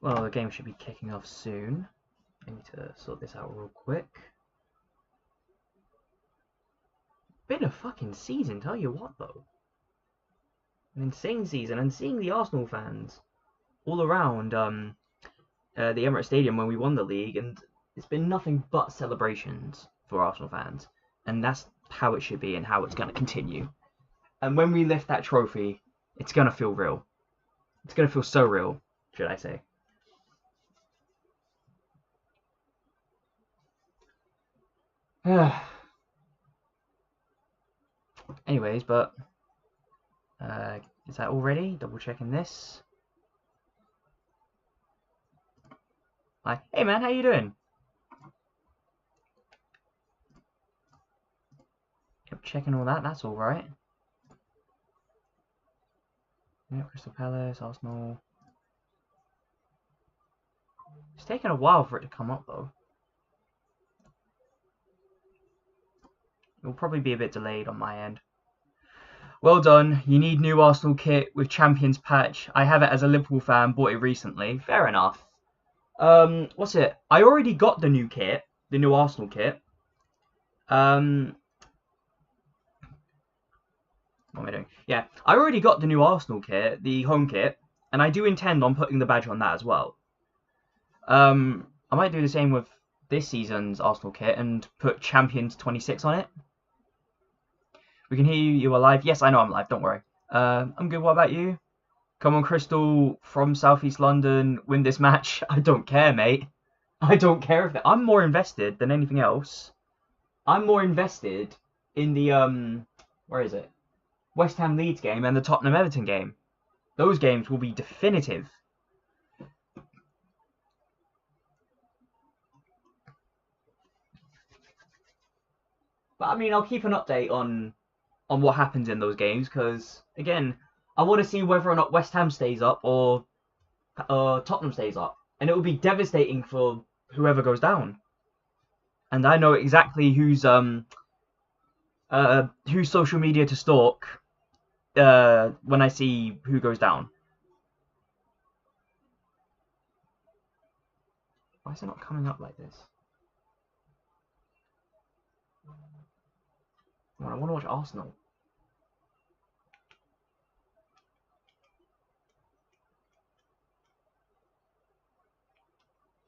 Well, the game should be kicking off soon. I need to sort this out real quick. Been a fucking season, tell you what though. An insane season, and seeing the Arsenal fans all around the Emirates Stadium when we won the league, and it's been nothing but celebrations for Arsenal fans, and that's how it should be and how it's going to continue. And when we lift that trophy, it's going to feel real. It's going to feel so real, should I say. Anyways, but is that all ready? Double checking this. Hi. Hey man, how you doing? Yep, checking all that. That's all right. Yeah, Crystal Palace, Arsenal. It's taken a while for it to come up though. It will probably be a bit delayed on my end. Well done. You need new Arsenal kit with Champions patch. I have it as a Liverpool fan. Bought it recently. Fair enough. What's it? I already got the new kit, the new Arsenal kit. What am I doing? Yeah, I already got the new Arsenal kit, the home kit, and I do intend on putting the badge on that as well. I might do the same with this season's Arsenal kit and put Champions 26 on it. We can hear you. You are live. Yes, I know I'm live. Don't worry. I'm good. What about you? Come on, Crystal from Southeast London. Win this match. I don't care, mate. I don't care if I'm more invested than anything else. I'm more invested in the where is it? West Ham Leeds game and the Tottenham Everton game. Those games will be definitive. But I mean, I'll keep an update on what happens in those games because again, I want to see whether or not West Ham stays up or Tottenham stays up, and it will be devastating for whoever goes down. And I know exactly whose social media to stalk when I see who goes down. Why is it not coming up like this? I want to watch Arsenal.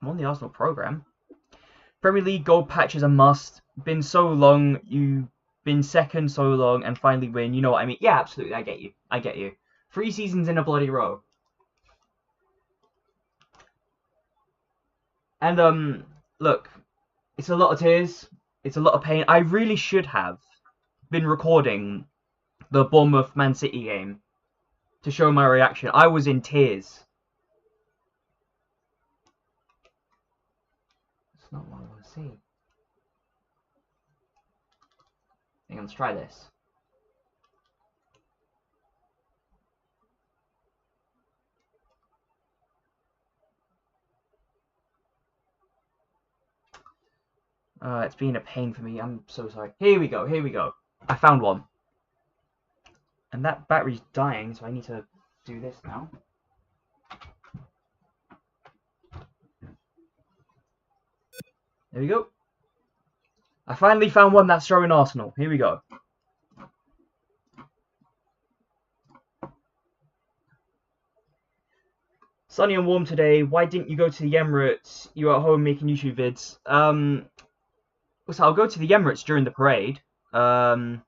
I'm on the Arsenal program. Premier League gold patch is a must. Been so long, you've been second so long, and finally win. You know what I mean? Yeah, absolutely. I get you. I get you. 3 seasons in a bloody row. And look, it's a lot of tears. It's a lot of pain. I really should have been recording the Bournemouth Man City game to show my reaction. I was in tears. That's not what I want to see. Hang on, let's try this. It's been a pain for me. I'm so sorry. Here we go. Here we go. I found one. And that battery's dying, so I need to do this now. There we go. I finally found one that's showing Arsenal. Here we go. Sunny and warm today. Why didn't you go to the Emirates? You were at home making YouTube vids. So I'll go to the Emirates during the parade. But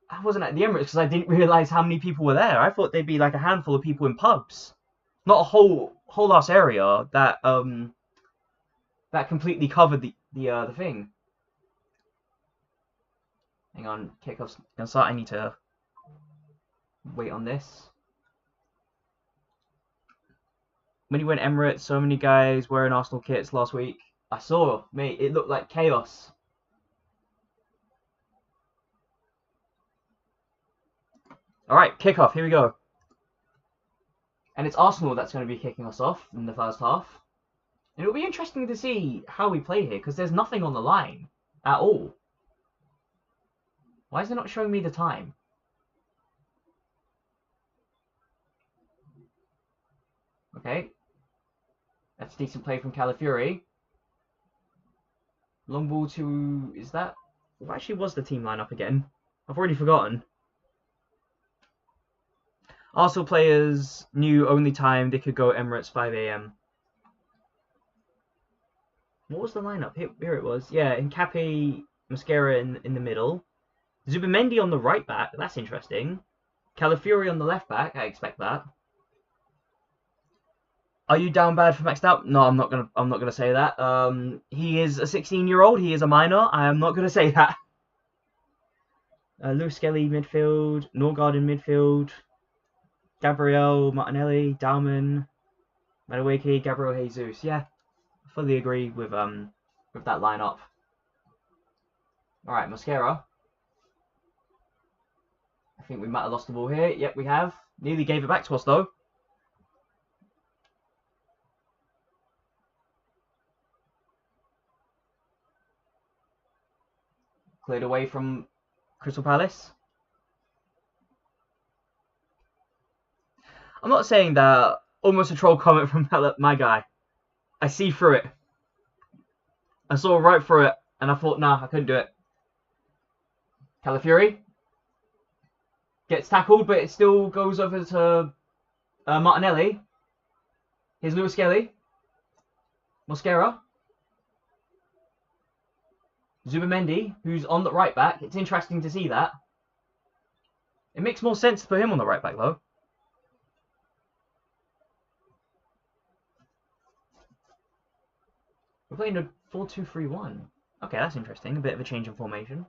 I wasn't at the Emirates because I didn't realise how many people were there. I thought there'd be like a handful of people in pubs, not a whole ass area that that completely covered the thing. Hang on, kickoff's gonna start. I need to wait on this. When you went Emirates, so many guys wearing Arsenal kits last week. I saw, mate. It looked like chaos. All right, kickoff. Here we go. And it's Arsenal that's going to be kicking us off in the first half. And it'll be interesting to see how we play here, because there's nothing on the line at all. Why is it not showing me the time? Okay. That's a decent play from Calafiori. Long ball to... Is that... What actually was the team lineup again? I've already forgotten. Arsenal players knew only time they could go Emirates 5 a.m. What was the lineup? Here it was. Yeah, Nkape, Mascara in the middle. Zubimendi on the right back. That's interesting. Calafiori on the left back. I expect that. Are you down bad for Max out? No, I'm not gonna say that. He is a 16-year-old. He is a minor. I am not gonna say that. Lewis Skelly midfield. Norgard in midfield. Gabriel Martinelli, Dalman, Madueke, Gabriel Jesus. Yeah, fully agree with that lineup. All right, Mascara. I think we might have lost the ball here. Yep, we have. Nearly gave it back to us though. Cleared away from Crystal Palace. I'm not saying that. Almost a troll comment from my guy. I see through it. I saw right through it, and I thought, nah, I couldn't do it. Calafiori gets tackled, but it still goes over to Martinelli. Here's Lewis Skelly. Mosquera. Zubimendi, who's on the right back. It's interesting to see that. It makes more sense to put him on the right back, though. We're playing a 4-2-3-1. Okay, that's interesting. A bit of a change in formation.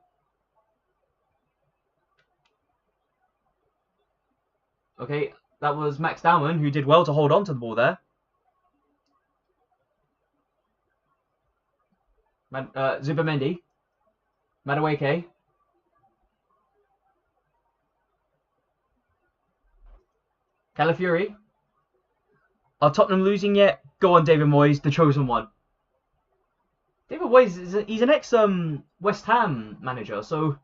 Okay, that was Max Dalman, who did well to hold on to the ball there. Zubimendi. Madueke. Calafiori. Are Tottenham losing yet? Go on, David Moyes, the chosen one. David Moyes, he's an ex-West Ham manager, so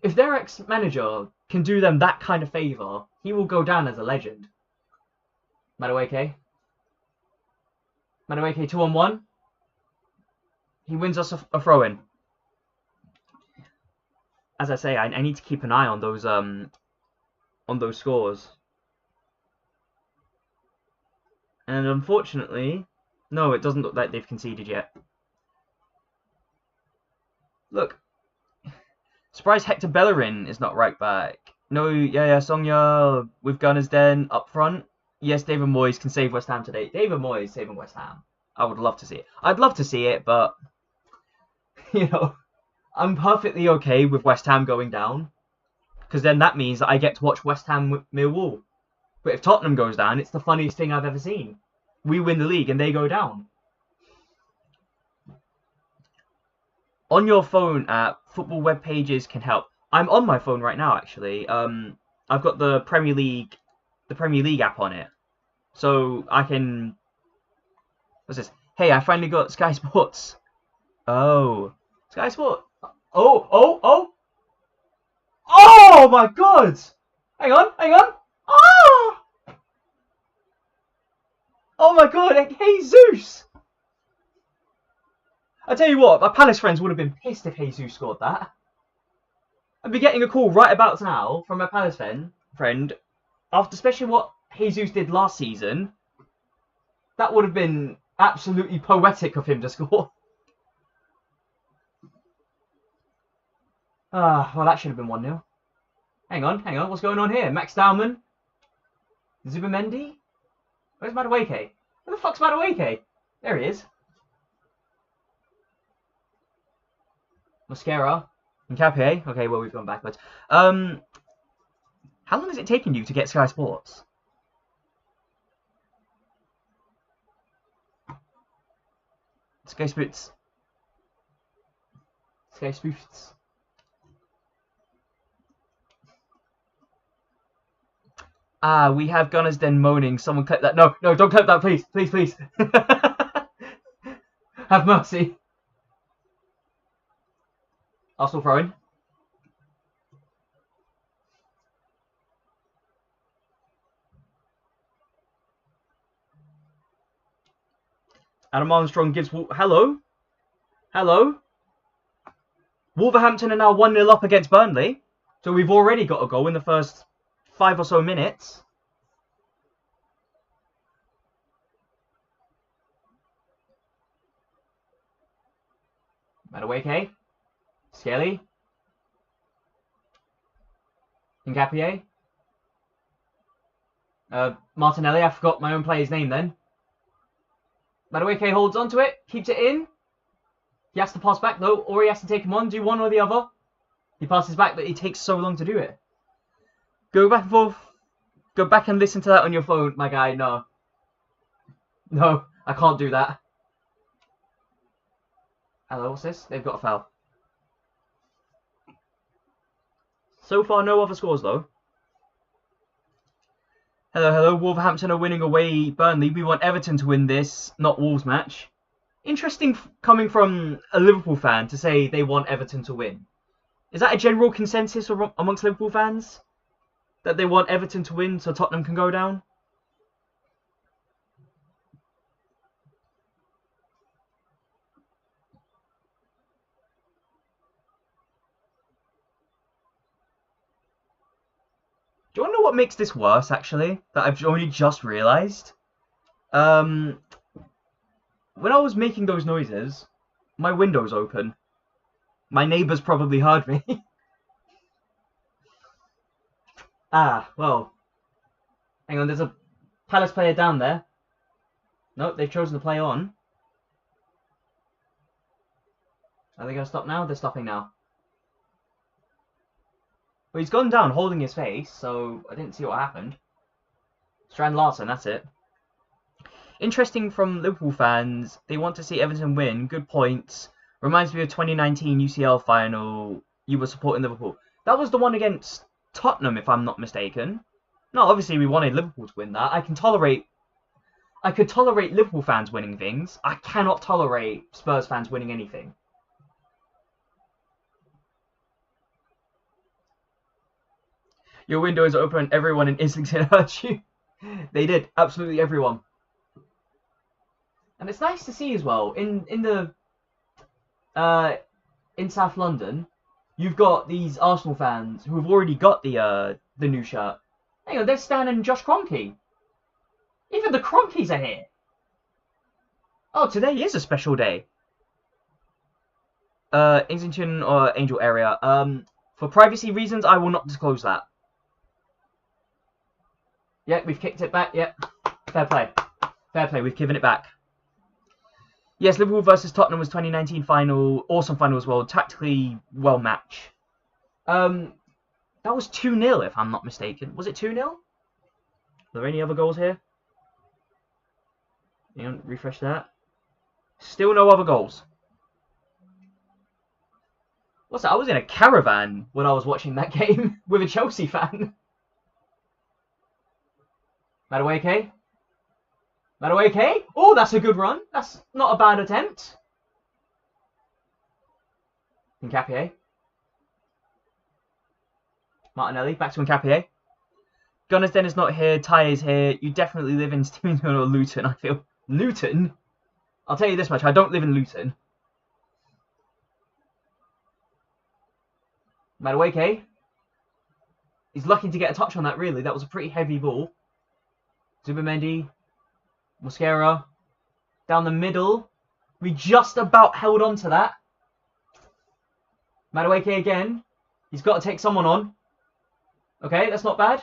if their ex-manager can do them that kind of favour, he will go down as a legend. Madueke. Madueke 2-on-1. He wins us a throw-in. As I say, I need to keep an eye on those scores. And unfortunately, no, it doesn't look like they've conceded yet. Look, surprised Hector Bellerin is not right back. No, yeah, Sonia with Gunners Den up front. Yes, David Moyes can save West Ham today. David Moyes saving West Ham. I would love to see it. I'd love to see it, but you know, I'm perfectly okay with West Ham going down, because then that means that I get to watch West Ham Millwall. But if Tottenham goes down, it's the funniest thing I've ever seen. We win the league and they go down. On your phone app, football web pages can help. I'm on my phone right now, actually. I've got the Premier League app on it, so I can. What's this? Hey, I finally got Sky Sports. Oh, Sky Sport. Oh my God! Hang on. Oh! Oh my God! Jesus! I tell you what, my Palace friends would have been pissed if Jesus scored that. I'd be getting a call right about now from my Palace friend, after especially what Jesus did last season. That would have been absolutely poetic of him to score. Well, that should have been 1-0. Hang on, what's going on here? Max Dalman? Zubimendi? Where's Madueke? Where the fuck's Madueke? There he is. Mosquera. Nkape. Okay, well, we've gone backwards. How long has it taken you to get Sky Sports? Sky Sports. We have Gunners Den moaning. Someone clip that. No, don't clip that, please. Please. Have mercy. Arsenal throwing. Adam Armstrong gives... Hello? Hello? Wolverhampton are now 1-0 up against Burnley. So we've already got a goal in the first 5 or so minutes. Madueke. Skelly. Ngapié. Martinelli. I forgot my own player's name then. Madueke holds onto it. Keeps it in. He has to pass back though, or he has to take him on. Do one or the other. He passes back, but he takes so long to do it. Go back and forth. Go back and listen to that on your phone, my guy. No. No, I can't do that. Hello, what's this? They've got a foul. So far, no other scores, though. Hello, hello. Wolverhampton are winning away Burnley. We want Everton to win this, not Wolves match. Interesting coming from a Liverpool fan to say they want Everton to win. Is that a general consensus amongst Liverpool fans? That they want Everton to win so Tottenham can go down? Do you want to know what makes this worse, actually? That I've only just realised? When I was making those noises, my window's open. My neighbours probably heard me. Well. Hang on, there's a Palace player down there. Nope, they've chosen to play on. Are they going to stop now? They're stopping now. Well, he's gone down holding his face, so I didn't see what happened. Strand Larsen, that's it. Interesting from Liverpool fans, they want to see Everton win. Good points. Reminds me of 2019 UCL final. You were supporting Liverpool. That was the one against Tottenham, if I'm not mistaken. No, obviously we wanted Liverpool to win that. I could tolerate Liverpool fans winning things. I cannot tolerate Spurs fans winning anything. Your window is open. Everyone in Islington heard you. They did. Absolutely everyone. And it's nice to see as well in South London, you've got these Arsenal fans who have already got the new shirt. Hang on, they're standing Josh Kroenke. Even the Kroenkes are here. Oh, today is a special day. Islington or Angel area. For privacy reasons, I will not disclose that. Yeah, we've kicked it back. Yeah, fair play. Fair play. We've given it back. Yes, Liverpool versus Tottenham was 2019 final. Awesome final as well. Tactically well match. That was 2-0 if I'm not mistaken. Was it 2-0? Are there any other goals here? Hang on, refresh that. Still no other goals. What's that? I was in a caravan when I was watching that game with a Chelsea fan. Madueke. Madueke. Oh, that's a good run. That's not a bad attempt. Ngapié. Martinelli. Back to Ngapié. Gunners Den is not here. Ty is here. You definitely live in Stevenson or Luton, I feel. Luton? I'll tell you this much. I don't live in Luton. Madueke. He's lucky to get a touch on that, really. That was a pretty heavy ball. Zubimendi. Mosquera. Down the middle. We just about held on to that. Madueke again. He's got to take someone on. Okay, that's not bad.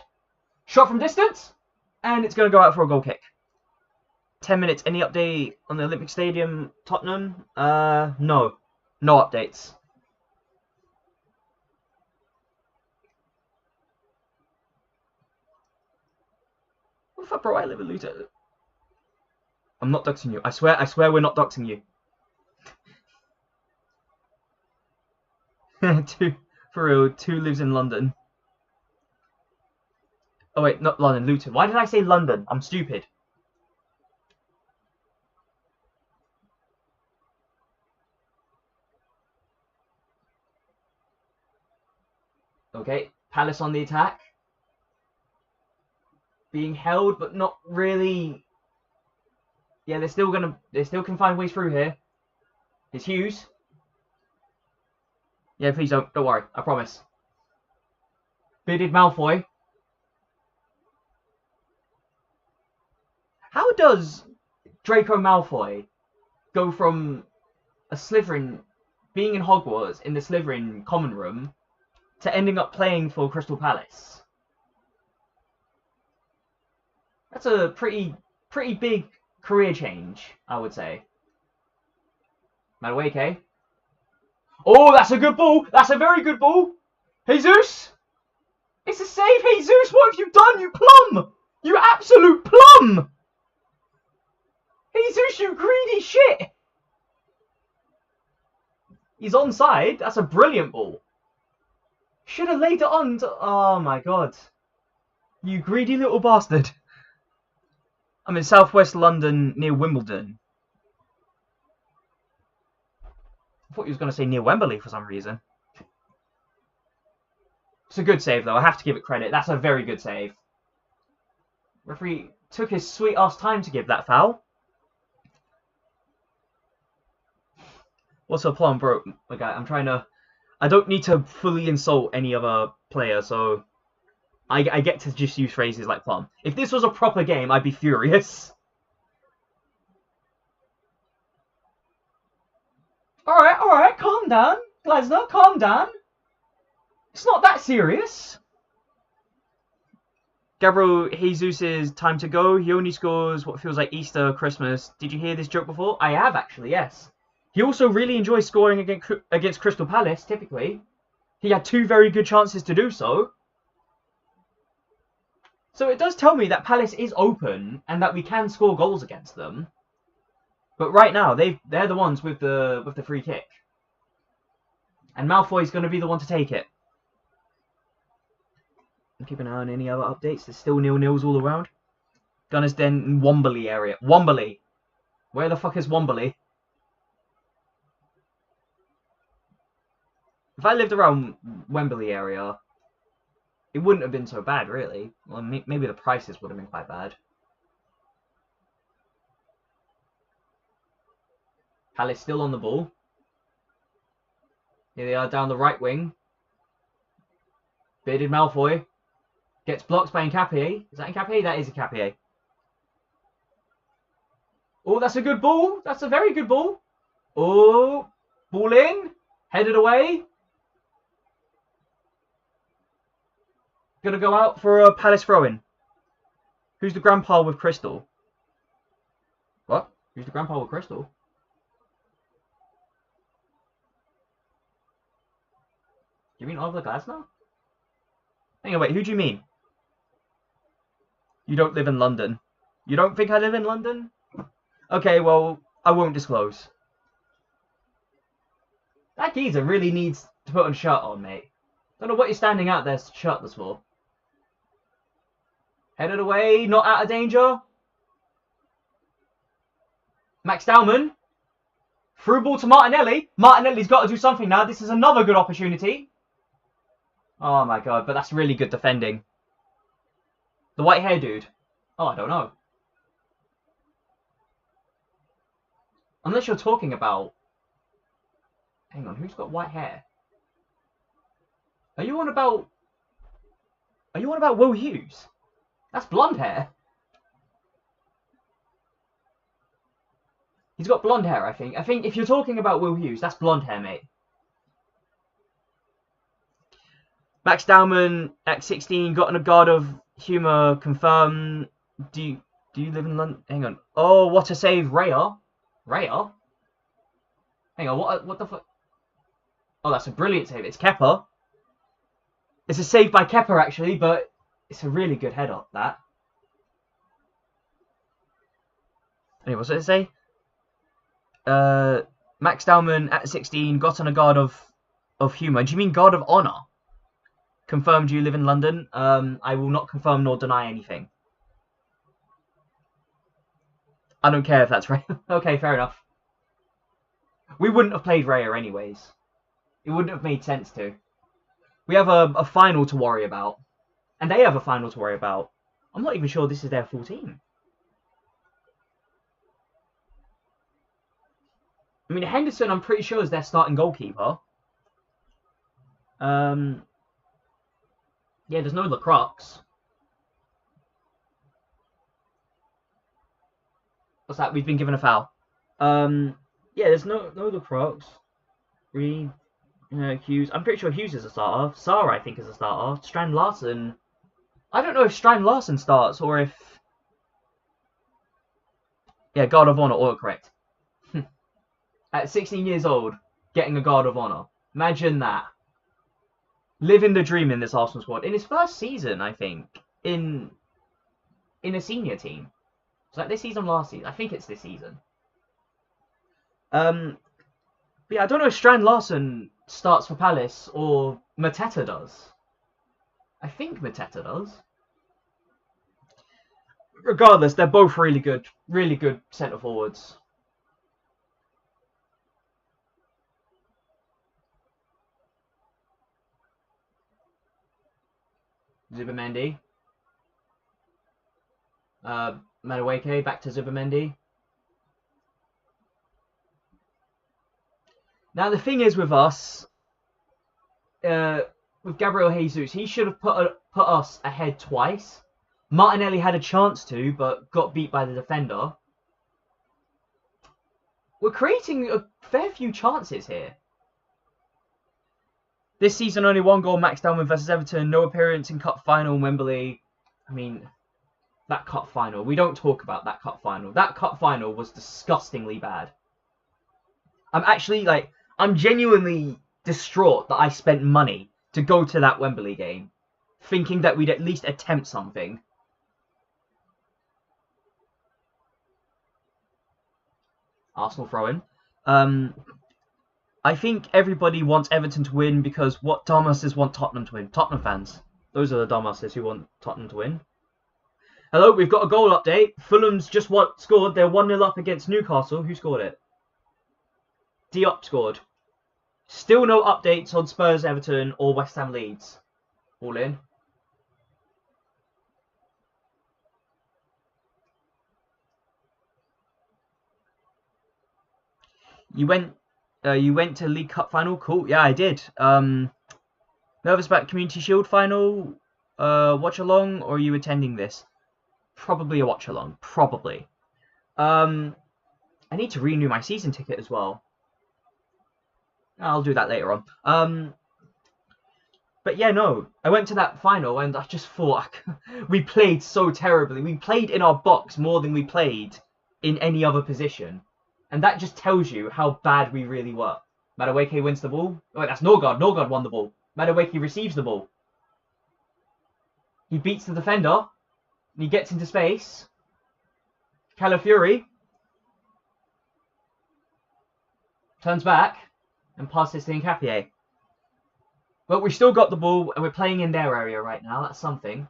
Shot from distance. And it's going to go out for a goal kick. 10 minutes. Any update on the Olympic Stadium, Tottenham? No. No updates. What the fuck, bro? I live in Luton. I'm not doxing you. I swear we're not doxing you. For real, 2 lives in London. Oh wait, not London, Luton. Why did I say London? I'm stupid. Okay, Palace on the attack. Being held, but not really Yeah, they still can find ways through here. It's Hughes. Yeah, please don't worry, I promise. Bearded Malfoy. How does Draco Malfoy go from a Slytherin, being in Hogwarts in the Slytherin common room, to ending up playing for Crystal Palace? That's a pretty big career change, I would say. Madueke. Oh, that's a good ball. That's a very good ball. Jesus. It's a save, Jesus. What have you done, you plum? You absolute plum. Jesus, you greedy shit. He's onside. That's a brilliant ball. Should have laid it on to... Oh, my God. You greedy little bastard. I'm in southwest London near Wimbledon. I thought he was going to say near Wembley for some reason. It's a good save, though. I have to give it credit. That's a very good save. Referee took his sweet-ass time to give that foul. What's a plum, bro? Okay, I'm trying to... I don't need to fully insult any other player, so... I get to just use phrases like plum. If this was a proper game, I'd be furious. Alright, calm down. Glasner, calm down. It's not that serious. Gabriel Jesus' time to go. He only scores what feels like Easter, Christmas. Did you hear this joke before? I have, actually, yes. He also really enjoys scoring against Crystal Palace, typically. He had 2 very good chances to do so. So it does tell me that Palace is open and that we can score goals against them. But right now, they're the ones with the free kick. And Malfoy's going to be the one to take it. Keep an eye on any other updates. There's still 0-0s all around. Gunners Den in Womberley area. Womberley. Where the fuck is Womberley? If I lived around Wembley area, it wouldn't have been so bad, really. Well, maybe the prices would have been quite bad. Palace still on the ball. Here they are down the right wing. Bearded Malfoy. Gets blocked by Nkapie. Is that Nkapie? That is Nkapie. Oh, that's a good ball. That's a very good ball. Oh, ball in. Headed away. Gonna go out for a Palace throw-in. Who's the grandpa with Crystal? What? Who's the grandpa with Crystal? Do you mean Oliver Glasner? Hang on, wait, who do you mean? You don't live in London. You don't think I live in London? Okay, well, I won't disclose. That geezer really needs to put a shirt on, mate. Don't know what you're standing out there shirtless for. Headed away, not out of danger. Max Dowman. Through ball to Martinelli. Martinelli's got to do something now. This is another good opportunity. Oh my god, but that's really good defending. The white hair dude. Oh, I don't know. Unless you're talking about... Hang on, who's got white hair? Are you on about Will Hughes? That's blonde hair. He's got blonde hair, I think. I think if you're talking about Will Hughes, that's blonde hair, mate. Max Dowman at 16, got in a guard of humour, confirmed. Do you live in London? Hang on. Oh, what a save, Raya. Raya? Hang on, what the fuck? Oh, that's a brilliant save. It's Kepa. It's a save by Kepa, actually, but it's a really good header, that. Anyway, what's it say? Max Dowman at 16, got on a guard of humour. Do you mean guard of honour? Confirmed you live in London. I will not confirm nor deny anything. I don't care if that's right. Okay, fair enough. We wouldn't have played Raya anyways. It wouldn't have made sense to. We have a final to worry about. And they have a final to worry about. I'm not even sure this is their full team. mean, Henderson, I'm pretty sure, is their starting goalkeeper. Yeah, there's no Lacroix. What's that? We've been given a foul. Yeah, there's no Lacroix. Hughes. I'm pretty sure Hughes is a starter. Sarr, I think, is a starter. Strand Larsen. I don't know if Strand Larsen starts or if. Yeah, Guard of Honor, autocorrect. At 16 years old, getting a Guard of Honor. Imagine that. Living the dream in this Arsenal squad. In his first season, I think, in a senior team. It's like this season, last season. I think it's this season. But yeah, I don't know if Strand Larsen starts for Palace or Mateta does. I think Mateta does. Regardless, they're both really good centre forwards. Zubimendi. Madueke, back to Zubimendi. Now the thing is with us, with Gabriel Jesus, he should have put us ahead twice. Martinelli had a chance to, but got beat by the defender. We're creating a fair few chances here. This season, only one goal, Max Delman versus Everton. No appearance in cup final, Wembley. I mean, that cup final. We don't talk about that cup final. That cup final was disgustingly bad. I'm genuinely distraught that I spent money to go to that Wembley game, thinking that we'd at least attempt something. Arsenal throw-in. I think everybody wants Everton to win because what dumbasses want Tottenham to win? Tottenham fans. Those are the dumbasses who want Tottenham to win. Hello, we've got a goal update. Fulham's just scored. They're 1-0 up against Newcastle. Who scored it? Diop scored. Still no updates on Spurs, Everton, or West Ham Leeds. All in. You went to League Cup final? Cool. Yeah, I did. Nervous about Community Shield final? Watchalong, or are you attending this? Probably a watch-along. Probably. I need to renew my season ticket as well. I'll do that later on. But yeah, no. I went to that final and I just thought we played so terribly. We played in our box more than we played in any other position. And that just tells you how bad we really were. Madueke wins the ball. Oh, that's Norgard. Norgard won the ball. Madueke receives the ball. He beats the defender. And he gets into space. Calafiori turns back and passes to Nkapie. But we still got the ball and we're playing in their area right now. That's something.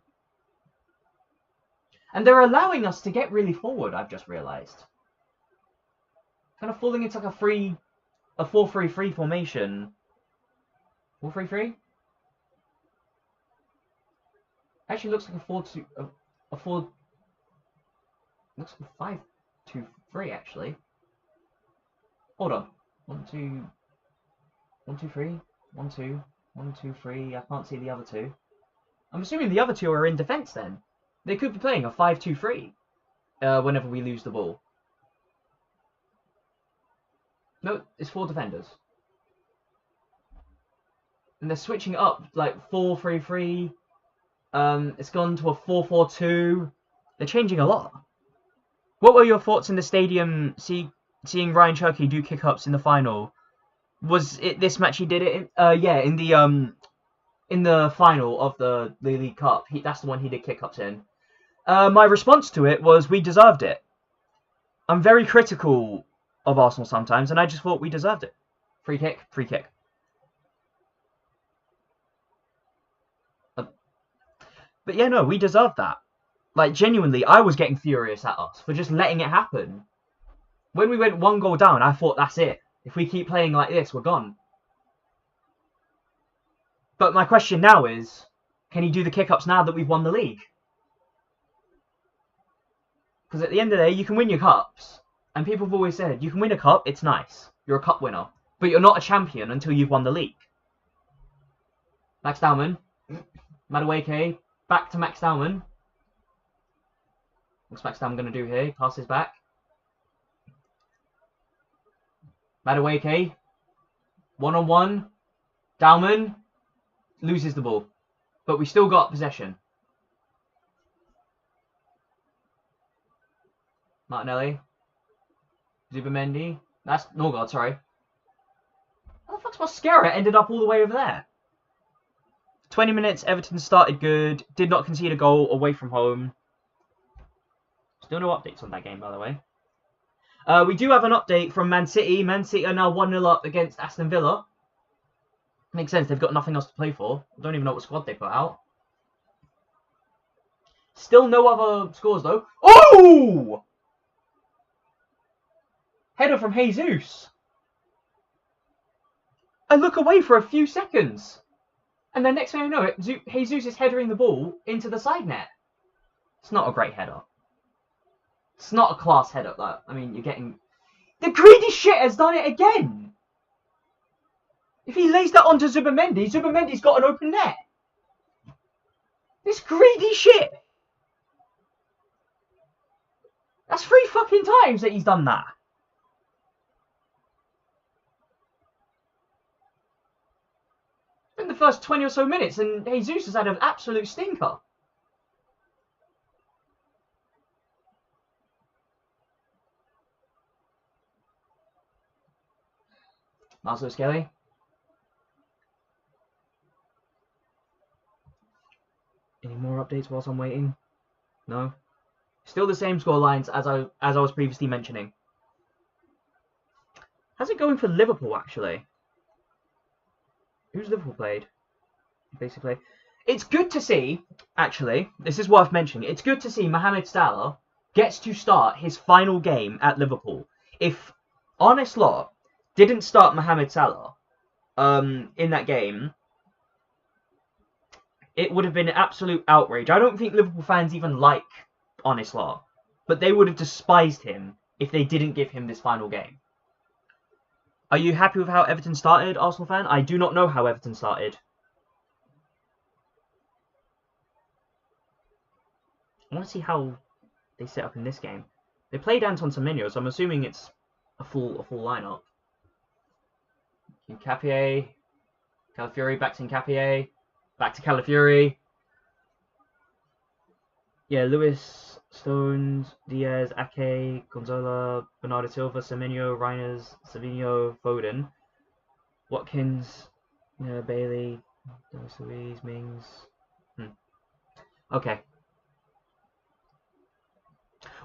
And they're allowing us to get really forward, I've just realised. Kind of falling into like a 4-3-3 formation. 4-3-3? Actually looks like looks like a 5-2-3 actually. Hold on. 1, 2, 1, 2, 3, 1, 2, 1, 2, 3. I can't see the other two. I'm assuming the other two are in defence then. They could be playing a 5-2-3 whenever we lose the ball. No, it's 4 defenders. And they're switching up like 4-3-3. It's gone to a 4-4-2. They're changing a lot. What were your thoughts in the stadium seeing Ryan Cherky do kick-ups in the final? Was it this match he did it in? Yeah, in the final of the League Cup. That's the one he did kick-ups in. My response to it was we deserved it. I'm very critical of Arsenal sometimes, and I just thought we deserved it. Free kick, free kick. But yeah, no, we deserved that. Like, genuinely, I was getting furious at us for just letting it happen. When we went 1 goal down, I thought, that's it. If we keep playing like this, we're gone. But my question now is, can he do the kick-ups now that we've won the league? Because at the end of the day, you can win your cups. And people have always said, you can win a cup, it's nice. You're a cup winner. But you're not a champion until you've won the league. Max Dowman. Madueke. Back to Max Dowman. What's Max Dowman going to do here? Passes back. Madueke. One-on-one. Dowman. Loses the ball. But we still got possession. Martinelli. Zubamendi. That's Norgard, sorry. How the fuck's Mosquera ended up all the way over there? 20 minutes, Everton started good. Did not concede a goal away from home. Still no updates on that game, by the way. We do have an update from Man City. Man City are now 1-0 up against Aston Villa. Makes sense, they've got nothing else to play for. I don't even know what squad they put out. Still no other scores, though. Oh! Header from Jesus. I look away for a few seconds. And then next thing I know it, Jesus is headering the ball into the side net. It's not a great header. It's not a class header, though. I mean, you're getting... The greedy shit has done it again! If he lays that onto Zubamendi, Zubamendi's got an open net. This greedy shit! That's 3 fucking times that he's done that. In the first 20 or so minutes, and Jesus has had an absolute stinker. Marcelo Skelly. Any more updates whilst I'm waiting? No. Still the same score lines as I was previously mentioning. How's it going for Liverpool actually? Who's Liverpool played? Basically, it's good to see. Actually, this is worth mentioning. It's good to see Mohamed Salah gets to start his final game at Liverpool. If Arne Slot didn't start Mohamed Salah in that game, it would have been an absolute outrage. I don't think Liverpool fans even like Arne Slot, but they would have despised him if they didn't give him this final game. Are you happy with how Everton started, Arsenal fan? I do not know how Everton started. I want to see how they set up in this game. They played Anton Semenyo, so I'm assuming it's a full lineup. Nkapie, Calafiori, back to Nkapie, back to Calafiori. Yeah, Lewis, Stones, Diaz, Ake, Gonzalo, Bernardo Silva, Semenyo, Reiners, Savinho, Foden, Watkins, Bailey, Luis, Mings. Okay.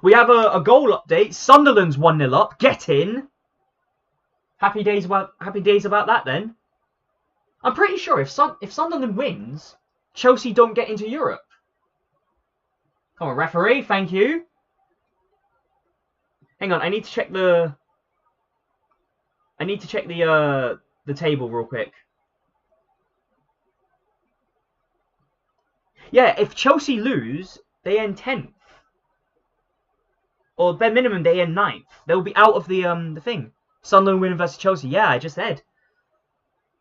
We have a goal update. Sunderland's 1-0 up. Get in. Happy days about that then. I'm pretty sure if Sunderland wins, Chelsea don't get into Europe. Come on, referee, thank you. Hang on, I need to check the table real quick. Yeah, if Chelsea lose, they end 10th. Or bare minimum, they end 9th. They'll be out of the thing. Sunderland win versus Chelsea. Yeah, I just said.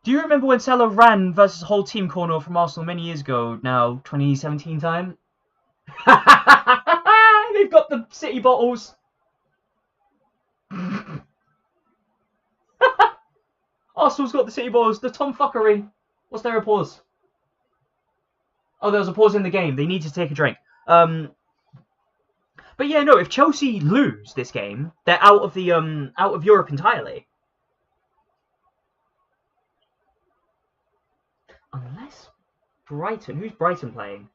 Do you remember when Salah ran versus a whole team corner from Arsenal many years ago? Now, 2017 time? They've got the City bottles. Arsenal's got the City bottles. The tomfuckery. What's there a pause? Oh, there was a pause in the game. They need to take a drink. But yeah, no. If Chelsea lose this game, they're out of the out of Europe entirely. Unless Brighton. Who's Brighton playing?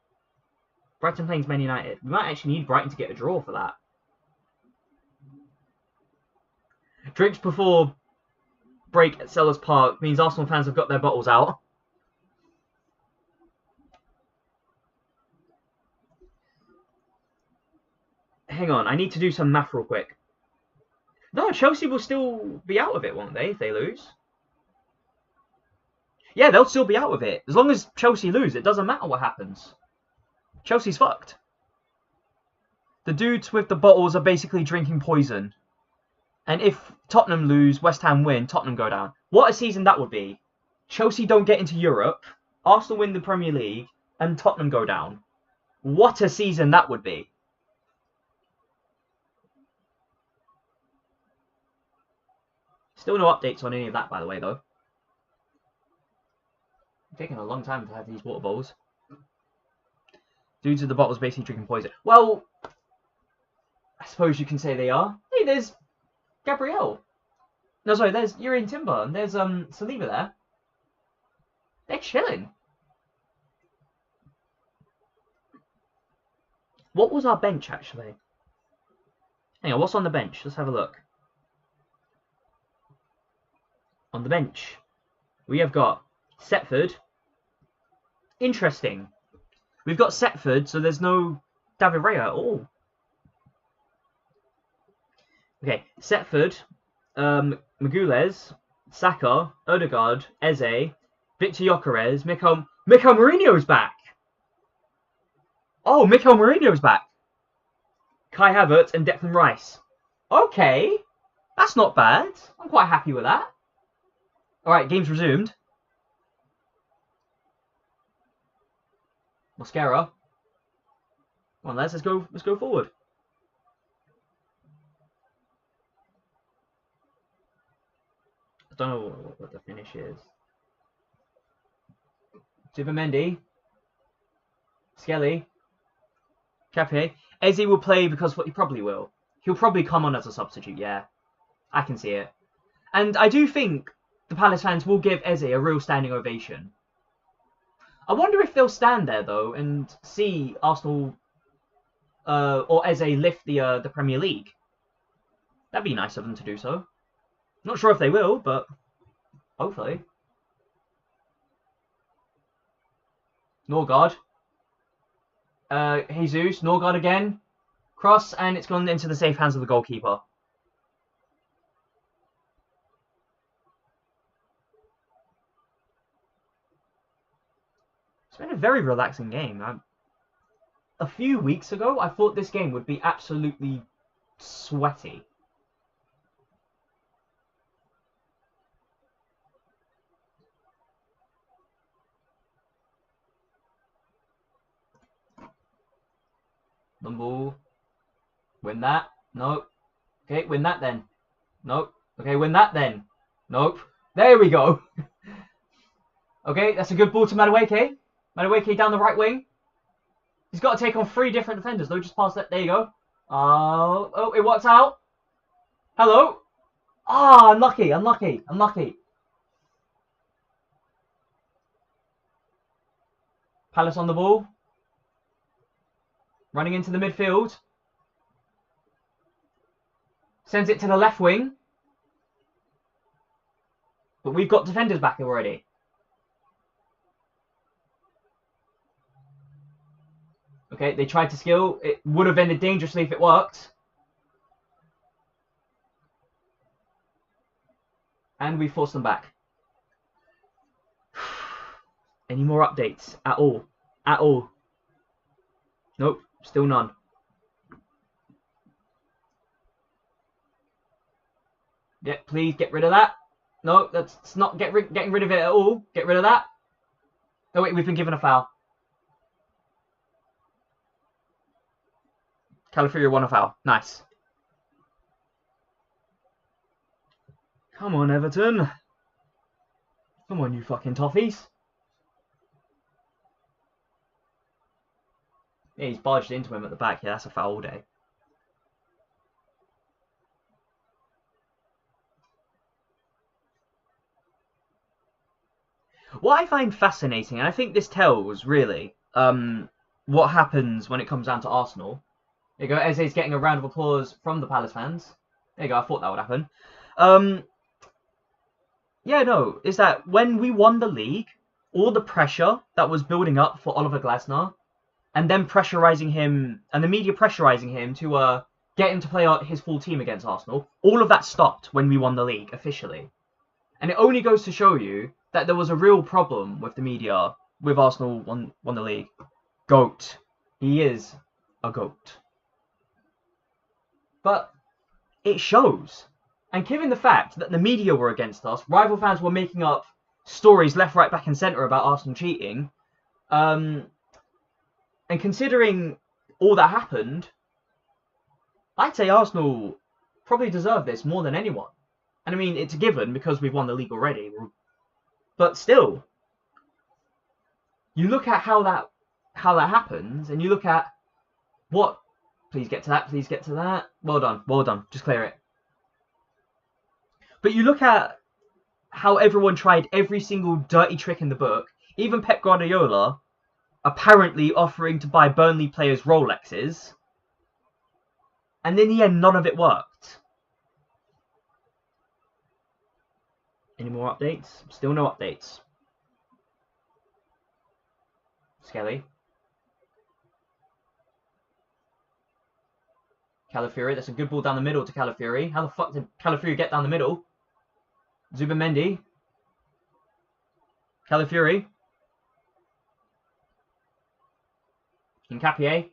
Brighton playing Man United. We might actually need Brighton to get a draw for that. Drinks before break at Sellers Park means Arsenal fans have got their bottles out. Hang on, I need to do some math real quick. No, Chelsea will still be out of it, won't they, if they lose? Yeah, they'll still be out of it. As long as Chelsea lose, it doesn't matter what happens. Chelsea's fucked. The dudes with the bottles are basically drinking poison. And if Tottenham lose, West Ham win, Tottenham go down. What a season that would be. Chelsea don't get into Europe, Arsenal win the Premier League, and Tottenham go down. What a season that would be. Still no updates on any of that, by the way, though. It's taking a long time to have these water bowls. Dudes at the bottles basically drinking poison. Well, I suppose you can say they are. Hey, there's Gabriel. No, sorry, there's Urian Timber, and there's Saliba there. They're chilling. What was our bench, actually? Hang on, what's on the bench? Let's have a look. On the bench, we have got Setford. Interesting. We've got Setford, so there's no David Raya at all. Okay, Setford, Magules, Saka, Odegaard, Eze, Victor Gyökeres, Mikel Mourinho's back. Oh, Mikel Mourinho's back. Kai Havertz and Declan Rice. Okay, that's not bad. I'm quite happy with that. All right, game's resumed. Mosquera. Come on, lads, let's go forward. I don't know what the finish is. Zubimendi. Skelly. Cafe. Eze will play because he probably will. He'll probably come on as a substitute, yeah. I can see it. And I do think the Palace fans will give Eze a real standing ovation. I wonder if they'll stand there, though, and see Arsenal or Eze lift the Premier League. That'd be nice of them to do so. Not sure if they will, but hopefully. Norgard. Jesus. Norgard again. Cross, and it's gone into the safe hands of the goalkeeper. It's been a very relaxing game. A few weeks ago, I thought this game would be absolutely sweaty. Ball. Win that. Nope. Okay, win that then. Nope. Okay, win that then. Nope. There we go. Okay, that's a good ball to Madueke. Madueke down the right wing. He's got to take on 3 different defenders, though. Just past that. There you go. Oh, it works out. Hello. Ah, unlucky. Palace on the ball. Running into the midfield. Sends it to the left wing. But we've got defenders back already. Okay, they tried to skill. It would have ended dangerously if it worked. And we forced them back. Any more updates? At all? At all? Nope. Still none. Yeah, please get rid of that. No, that's not getting rid of it at all. Get rid of that. Oh wait, we've been given a foul. Calafiori won a foul. Nice. Come on, Everton. Come on, you fucking toffees. Yeah, he's barged into him at the back. Yeah, that's a foul all day. What I find fascinating, and I think this tells, really, what happens when it comes down to Arsenal. There you go, Eze's getting a round of applause from the Palace fans. There you go, I thought that would happen. Yeah, no, is that when we won the league, all the pressure that was building up for Oliver Glasner, and then pressurising him, and the media pressurising him to get him to play his full team against Arsenal, all of that stopped when we won the league, officially. And it only goes to show you that there was a real problem with the media, with Arsenal won the league. GOAT. He is a GOAT. But it shows. And given the fact that the media were against us, rival fans were making up stories left, right, back and centre about Arsenal cheating, and considering all that happened, I'd say Arsenal probably deserve this more than anyone. And I mean, it's a given because we've won the league already. But still, you look at how that happens, and you look at what. Please get to that. Please get to that. Well done. Well done. Just clear it. But you look at how everyone tried every single dirty trick in the book. Even Pep Guardiola apparently offering to buy Burnley players Rolexes. And in the end, none of it worked. Any more updates? Still no updates. Skelly. Calafiori, that's a good ball down the middle to Calafiori. How the fuck did Calafiori get down the middle? Zubamendi. Calafiori. Hincapié.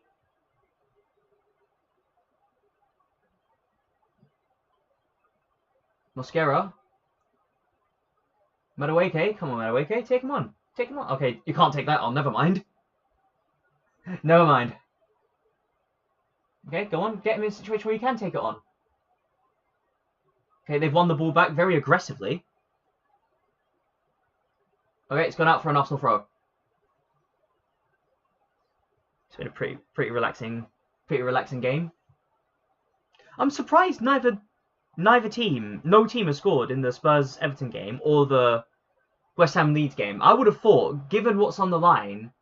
Mosquera. Madueke. Come on, Madueke. Take him on. Take him on. Okay, you can't take that on. Never mind. Never mind. Okay, go on. Get him in a situation where you can take it on. Okay, they've won the ball back very aggressively. Okay, it's gone out for an Arsenal throw. It's been a pretty relaxing game. I'm surprised no team has scored in the Spurs Everton game or the West Ham Leeds game. I would have thought, given what's on the line,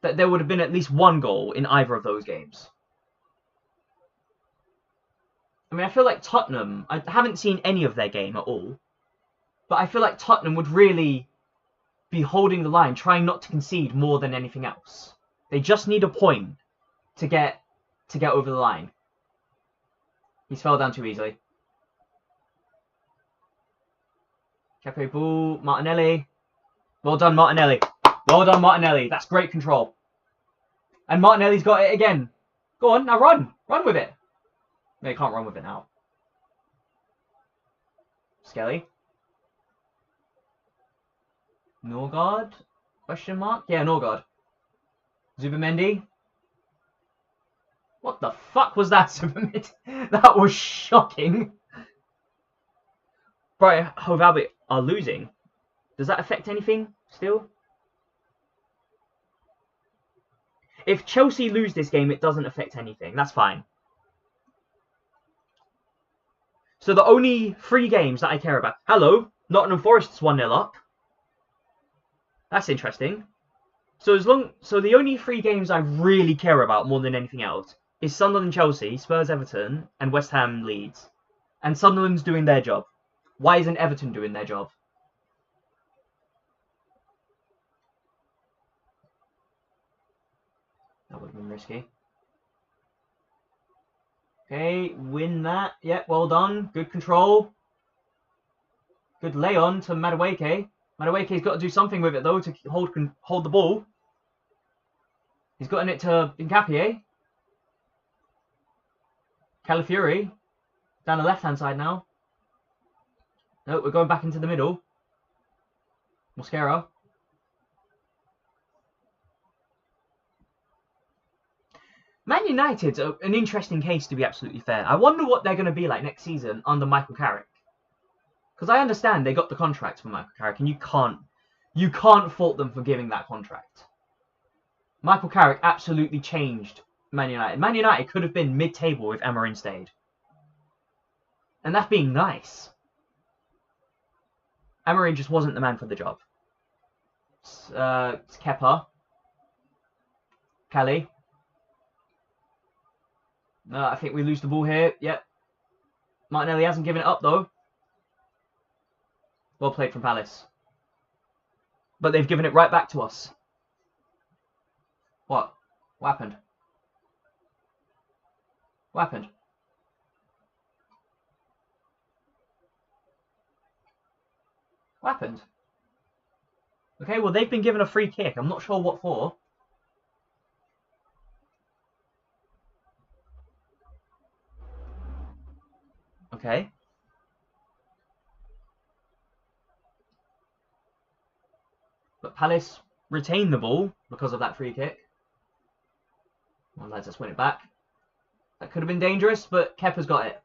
that there would have been at least one goal in either of those games. I mean, I feel like Tottenham, I haven't seen any of their game at all, but I feel like Tottenham would really be holding the line, trying not to concede more than anything else. They just need a point to get over the line. He's fell down too easily. Kepe ball, Martinelli. Well done, Martinelli. Well done, Martinelli. That's great control. And Martinelli's got it again. Go on, now run. Run with it. No, you can't run with it now. Skelly. Norgard? Question mark? Yeah, Norgard. Zubamendi. What the fuck was that, Zubamendi? That was shocking. Brighton Hove Albion are losing. Does that affect anything still? If Chelsea lose this game, it doesn't affect anything. That's fine. So the only 3 games that I care about. Hello, Nottingham Forest's 1-0 up. That's interesting. So the only 3 games I really care about more than anything else is Sunderland Chelsea, Spurs Everton, and West Ham Leeds. And Sunderland's doing their job. Why isn't Everton doing their job? That would have been risky. Okay, win that. Yep, well done. Good control. Good lay on to Madueke. Madueke's got to do something with it though to hold the ball. He's gotten it to Hincapié. Calafiori. Down the left-hand side now. No, we're going back into the middle. Mosquera. Man United's an interesting case, to be absolutely fair. I wonder what they're going to be like next season under Michael Carrick. Because I understand they got the contract for Michael Carrick, and you can't fault them for giving that contract. Michael Carrick absolutely changed Man United. Man United could have been mid-table if Amorim stayed. And that's being nice. Amorim just wasn't the man for the job. It's Kepa. Kelly. No, I think we lose the ball here. Yep. Martinelli hasn't given it up, though. Well played from Palace. But they've given it right back to us. What? What happened? What happened? What happened? Okay, well, they've been given a free kick. I'm not sure what for. Okay. But Palace retain the ball because of that free kick. Well, let's just win it back. That could have been dangerous, but Kepa's got it.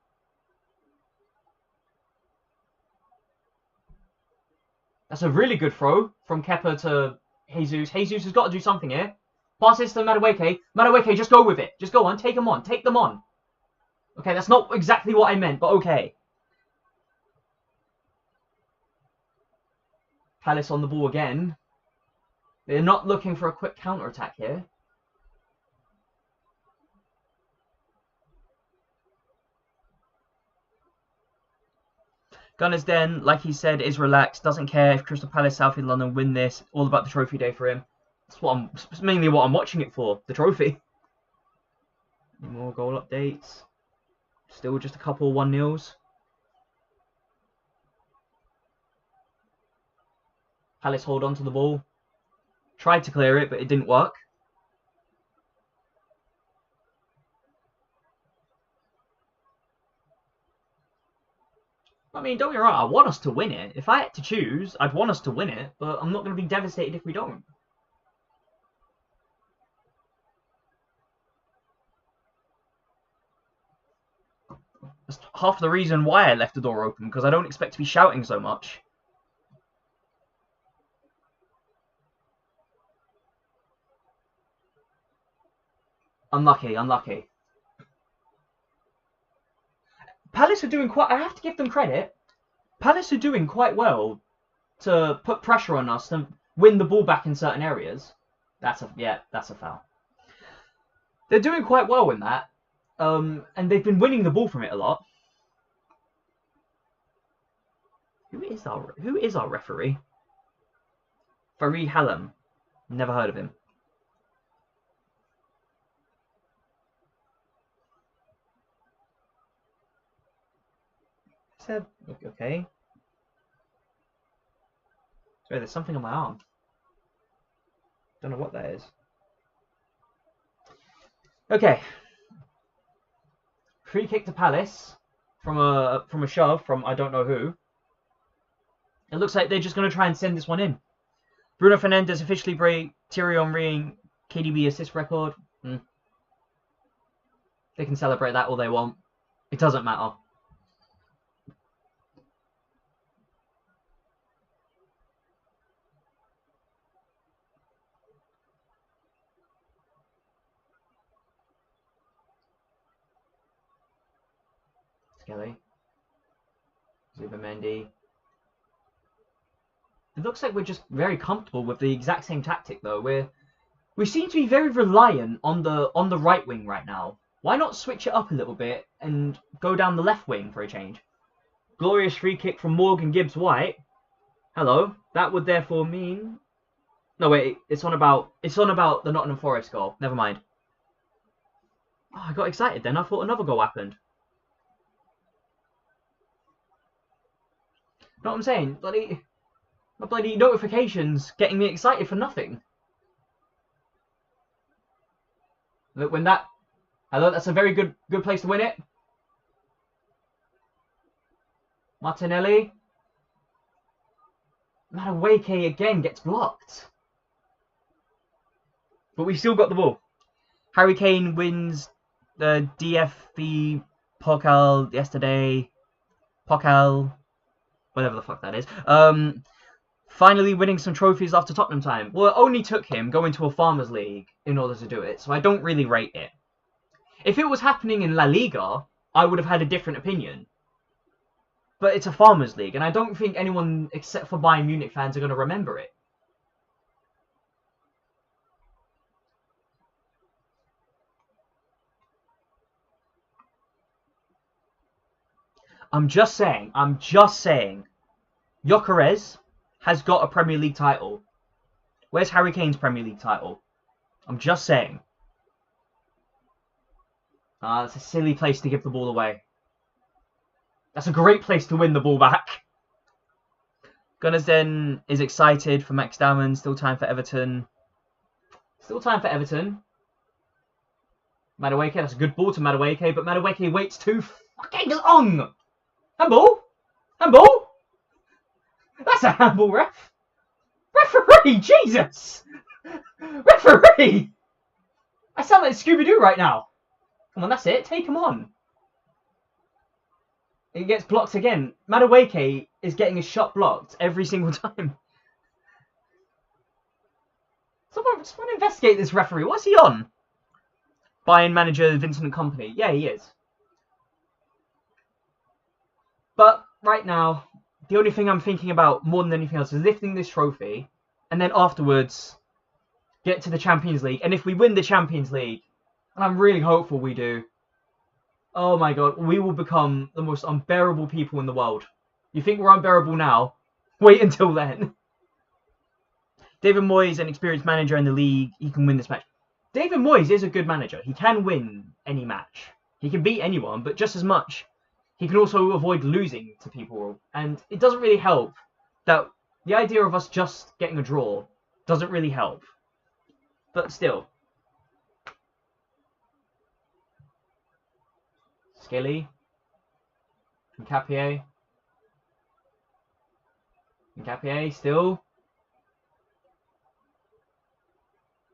That's a really good throw from Kepa to Jesus. Jesus has got to do something here. Pass this to Madueke. Madueke, just go with it. Just go on. Take them on. Take them on. Okay, that's not exactly what I meant, but okay. Palace on the ball again. They're not looking for a quick counter-attack here. Gunners Den, like he said, is relaxed. Doesn't care if Crystal Palace, South East London win this. All about the trophy day for him. That's mainly what I'm watching it for. The trophy. Any more goal updates? Still just a couple 1-0s. Palace hold on to the ball. Tried to clear it, but it didn't work. I mean, don't get me wrong, I want us to win it. If I had to choose, I'd want us to win it, but I'm not going to be devastated if we don't. That's half the reason why I left the door open, because I don't expect to be shouting so much. Unlucky, unlucky. Palace are doing quite... I have to give them credit. Palace are doing quite well to put pressure on us and win the ball back in certain areas. That's a foul. They're doing quite well in that. And they've been winning the ball from it a lot. Who is our referee? Farid Hallam. Never heard of him. Okay. Sorry, there's something on my arm. Don't know what that is. Okay. Free kick to Palace from a shove from I don't know who. It looks like they're just going to try and send this one in. Bruno Fernandes officially break Thierry Henry KDB assist record. They can celebrate that all they want. It doesn't matter. Skelly. Zubimendi. It looks like we're just very comfortable with the exact same tactic, though. We seem to be very reliant on the right wing right now. Why not switch it up a little bit and go down the left wing for a change? Glorious free kick from Morgan Gibbs-White. Hello. That would therefore mean... No, wait. It's on about the Nottingham Forest goal. Never mind. Oh, I got excited then. I thought another goal happened. Know what I'm saying? My bloody notifications getting me excited for nothing. Look, when that... Hello, that's a very good place to win it. Martinelli. Madueke again gets blocked. But we still got the ball. Harry Kane wins the DFB Pokal yesterday. Pokal. Whatever the fuck that is. Finally winning some trophies after Tottenham time. Well, it only took him going to a Farmers League in order to do it, so I don't really rate it. If it was happening in La Liga, I would have had a different opinion. But it's a Farmers League, and I don't think anyone except for Bayern Munich fans are going to remember it. I'm just saying, Gyökeres has got a Premier League title. Where's Harry Kane's Premier League title? I'm just saying. That's a silly place to give the ball away. That's a great place to win the ball back. Gunners Den is excited for Max Damon. Still time for Everton. Madueke, that's a good ball to Madueke, but Madueke waits too fucking long. Handball? Handball? That's a handball, ref. Referee! Referee! Jesus! Referee! I sound like Scooby-Doo right now. Come on, that's it. Take him on. It gets blocked again. Madueke is getting his shot blocked every single time. Someone investigate this referee. What's he on? Bayern manager Vincent Kompany. Yeah, he is. But right now, the only thing I'm thinking about more than anything else is lifting this trophy, and then afterwards get to the Champions League. And if we win the Champions League, and I'm really hopeful we do, oh my god, we will become the most unbearable people in the world. You think we're unbearable now? Wait until then. David Moyes, an experienced manager in the league, he can win this match. David Moyes is a good manager. He can win any match. He can beat anyone, but just as much, he can also avoid losing to people. And it doesn't really help that the idea of us just getting a draw doesn't really help. But still. Skilly. Nkapie. Nkapie still.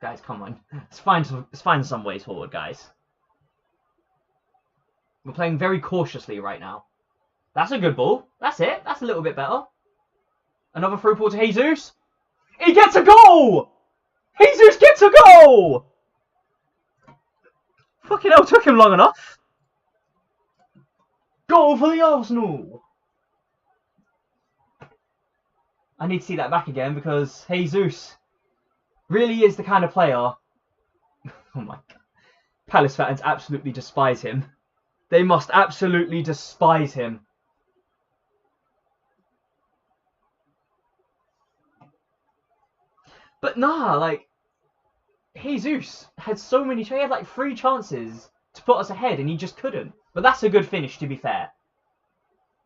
Guys, come on. Let's find some ways forward, guys. We're playing very cautiously right now. That's a good ball. That's it. That's a little bit better. Another through ball to Jesus. He gets a goal! Jesus gets a goal! Fucking hell, took him long enough. Goal for the Arsenal! I need to see that back again because Jesus really is the kind of player. Oh my god. Palace fans absolutely despise him. They must absolutely despise him. But nah, like, Jesus had so many chances. He had like 3 chances to put us ahead and he just couldn't. But that's a good finish, to be fair.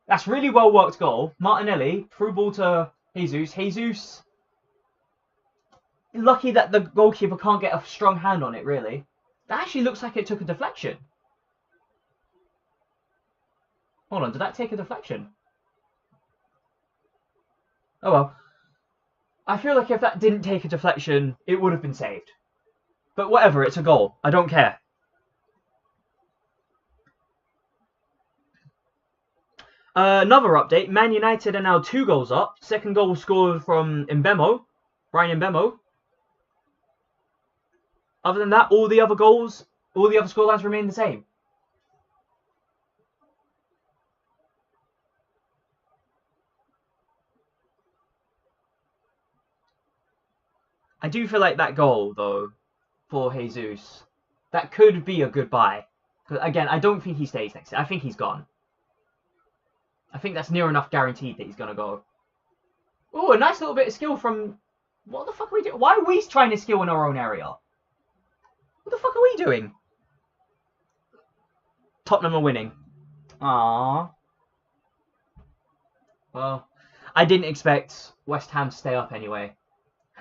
That's really well worked goal. Martinelli, through ball to Jesus. Jesus, lucky that the goalkeeper can't get a strong hand on it, really. That actually looks like it took a deflection. Hold on, did that take a deflection? Oh well. I feel like if that didn't take a deflection, it would have been saved. But whatever, it's a goal. I don't care. Another update, Man United are now 2 goals up. Second goal scored from Mbemo, Brian Mbemo. Other than that, all the other scorelines remain the same. I do feel like that goal, though, for Jesus, that could be a goodbye. Because again, I don't think he stays next year. I think he's gone. I think that's near enough guaranteed that he's going to go. Oh, a nice little bit of skill from... What the fuck are we doing? Why are we trying to skill in our own area? What the fuck are we doing? Tottenham are winning. Aww. Well, I didn't expect West Ham to stay up anyway.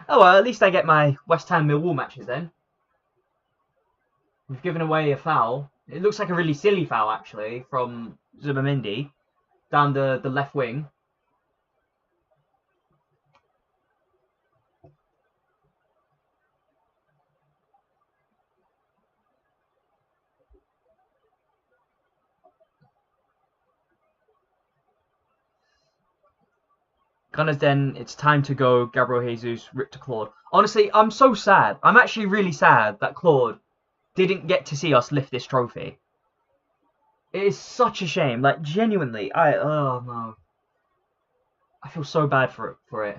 Oh well, at least I get my West Ham Millwall matches then. We've given away a foul. It looks like a really silly foul, actually, from Zubimendi down the left wing. Gunners then, it's time to go. Gabriel Jesus ripped to Claude. Honestly, I'm so sad. I'm actually really sad that Claude didn't get to see us lift this trophy. It is such a shame. Like, genuinely, oh no. I feel so bad for it.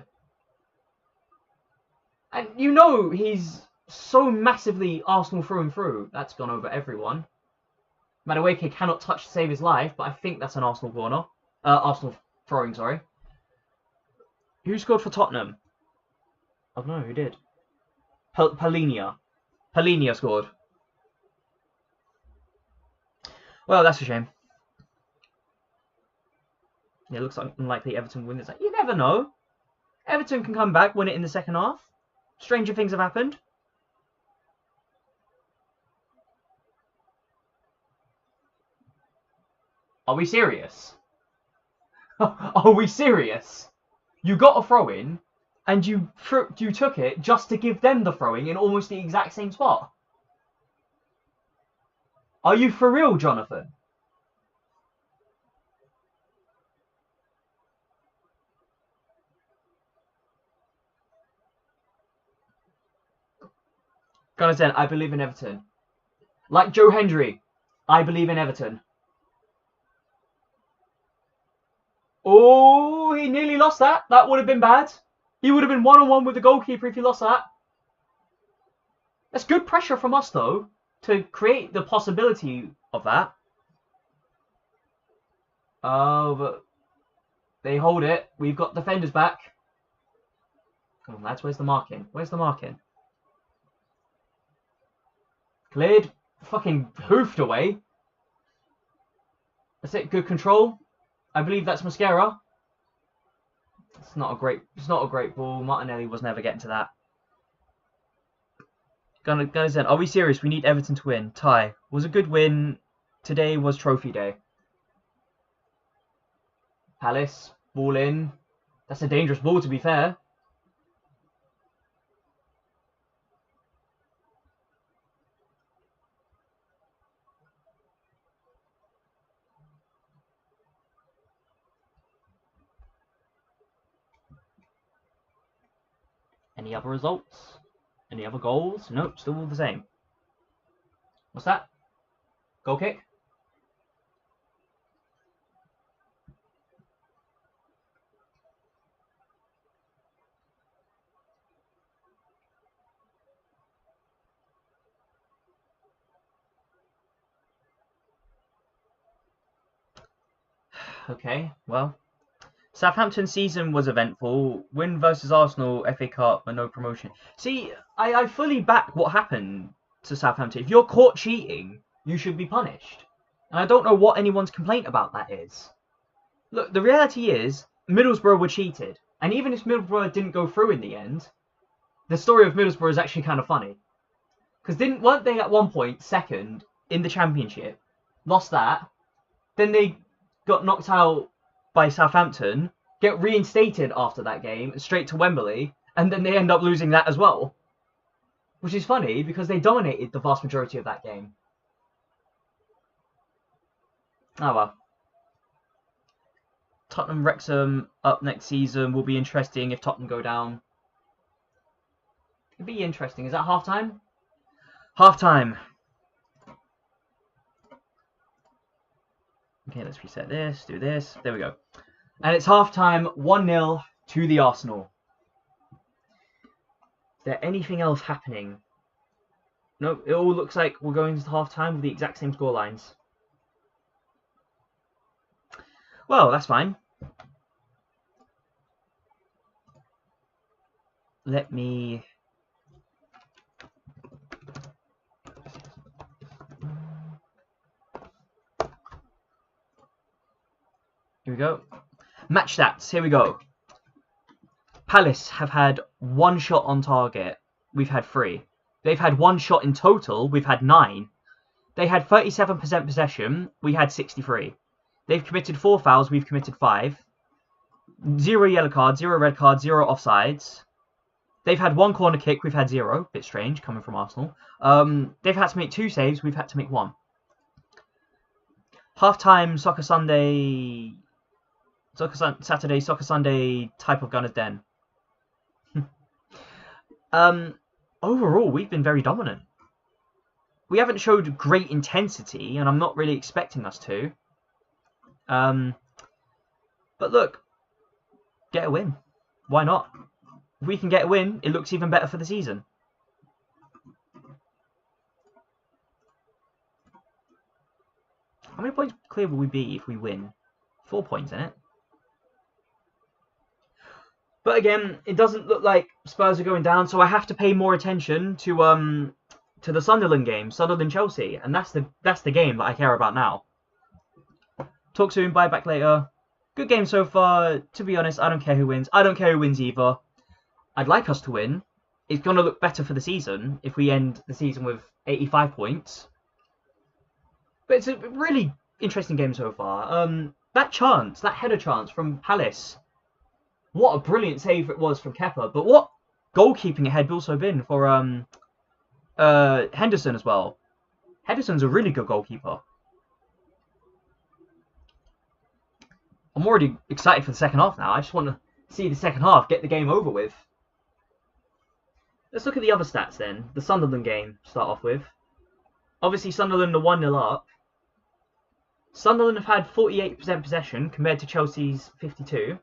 And you know he's so massively Arsenal through and through. That's gone over everyone. Madueke cannot touch to save his life, but I think that's an Arsenal corner. Arsenal throwing, sorry. Who scored for Tottenham? I don't know who did. Palinia. Palinia scored. Well, that's a shame. Yeah, it looks unlikely Everton will win this. You never know. Everton can come back, win it in the second half. Stranger things have happened. Are we serious? Are we serious? You got a throw in, and you took it just to give them the throwing in almost the exact same spot. Are you for real, Jonathan? Gunners Den, I believe in Everton. Like Joe Hendry, I believe in Everton. Oh, he nearly lost that. That would have been bad. He would have been one-on-one with the goalkeeper if he lost that. That's good pressure from us, though, to create the possibility of that. Oh, but they hold it. We've got defenders back. Come on, lads. Where's the marking? Where's the marking? Cleared. Fucking hoofed away. That's it. Good control. I believe that's Mascara. It's not a great ball. Martinelli was never getting to that. Guys, then, are we serious? We need Everton to win. Tie. Was a good win. Today was trophy day. Palace. Ball in. That's a dangerous ball, to be fair. Any other results? Any other goals? Nope, still all the same. What's that? Goal kick? Okay, well. Southampton season was eventful. Win versus Arsenal, FA Cup, but no promotion. See, I fully back what happened to Southampton. If you're caught cheating, you should be punished. And I don't know what anyone's complaint about that is. Look, the reality is, Middlesbrough were cheated. And even if Middlesbrough didn't go through in the end, the story of Middlesbrough is actually kind of funny. Because weren't they at one point second in the Championship? Lost that. Then they got knocked out by Southampton, get reinstated after that game, straight to Wembley, and then they end up losing that as well. Which is funny, because they dominated the vast majority of that game. Oh well. Tottenham Wrexham up next season will be interesting if Tottenham go down. It'd be interesting. Is that half-time? Half-time. Okay, let's reset this, do this. There we go. And it's half-time, 1-0 to the Arsenal. Is there anything else happening? Nope, it all looks like we're going to half-time with the exact same score lines. Well, that's fine. Let me... Here we go. Match stats. Here we go. Palace have had 1 shot on target. We've had 3. They've had 1 shot in total. We've had 9. They had 37% possession. We had 63. They've committed 4 fouls. We've committed 5. 0 yellow cards, 0 red cards, 0 offsides. They've had 1 corner kick. We've had 0. Bit strange coming from Arsenal. They've had to make 2 saves. We've had to make 1. Half-time Soccer Sunday... Saturday, Soccer Sunday type of Gunners Den. Overall, we've been very dominant. We haven't showed great intensity, and I'm not really expecting us to. But look, get a win. Why not? If we can get a win, it looks even better for the season. How many points clear will we be if we win? 4 points in it. But again, it doesn't look like Spurs are going down, so I have to pay more attention to the Sunderland game, Sunderland-Chelsea, and that's the game that I care about now. Talk soon, bye, back later. Good game so far. To be honest, I don't care who wins. I don't care who wins either. I'd like us to win. It's going to look better for the season if we end the season with 85 points. But it's a really interesting game so far. That chance, that header chance from Palace, What a brilliant save it was from Kepa. But what goalkeeping it had also been for Henderson as well. Henderson's a really good goalkeeper. I'm already excited for the second half now. I just want to see the second half, get the game over with. Let's look at the other stats then. The Sunderland game to start off with. Obviously, Sunderland are 1-0 up. Sunderland have had 48% possession compared to Chelsea's 52%.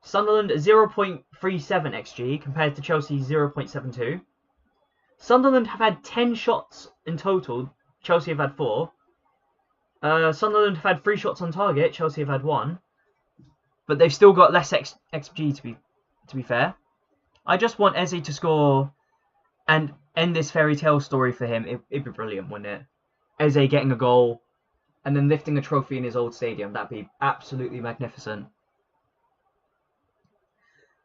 Sunderland 0.37 xG compared to Chelsea's 0.72. Sunderland have had 10 shots in total. Chelsea have had 4. Sunderland have had 3 shots on target. Chelsea have had 1. But they've still got less xG to be fair. I just want Eze to score and end this fairy tale story for him. It'd be brilliant, wouldn't it? Eze getting a goal and then lifting a trophy in his old stadium. That'd be absolutely magnificent.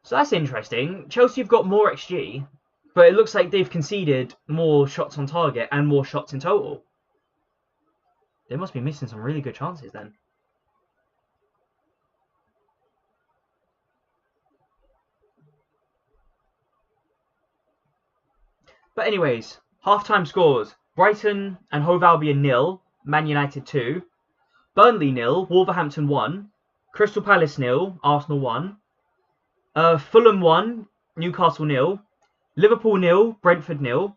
So that's interesting. Chelsea have got more XG, but it looks like they've conceded more shots on target and more shots in total. They must be missing some really good chances then. But anyways, half-time scores. Brighton and Hove Albion 0, Man United 2. Burnley 0, Wolverhampton 1. Crystal Palace 0, Arsenal 1. Fulham 1, Newcastle 0. Liverpool 0, Brentford 0.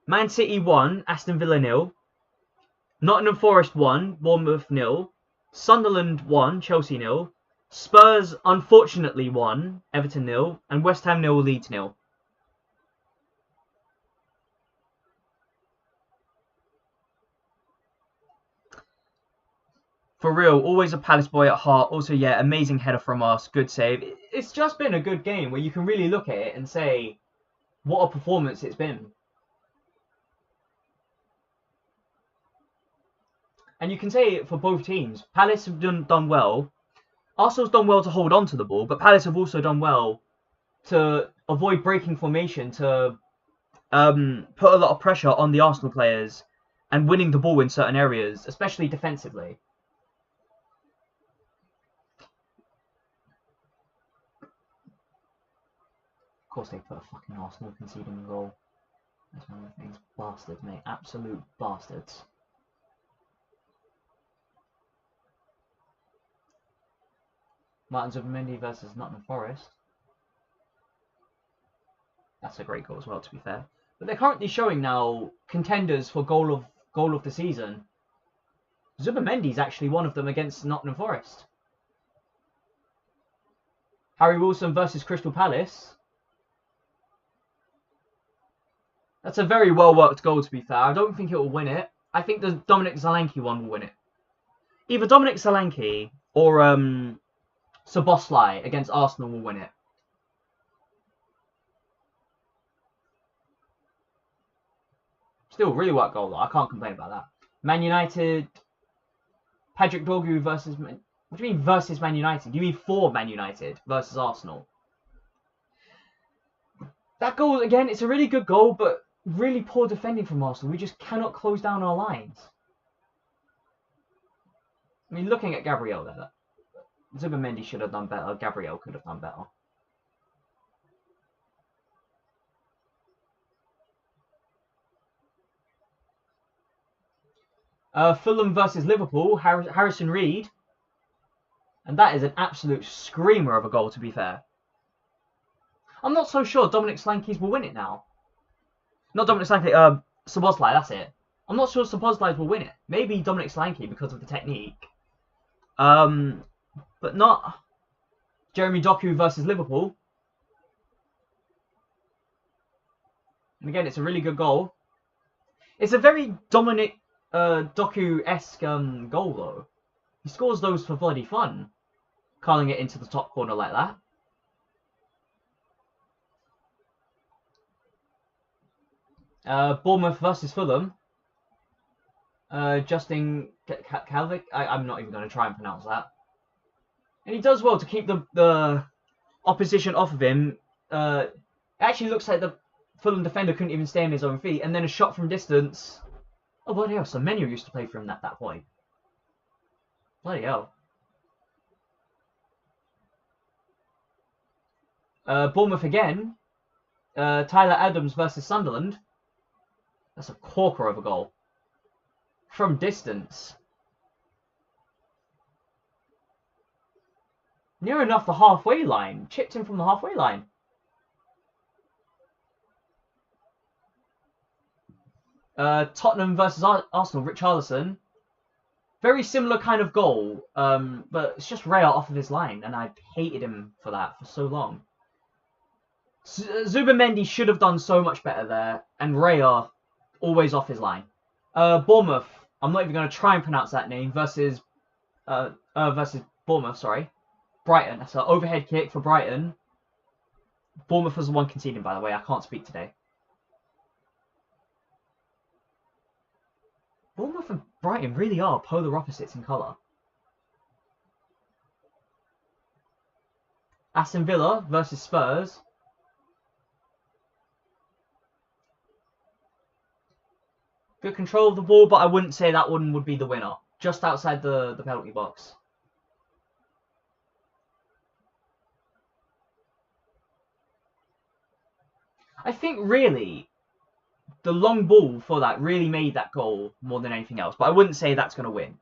Man City 1, Aston Villa 0. Nottingham Forest 1, Bournemouth 0. Sunderland 1, Chelsea 0. Spurs unfortunately 1, Everton 0. And West Ham 0, Leeds 0. For real, always a Palace boy at heart. Also, yeah, amazing header from us. Good save. It's just been a good game where you can really look at it and say, what a performance it's been. And you can say it for both teams. Palace have done well. Arsenal's done well to hold on to the ball, but Palace have also done well to avoid breaking formation, to put a lot of pressure on the Arsenal players and winning the ball in certain areas, especially defensively. Of course they put a fucking Arsenal conceding goal. That's one of the things. Bastards, mate. Absolute bastards. Martin Zubimendi versus Nottingham Forest. That's a great goal as well, to be fair. But they're currently showing now contenders for goal of the season. Zubimendi's actually one of them against Nottingham Forest. Harry Wilson versus Crystal Palace. That's a very well-worked goal, to be fair. I don't think it will win it. I think the Dominic Solanke one will win it. Either Dominic Solanke or Szoboszlai against Arsenal will win it. Still, really worked goal, though. I can't complain about that. Man United... Patrick Dorgu versus... What do you mean versus Man United? You mean for Man United versus Arsenal? That goal, again, it's a really good goal, but really poor defending from Arsenal. We just cannot close down our lines. I mean, looking at Gabriel there, Zubimendi should have done better. Gabriel could have done better. Fulham versus Liverpool, Harrison Reed. And that is an absolute screamer of a goal, to be fair. I'm not so sure Dominic Solanke's will win it now. Not Dominic Solanke, Szoboszlai, that's it. I'm not sure Szoboszlai's will win it. Maybe Dominic Solanke because of the technique. But not Jeremy Doku versus Liverpool. And again, it's a really good goal. It's a very Dominic Doku-esque goal, though. He scores those for bloody fun. Curling it into the top corner like that. Bournemouth versus Fulham. Justin Kalvik. I'm not even going to try and pronounce that. And he does well to keep the opposition off of him. It actually looks like the Fulham defender couldn't even stay on his own feet. And then a shot from distance. Oh, bloody hell. Semenyo used to play for him at that point. Bloody hell. Bournemouth again. Tyler Adams versus Sunderland. That's a corker of a goal. From distance. Near enough the halfway line. Chipped in from the halfway line. Tottenham versus Arsenal. Richarlison. Very similar kind of goal. But it's just Raya off of his line. And I hated him for that for so long. Zubimendi should have done so much better there. And Raya always off his line. Bournemouth. I'm not even going to try and pronounce that name. Versus Bournemouth, sorry. Brighton. That's an overhead kick for Brighton. Bournemouth was the one conceding, by the way. I can't speak today. Bournemouth and Brighton really are polar opposites in colour. Aston Villa versus Spurs. Good control of the ball, but I wouldn't say that one would be the winner. Just outside the penalty box. I think really the long ball for that really made that goal more than anything else. But I wouldn't say that's going to win.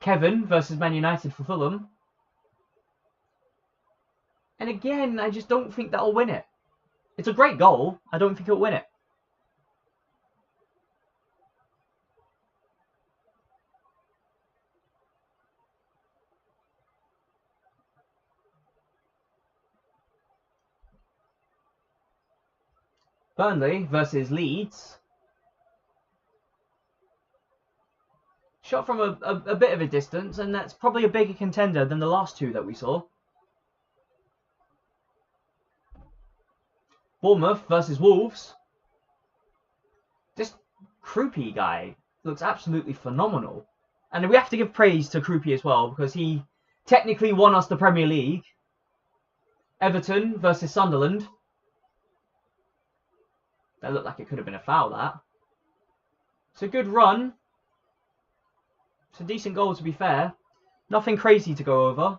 Kevin versus Man United for Fulham. And again, I just don't think that'll win it. It's a great goal. I don't think it'll win it. Burnley versus Leeds. Shot from a bit of a distance, and that's probably a bigger contender than the last two that we saw. Bournemouth versus Wolves. This Krupi guy looks absolutely phenomenal. And we have to give praise to Krupi as well, because he technically won us the Premier League. Everton versus Sunderland. That looked like it could have been a foul, that. It's a good run. It's a decent goal, to be fair. Nothing crazy to go over.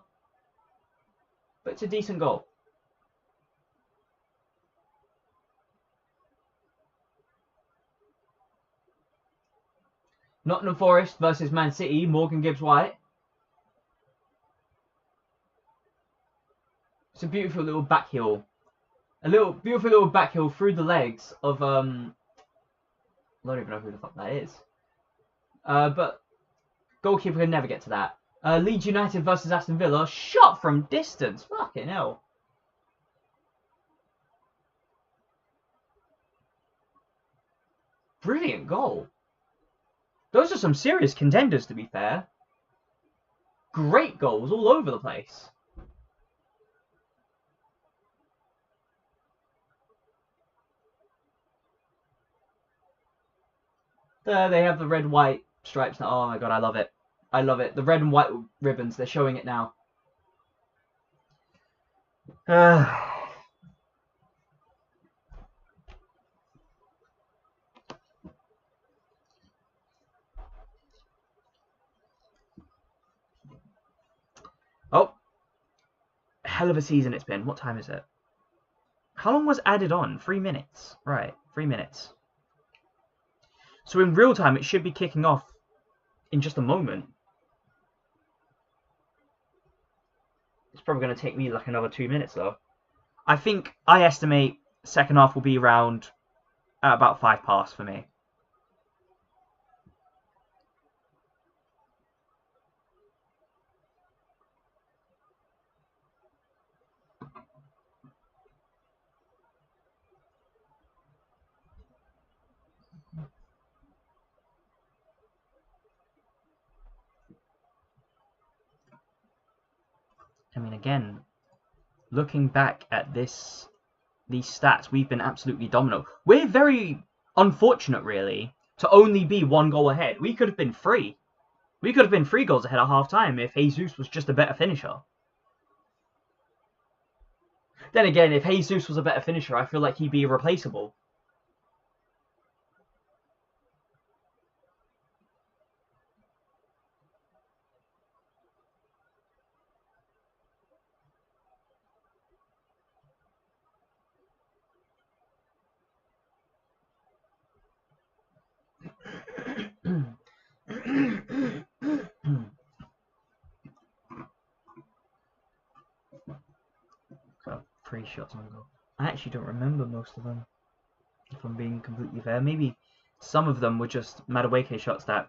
But it's a decent goal. Nottingham Forest versus Man City. Morgan Gibbs-White. It's a beautiful little back heel. Beautiful little back heel through the legs of I don't even know who the fuck that is. But goalkeeper can never get to that. Leeds United versus Aston Villa. Shot from distance. Fucking hell. Brilliant goal. Those are some serious contenders, to be fair. Great goals all over the place. There they have the red-white stripes now. Oh my god, I love it. I love it. The red and white ribbons, they're showing it now. Oh. Hell of a season it's been. What time is it? How long was added on? 3 minutes. Right, 3 minutes. So in real time, it should be kicking off in just a moment. It's probably going to take me like another 2 minutes though. I estimate second half will be around at about 5 past for me. I mean, again, looking back at these stats, we've been absolutely dominant. We're very unfortunate, really, to only be 1 goal ahead. We could have been 3. We could have been 3 goals ahead at half-time if Jesus was just a better finisher. Then again, if Jesus was a better finisher, I feel like he'd be irreplaceable. 3 shots on goal. I actually don't remember most of them, if I'm being completely fair. Maybe some of them were just Madueke shots that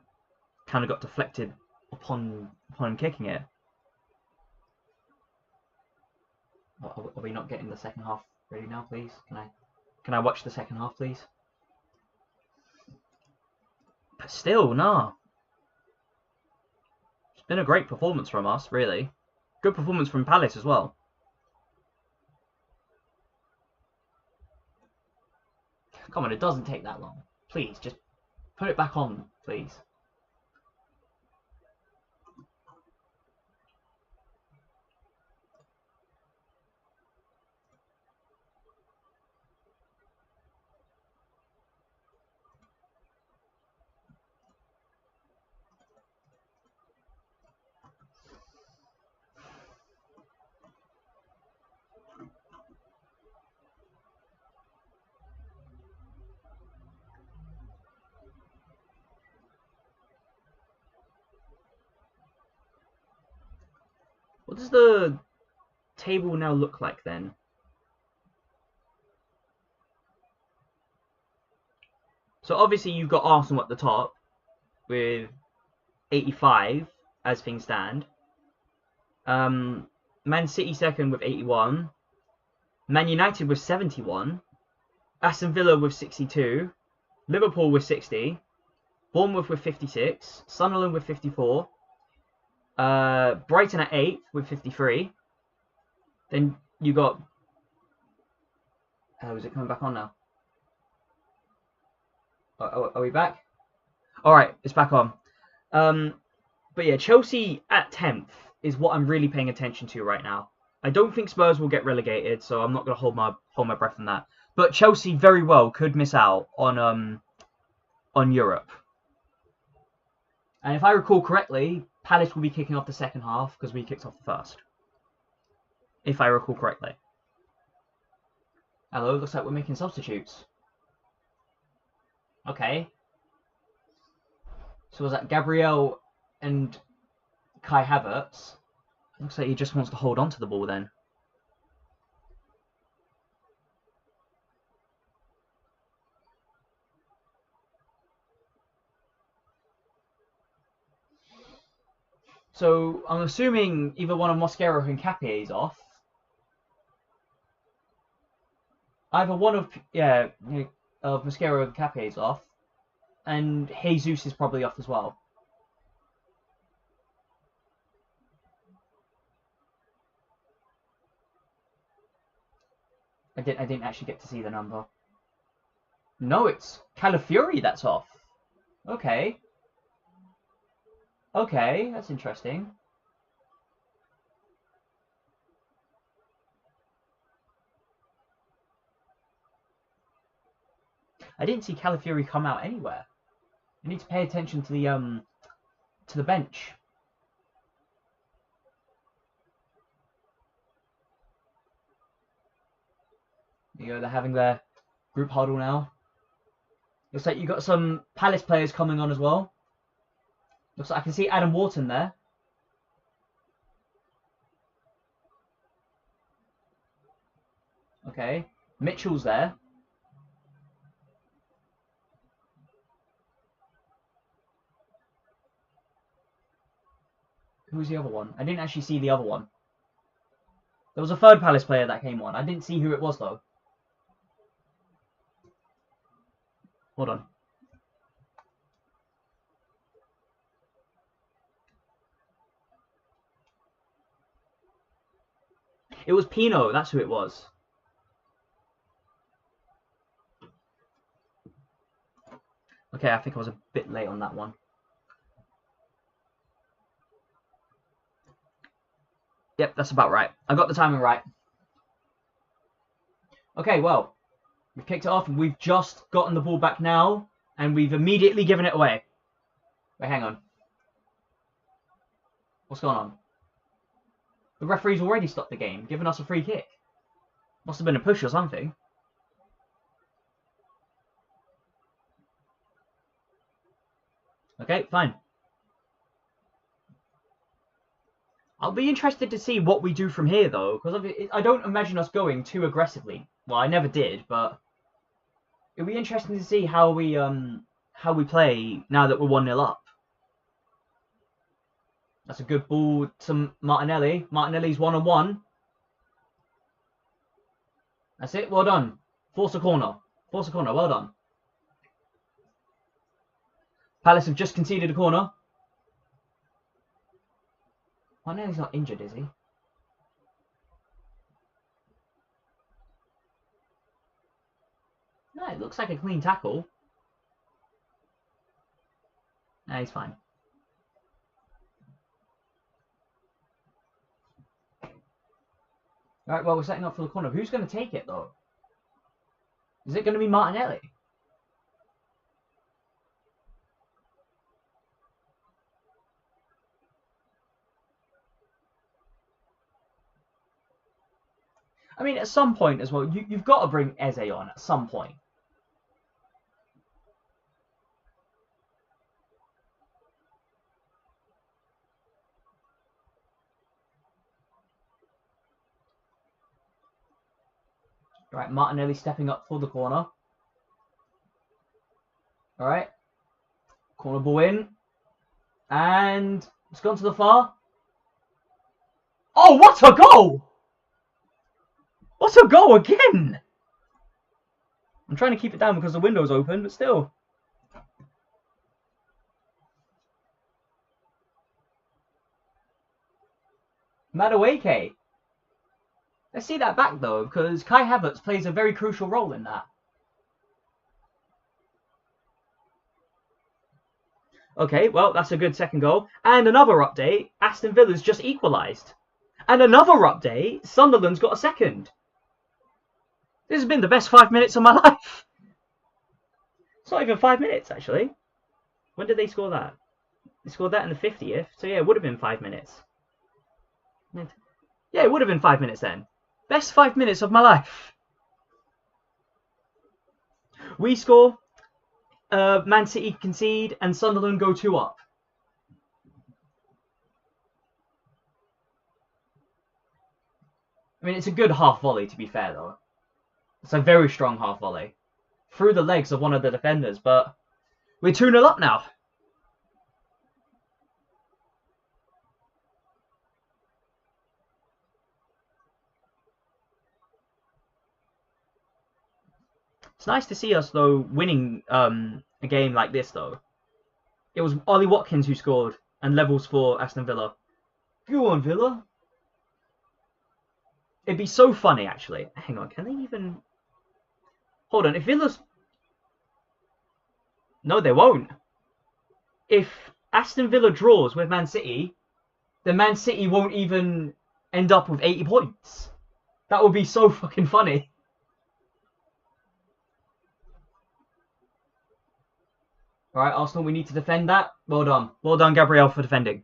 kind of got deflected upon him kicking it. Are we not getting the second half ready now, please? Can I watch the second half, please? But still, nah. It's been a great performance from us, really. Good performance from Palace as well. Come on, it doesn't take that long. Please, just put it back on, please. What does the table now look like then? So obviously you've got Arsenal at the top with 85 as things stand. Man City second with 81. Man United with 71. Aston Villa with 62. Liverpool with 60. Bournemouth with 56. Sunderland with 54. Brighton at 8th with 53. Then you got... is it coming back on now? Are we back? Alright, it's back on. But yeah, Chelsea at 10th is what I'm really paying attention to right now. I don't think Spurs will get relegated, so I'm not going to hold my breath on that. But Chelsea very well could miss out on Europe. And if I recall correctly, Palace will be kicking off the second half because we kicked off the first. If I recall correctly. Hello, looks like we're making substitutes. Okay. So was that Gabriel and Kai Havertz? Looks like he just wants to hold on to the ball then. So I'm assuming either one of Mosquera and Capie is off. Either one of Mosquera and Capie is off, and Jesus is probably off as well. I didn't actually get to see the number. No, it's Calafiori that's off. Okay. Okay, that's interesting. I didn't see Calafiori come out anywhere. I need to pay attention to the bench. You know, they're having their group huddle now. Looks like you got some Palace players coming on as well. Looks like I can see Adam Wharton there. Okay, Mitchell's there. Who's the other one? I didn't actually see the other one. There was a third Palace player that came on. I didn't see who it was though. Hold on. It was Pino, that's who it was. Okay, I think I was a bit late on that one. Yep, that's about right. I got the timing right. Okay, well, we've kicked it off. We've just gotten the ball back now, and we've immediately given it away. Wait, hang on. What's going on? The referee's already stopped the game, giving us a free kick. Must have been a push or something. Okay, fine. I'll be interested to see what we do from here, though, because I don't imagine us going too aggressively. Well, I never did, but it'll be interesting to see how we play now that we're 1-0 up. That's a good ball to Martinelli. Martinelli's 1-on-1. That's it. Well done. Force a corner. Force a corner. Well done. Palace have just conceded a corner. Martinelli's not injured, is he? No, it looks like a clean tackle. No, he's fine. Right, well, we're setting up for the corner. Who's going to take it, though? Is it going to be Martinelli? I mean, at some point as well, you've got to bring Eze on at some point. Right, Martinelli stepping up for the corner. All right. Corner ball in. And it's gone to the far. Oh, what a goal! What a goal again! I'm trying to keep it down because the window's open, but still. Madueke. Let's see that back, though, because Kai Havertz plays a very crucial role in that. Okay, well, that's a good second goal. And another update, Aston Villa's just equalised. And another update, Sunderland's got a second. This has been the best 5 minutes of my life. It's not even 5 minutes, actually. When did they score that? They scored that in the 50th. So, yeah, it would have been 5 minutes. Yeah, it would have been 5 minutes then. Best 5 minutes of my life. We score, Man City concede, and Sunderland go 2 up. I mean, it's a good half volley, to be fair, though. It's a very strong half volley. Through the legs of one of the defenders, but we're 2-0 up now. It's nice to see us, though, winning a game like this, though. It was Ollie Watkins who scored and levels for Aston Villa. Go on, Villa. It'd be so funny, actually. Hang on, can they even... Hold on, if Villa's... No, they won't. If Aston Villa draws with Man City, then Man City won't even end up with 80 points. That would be so fucking funny. Alright, Arsenal, we need to defend that. Well done. Well done, Gabriel, for defending.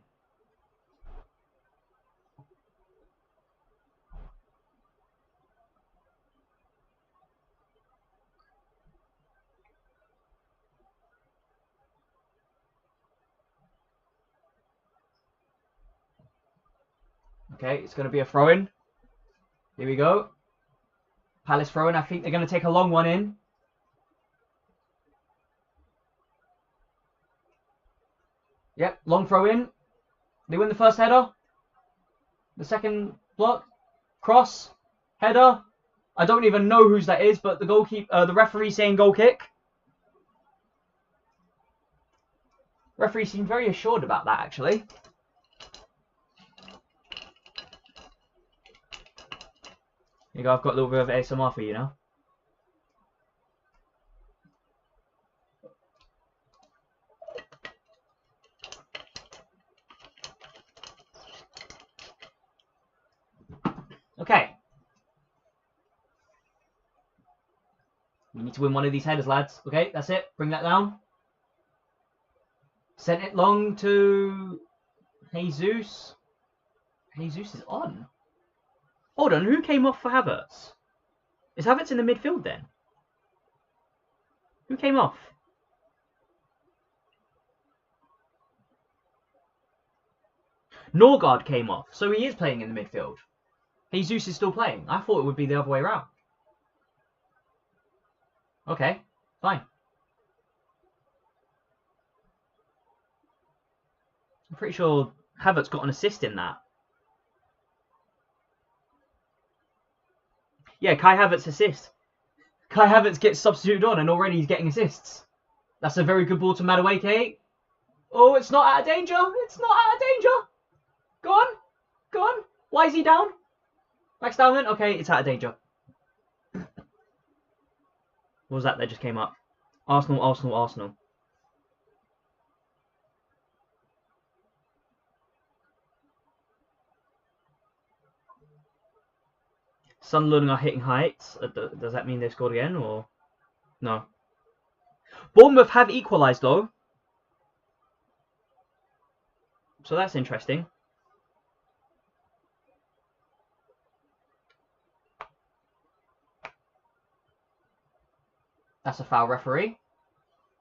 Okay, it's going to be a throw-in. Here we go. Palace throw-in. I think they're going to take a long one in. Yep, long throw-in. They win the first header. The second block. Cross. Header. I don't even know whose that is, but the referee saying goal kick. Referee seemed very assured about that, actually. Here you go, I've got a little bit of ASMR for you now. Okay. We need to win one of these headers, lads. Okay, that's it. Bring that down. Sent it long to Jesus. Jesus is on. Hold on, who came off for Havertz? Is Havertz in the midfield then? Who came off? Norgard came off, so he is playing in the midfield. Jesus is still playing. I thought it would be the other way around. Okay, fine. I'm pretty sure Havertz got an assist in that. Yeah, Kai Havertz assist. Kai Havertz gets substituted on and already he's getting assists. That's a very good ball to Madueke. Oh, it's not out of danger. It's not out of danger. Go on. Go on. Why is he down? Max Dowman? Okay, it's out of danger. What was that just came up? Arsenal, Arsenal, Arsenal. Sunderland are hitting heights. Does that mean they've scored again or no? Bournemouth have equalised though. So that's interesting. That's a foul, referee.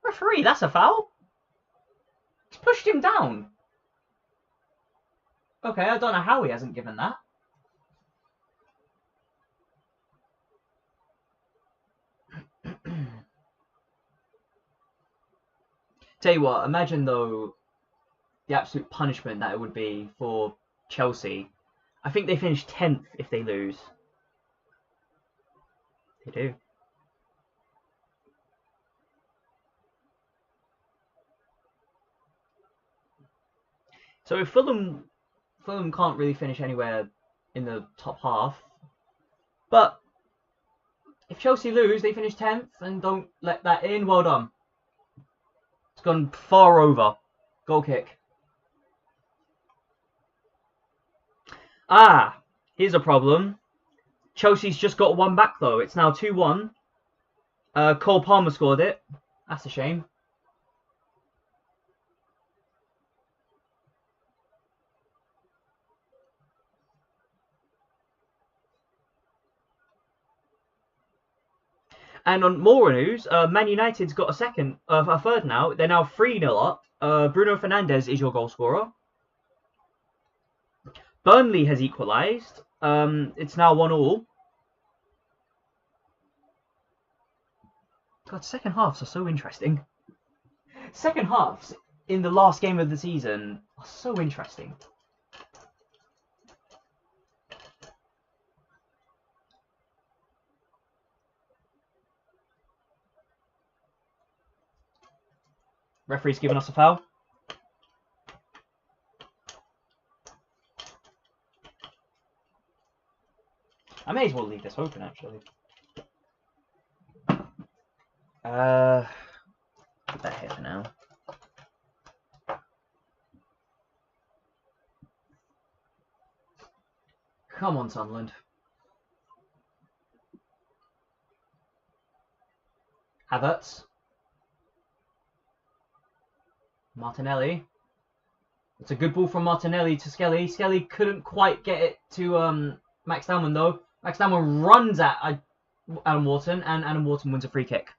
Referee, that's a foul. He's pushed him down. Okay, I don't know how he hasn't given that. Tell you what, imagine though the absolute punishment that it would be for Chelsea. I think they finish 10th if they lose. They do. So if Fulham can't really finish anywhere in the top half, but if Chelsea lose, they finish 10th and don't let that in. Well done. It's gone far over. Goal kick. Ah, here's a problem. Chelsea's just got one back though. It's now 2-1. Cole Palmer scored it. That's a shame. And on more news, Man United's got a third now. They're now 3-0 up. Bruno Fernandes is your goal scorer. Burnley has equalised. It's now 1-1. God, second halves are so interesting. Second halves in the last game of the season are so interesting. Referee's given us a foul. I may as well leave this open, actually. Put that here for now. Come on, Sunderland. Havertz. Martinelli. It's a good ball from Martinelli to Skelly. Skelly couldn't quite get it to Max Dowman though. Max Dowman runs at Adam Wharton, and Adam Wharton wins a free kick.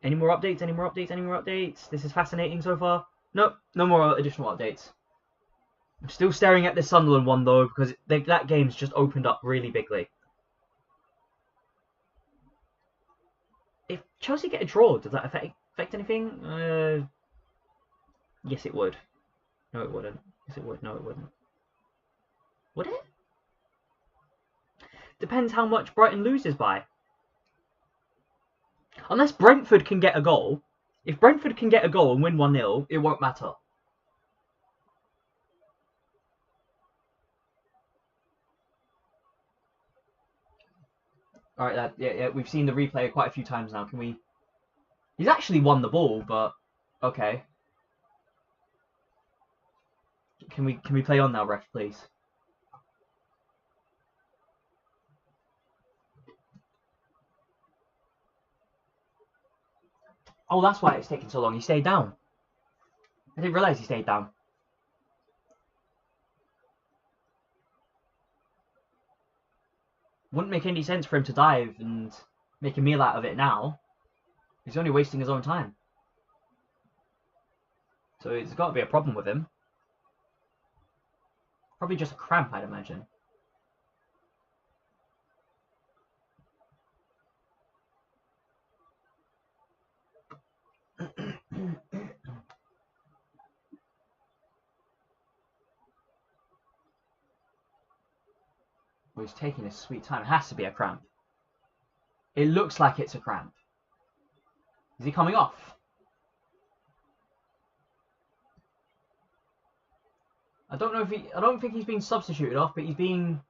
Any more updates? Any more updates? Any more updates? This is fascinating so far. Nope, no more additional updates. I'm still staring at this Sunderland one though, because that game's just opened up really bigly. If Chelsea get a draw, does that affect anything? Yes, it would. No, it wouldn't. Yes, it would. No, it wouldn't. Would it? Depends how much Brighton loses by. Unless Brentford can get a goal. If Brentford can get a goal and win 1-0, it won't matter. Alright, yeah, we've seen the replay quite a few times now. Can we... He's actually won the ball, but... Okay. Can we play on now, ref, please? Oh, that's why it's taking so long. He stayed down. I didn't realise he stayed down. Wouldn't make any sense for him to dive and make a meal out of it now. He's only wasting his own time. So it's got to be a problem with him. Probably just a cramp, I'd imagine. Well, he's taking his sweet time. It has to be a cramp. It looks like it's a cramp. Is he coming off? I don't think he's being substituted off, but he's being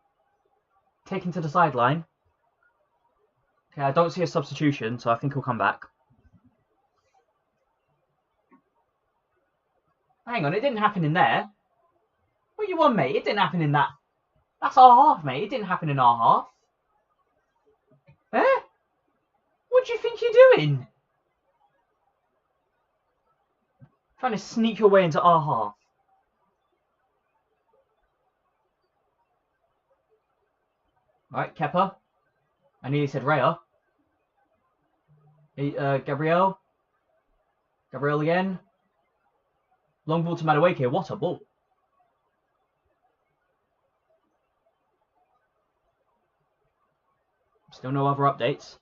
taken to the sideline. Okay, I don't see a substitution, so I think he'll come back. Hang on, it didn't happen in there. What you want, mate? It didn't happen in that. That's our half, mate. It didn't happen in our half. Eh? What do you think you're doing? Trying to sneak your way into our half. Alright, Kepa. I nearly said Raya. Gabriel. Gabriel again. Long ball to Madueke. What a ball. Still no other updates.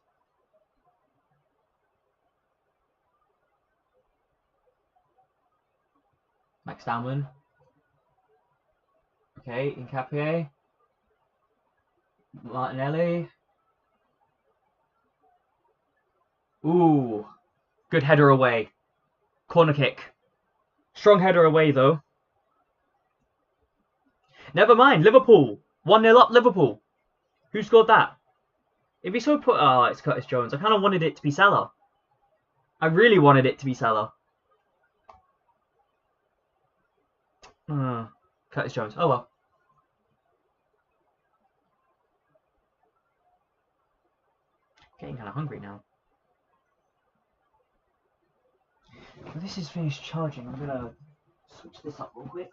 Max Downman. Okay, Incapie. Martinelli. Ooh. Good header away. Corner kick. Strong header away, though. Never mind. Liverpool. 1-0 up, Liverpool. Who scored that? If he so put... Oh, it's Curtis Jones. I kind of wanted it to be Salah. I really wanted it to be Salah. Curtis Jones. Oh, well. Getting kind of hungry now. When this is finished charging, I'm going to switch this up real quick.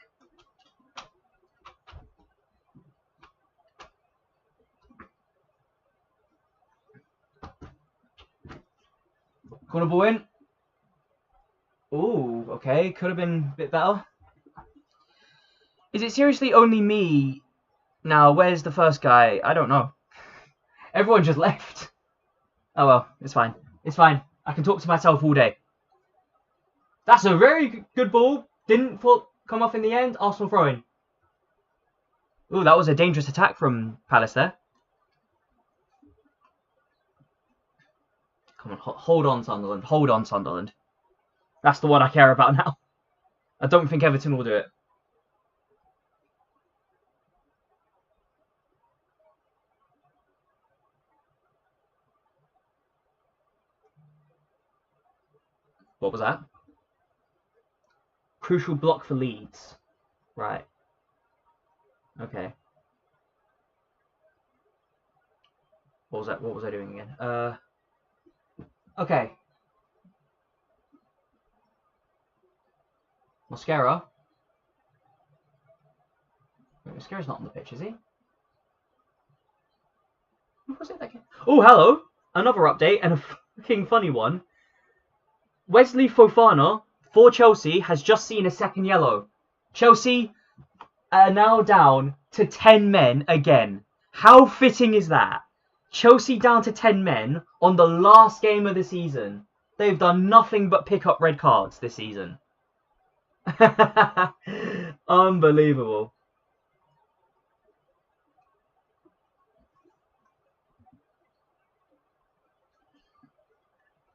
Corner ball in. Ooh, okay. Could have been a bit better. Is it seriously only me? Now, where's the first guy? I don't know. Everyone just left. Oh well, it's fine. It's fine. I can talk to myself all day. That's a very good ball. Didn't come off in the end. Arsenal throwing. Ooh, that was a dangerous attack from Palace there. Come on, hold on, Sunderland. Hold on, Sunderland. That's the one I care about now. I don't think Everton will do it. What was that? Crucial block for Leeds. Right. Okay. What was that? What was I doing again? Okay. Mosquera. Wait, Mosquera's not on the pitch, is he? Who was it that came? Oh, hello! Another update, and a fucking funny one. Wesley Fofana, for Chelsea, has just seen a second yellow. Chelsea are now down to 10 men again. How fitting is that? Chelsea down to 10 men on the last game of the season. They've done nothing but pick up red cards this season. Unbelievable.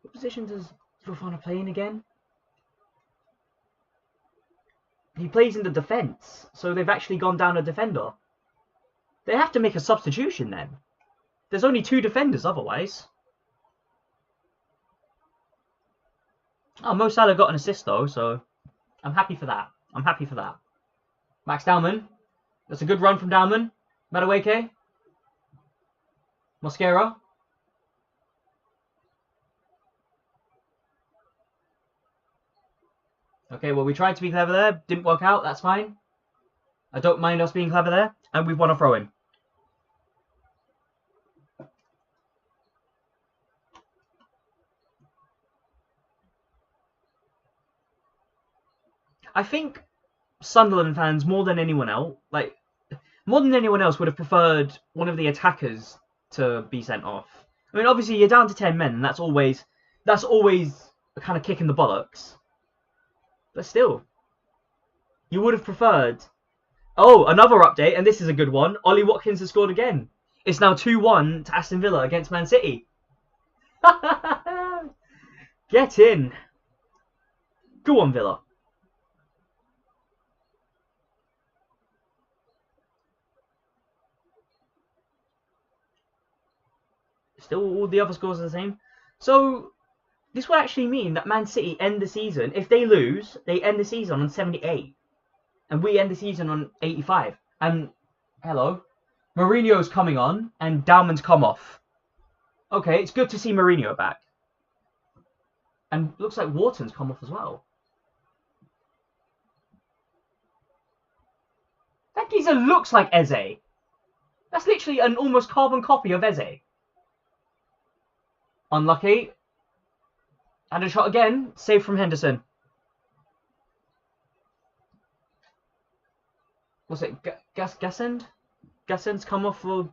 What position does Fofana play in again? He plays in the defence, so they've actually gone down a defender. They have to make a substitution then. There's only 2 defenders otherwise. Oh, Mo Salah got an assist though, so I'm happy for that. I'm happy for that. Max Dowman. That's a good run from Dowman. Madueke. Mosquera. Okay, well, we tried to be clever there. Didn't work out. That's fine. I don't mind us being clever there. And we've won a throw-in. I think Sunderland fans more than anyone else, would have preferred one of the attackers to be sent off. I mean, obviously you're down to 10 men, and that's always a kind of kick in the bollocks. But still, you would have preferred. Oh, another update, and this is a good one. Ollie Watkins has scored again. It's now 2-1 to Aston Villa against Man City. Get in. Go on, Villa. Still, all the other scores are the same. So, this would actually mean that Man City end the season. If they lose, they end the season on 78. And we end the season on 85. And, hello, Mourinho's coming on, and Dalman's come off. Okay, it's good to see Mourinho back. And looks like Wharton's come off as well. That geezer looks like Eze. That's literally an almost carbon copy of Eze. Unlucky. And a shot again. Saved from Henderson. What's it? Gassend? Gassend's come off for...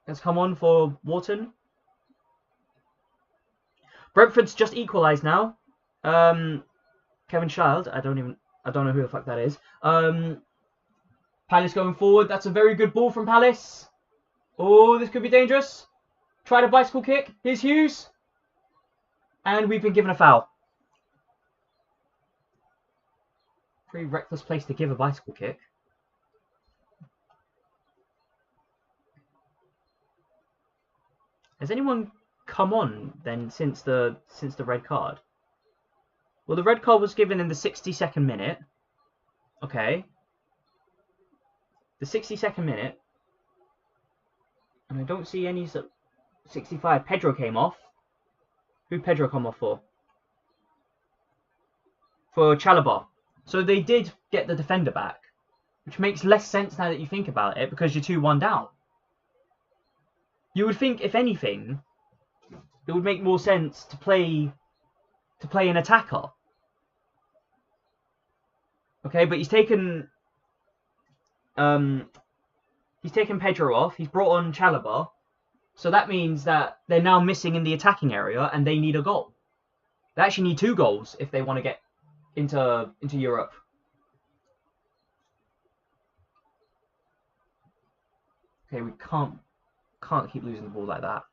Has come on for Wharton. Brentford's just equalised now. Kevin Child. I don't know who the fuck that is. Palace going forward. That's a very good ball from Palace. Oh, this could be dangerous. Tried a bicycle kick. Here's Hughes. And we've been given a foul. Pretty reckless place to give a bicycle kick. Has anyone come on then since the red card? Well, the red card was given in the 62nd minute. Okay. The 62nd minute. And I don't see any... 65. Pedro came off. Who Pedro come off for? For Chalobah. So they did get the defender back. Which makes less sense now that you think about it, because you're 2-1 down. You would think, if anything, it would make more sense to play an attacker. Okay, but he's taken Pedro off. He's brought on Chalobah. So that means that they're now missing in the attacking area, and they need a goal. They actually need 2 goals if they want to get into Europe. Okay, we can't keep losing the ball like that.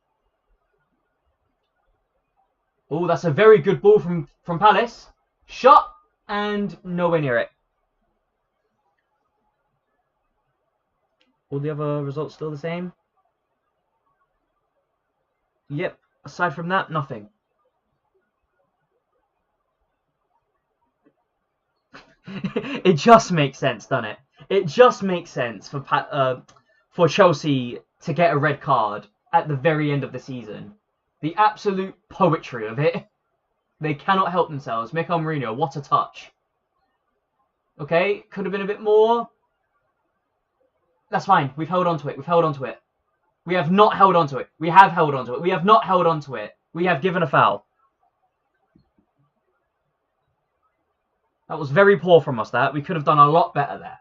Oh, that's a very good ball from Palace. Shot, and nowhere near it. All the other results still the same? Yep, aside from that, nothing. It just makes sense, doesn't it? It just makes sense for Chelsea to get a red card at the very end of the season. The absolute poetry of it. They cannot help themselves. Mikel Mourinho, what a touch. Okay, could have been a bit more. That's fine. We've held on to it. We've held on to it. We have not held on to it. We have held on to it. We have not held on to it. We have given a foul. That was very poor from us, that. We could have done a lot better there.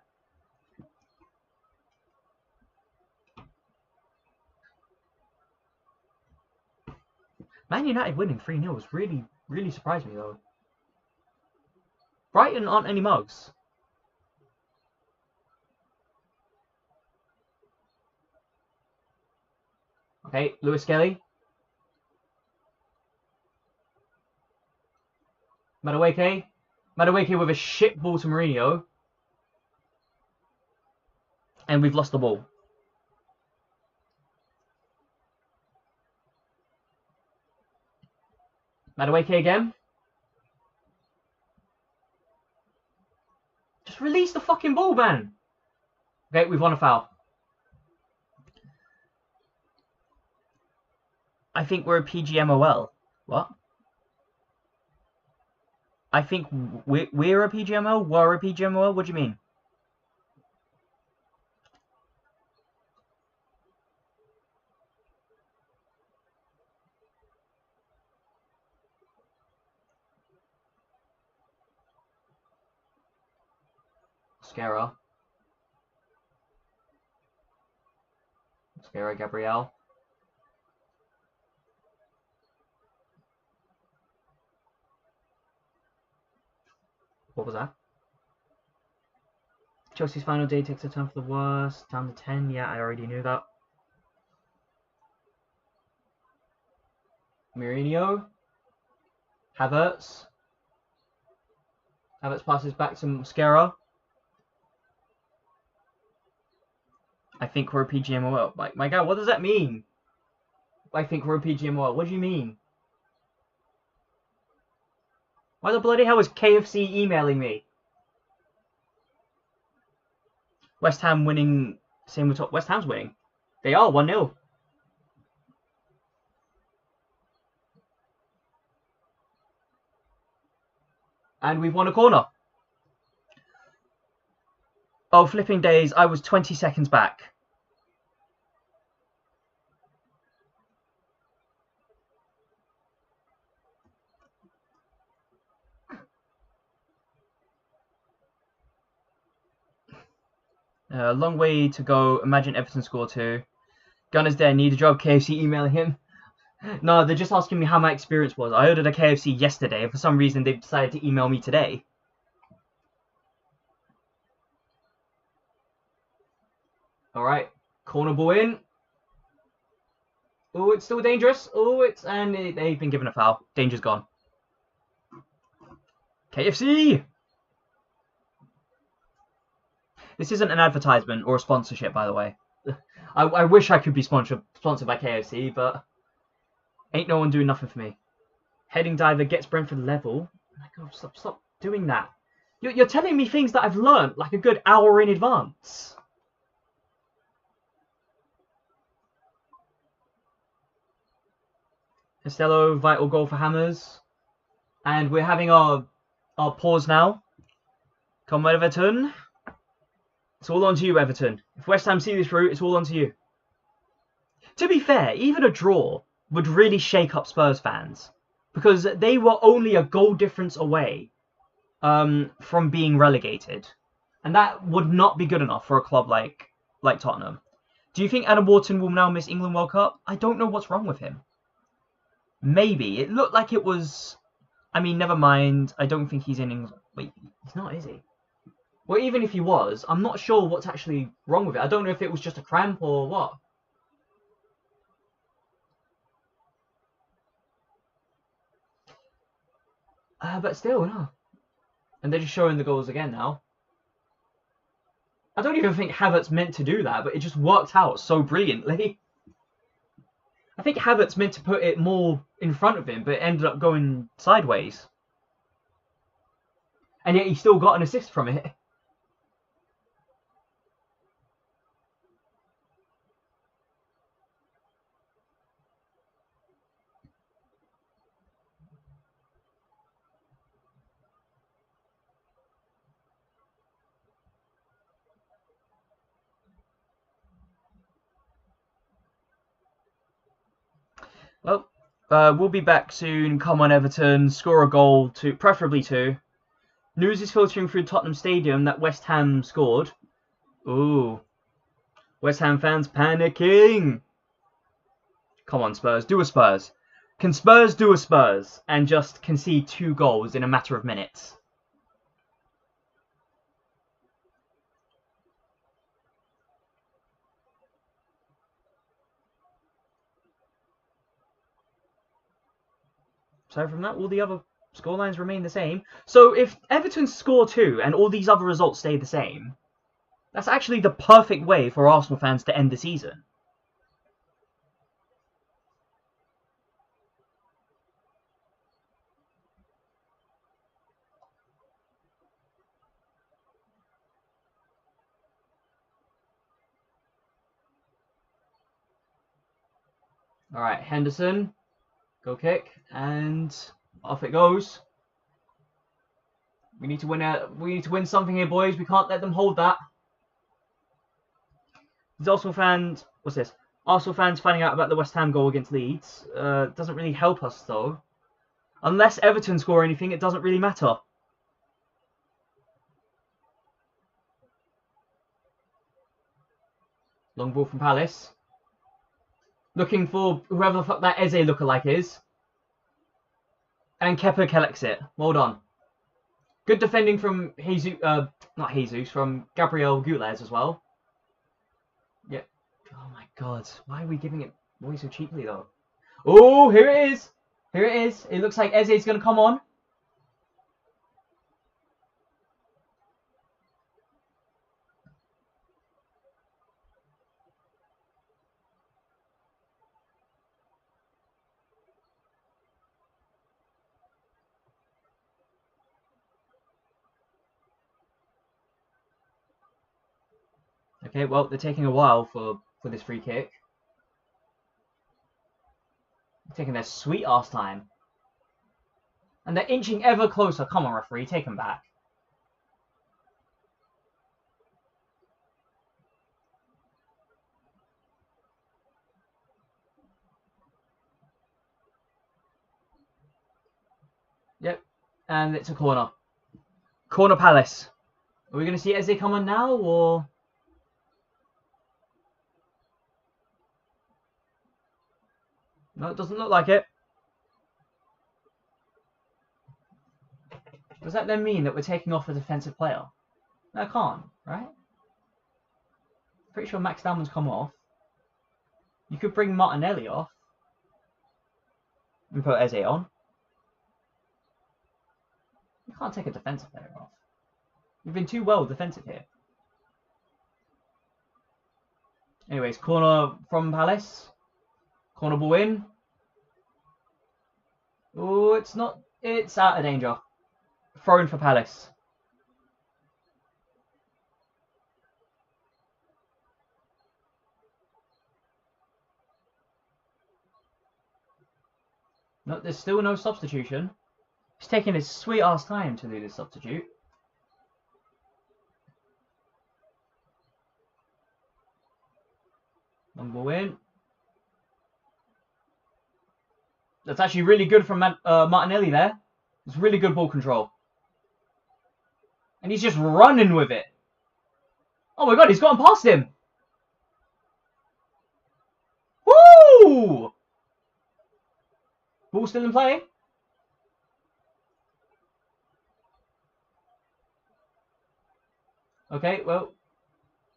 Man United winning 3-0 was really, really surprised me, though. Brighton aren't any mugs. Okay, Lewis Kelly. Madueke. Madueke with a shit ball to Mourinho. And we've lost the ball. Madueke again. Just release the fucking ball, man. Okay, we've won a foul. I think we're a PGMOL. What? I think we're a PGMOL? We're a PGMOL? What do you mean? Mosquera. Mosquera, Gabriel. What was that? Chelsea's final day takes a turn for the worst. Down to 10. Yeah, I already knew that. Mourinho. Havertz. Havertz passes back to Mosquera. I think we're a PGMOL. My God, what does that mean? I think we're a PGMOL. What do you mean? Why the bloody hell is KFC emailing me? West Ham winning. Same with top. West Ham's winning. They are 1-0. And we've won a corner. Oh, flipping days. I was 20 seconds back. Long way to go. Imagine Everton score 2. Gunner's there. Need a job. KFC emailing him. No, they're just asking me how my experience was. I ordered a KFC yesterday. For some reason, they've decided to email me today. Alright. Corner ball in. Oh, it's still dangerous. Oh, they've been given a foul. Danger's gone. KFC! This isn't an advertisement or a sponsorship, by the way. I wish I could be sponsored by KFC, but ain't no one doing nothing for me. Heading diver gets Brentford level. Oh my God, stop doing that. You're telling me things that I've learned like a good hour in advance. Costello, vital goal for Hammers. And we're having our pause now. Come on, Everton. It's all on to you, Everton. If West Ham see this through, it's all on to you. To be fair, even a draw would really shake up Spurs fans. Because they were only a goal difference away from being relegated. And that would not be good enough for a club like Tottenham. Do you think Adam Wharton will now miss England World Cup? I don't know what's wrong with him. Maybe. It looked like it was... I mean, never mind. I don't think he's in England. Wait, he's not, is he? Well, even if he was, I'm not sure what's actually wrong with it. I don't know if it was just a cramp or what. But still, no. And they're just showing the goals again now. I don't even think Havertz meant to do that, but it just worked out so brilliantly. I think Havertz meant to put it more in front of him, but it ended up going sideways. And yet he still got an assist from it. Well, we'll be back soon. Come on, Everton. Score a goal, preferably 2. News is filtering through Tottenham Stadium that West Ham scored. Ooh. West Ham fans panicking. Come on, Spurs. Do a Spurs. Can Spurs do a Spurs and just concede 2 goals in a matter of minutes? Aside from that, all the other scorelines remain the same. So if Everton score 2 and all these other results stay the same, that's actually the perfect way for Arsenal fans to end the season. Alright, Henderson. Go kick, and off it goes. We need to win something here, boys. We can't let them hold that. These Arsenal fans, what's this? Arsenal fans finding out about the West Ham goal against Leeds. Doesn't really help us though. Unless Everton score anything, it doesn't really matter. Long ball from Palace. Looking for whoever the fuck that Eze lookalike is. And Kepa collects it. Well done. Good defending from Jesus, not Jesus, from Gabriel Gutierrez as well. Yeah. Oh my god. Why are we giving it away so cheaply though? Oh, here it is. Here it is. It looks like Eze's going to come on. Okay, well, they're taking a while for this free kick. They're taking their sweet ass time. And they're inching ever closer. Come on, referee, take them back. Yep, and it's a corner. Corner Palace. Are we going to see Eze come on now, or...? No, it doesn't look like it. Does that then mean that we're taking off a defensive player? No, I can't, right? Pretty sure Max Dalman's come off. You could bring Martinelli off. And put Eze on. You can't take a defensive player off. We've been too well defensive here. Anyways, corner from Palace. Corner ball in. Oh, it's not... It's out of danger. Thrown for Palace. No, there's still no substitution. He's taking his sweet ass time to do this substitute. Long ball in. That's actually really good from Martinelli there. It's really good ball control. And he's just running with it. Oh my god, he's gotten past him. Woo! Ball still in play. Okay, well,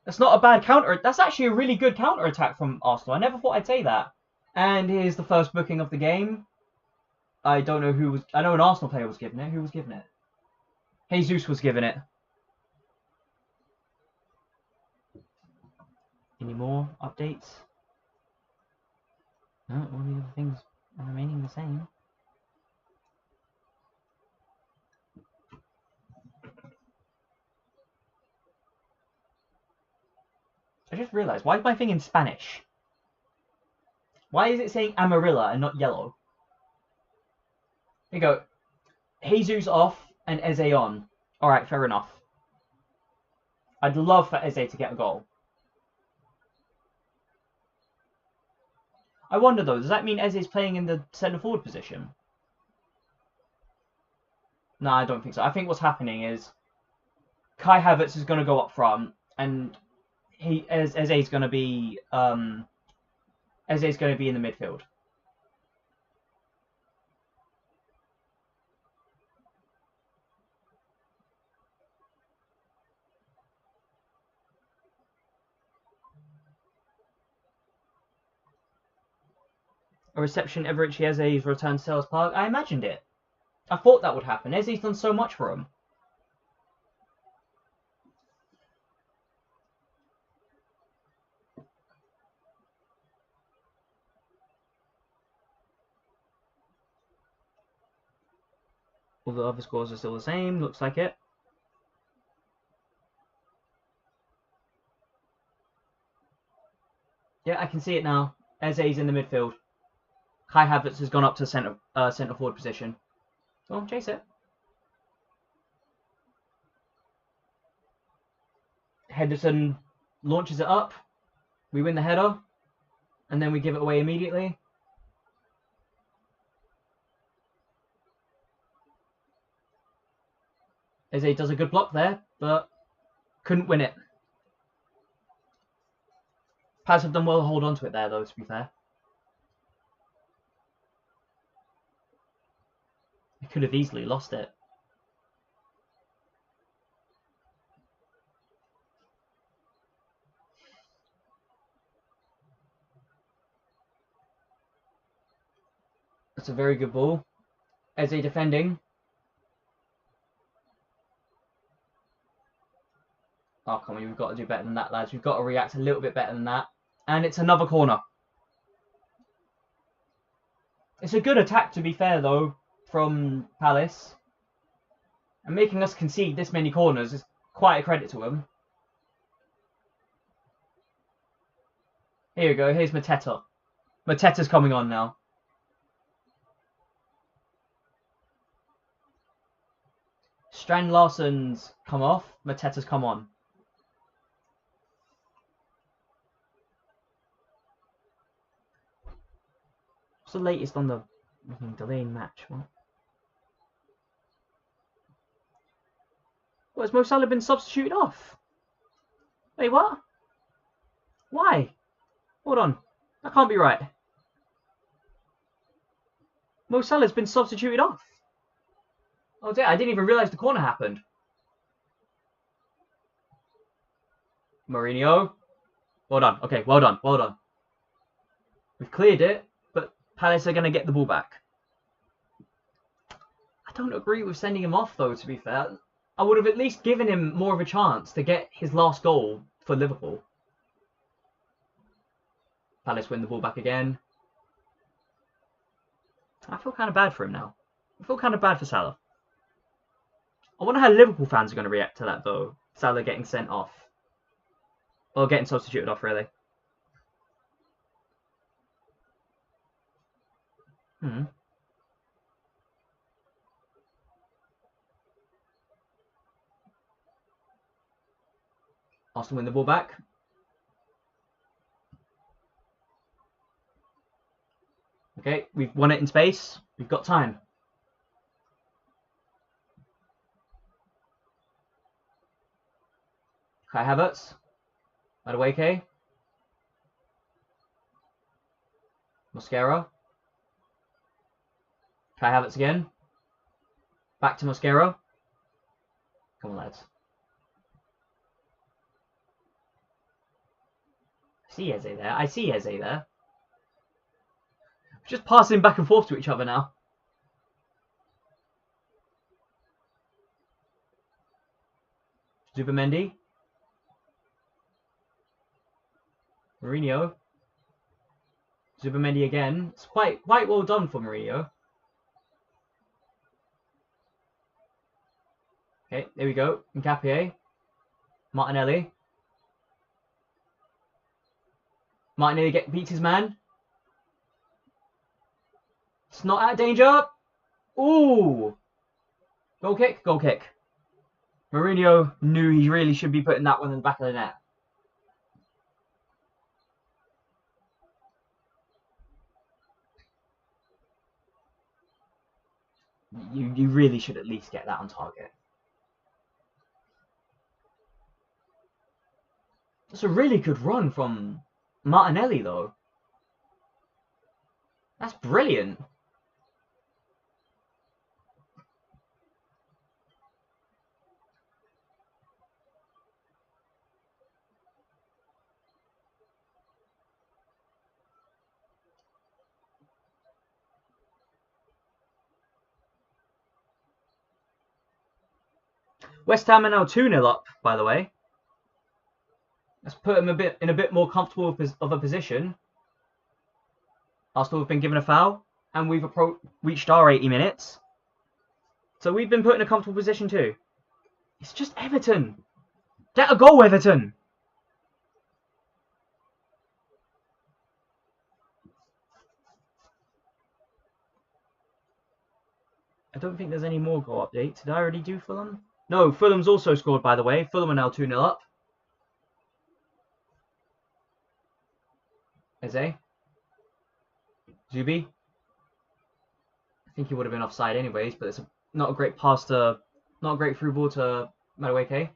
that's not a bad counter. That's actually a really good counter attack from Arsenal. I never thought I'd say that. And here's the first booking of the game. I don't know who was... I know an Arsenal player was given it. Who was given it? Jesus was given it. Any more updates? No, all the other things are remaining the same. I just realised, why is my thing in Spanish? Why is it saying Amarilla and not yellow? Here you go. Jesus off and Eze on. Alright, fair enough. I'd love for Eze to get a goal. I wonder though, does that mean Eze's playing in the centre forward position? No, I don't think so. I think what's happening is Kai Havertz is going to go up front, and Eze's going to be in the midfield. A reception Everett Eze's return to Selhurst Park. I imagined it. I thought that would happen. Eze's done so much for him. All the other scores are still the same. Looks like it. Yeah, I can see it now. Eze's in the midfield. Kai Havertz has gone up to centre forward position. Go on, chase it. Henderson launches it up. We win the header. And then we give it away immediately. Eze does a good block there, but couldn't win it. Paz have done well to hold on to it there, though, to be fair. They could have easily lost it. That's a very good ball. Eze defending. Oh, come on, we've got to do better than that, lads. We've got to react a little bit better than that. And it's another corner. It's a good attack, to be fair, though, from Palace. And making us concede this many corners is quite a credit to them. Here we go. Here's Mateta. Mateta's coming on now. Strand Larsen's come off. Mateta's come on. What's the latest on the delaying match? What? Has Mo Salah been substituted off? Wait, what? Why? Hold on. That can't be right. Mo Salah's been substituted off. Oh dear, I didn't even realise the corner happened. Mourinho. Well done. Okay, well done. Well done. We've cleared it, but Palace are going to get the ball back. I don't agree with sending him off, though, to be fair. I would have at least given him more of a chance to get his last goal for Liverpool. Palace win the ball back again. I feel kind of bad for him now. I feel kind of bad for Salah. I wonder how Liverpool fans are going to react to that, though. Salah getting sent off. Or getting substituted off, really. Arsenal win the ball back. Okay, we've won it in space. We've got time. Kai Havertz. Madueke. Mosquera. Kai Havertz again. Back to Mosquera. Come on, lads. I see Eze there. I see Eze there. We're just passing back and forth to each other now. Zubimendi. Mourinho. Zubimendi again. It's quite well done for Mourinho. Okay, there we go. Nkapie. Martinelli. Martinelli beats his man. It's not out of danger. Ooh. Goal kick, goal kick. Mourinho knew he really should be putting that one in the back of the net. You really should at least get that on target. That's a really good run from Martinelli, though. That's brilliant. West Ham are now 2-0 up, by the way. Let's put them in a bit more comfortable of a position. Arsenal have been given a foul, and we've reached our 80 minutes. So we've been put in a comfortable position too. It's just Everton. Get a goal, Everton. I don't think there's any more goal updates. Did I already do Fulham? No, Fulham's also scored, by the way. Fulham are now 2-0 up. Eze. Zubi. I think he would have been offside anyways, but it's not a great pass to... Not a great through ball to Madueke.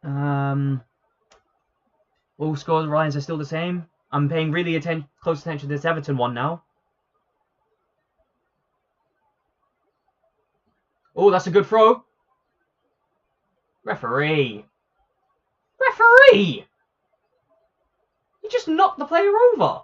All score lines are still the same. I'm paying really close attention to this Everton one now. Oh, that's a good throw. Referee. Referee! You just knocked the player over.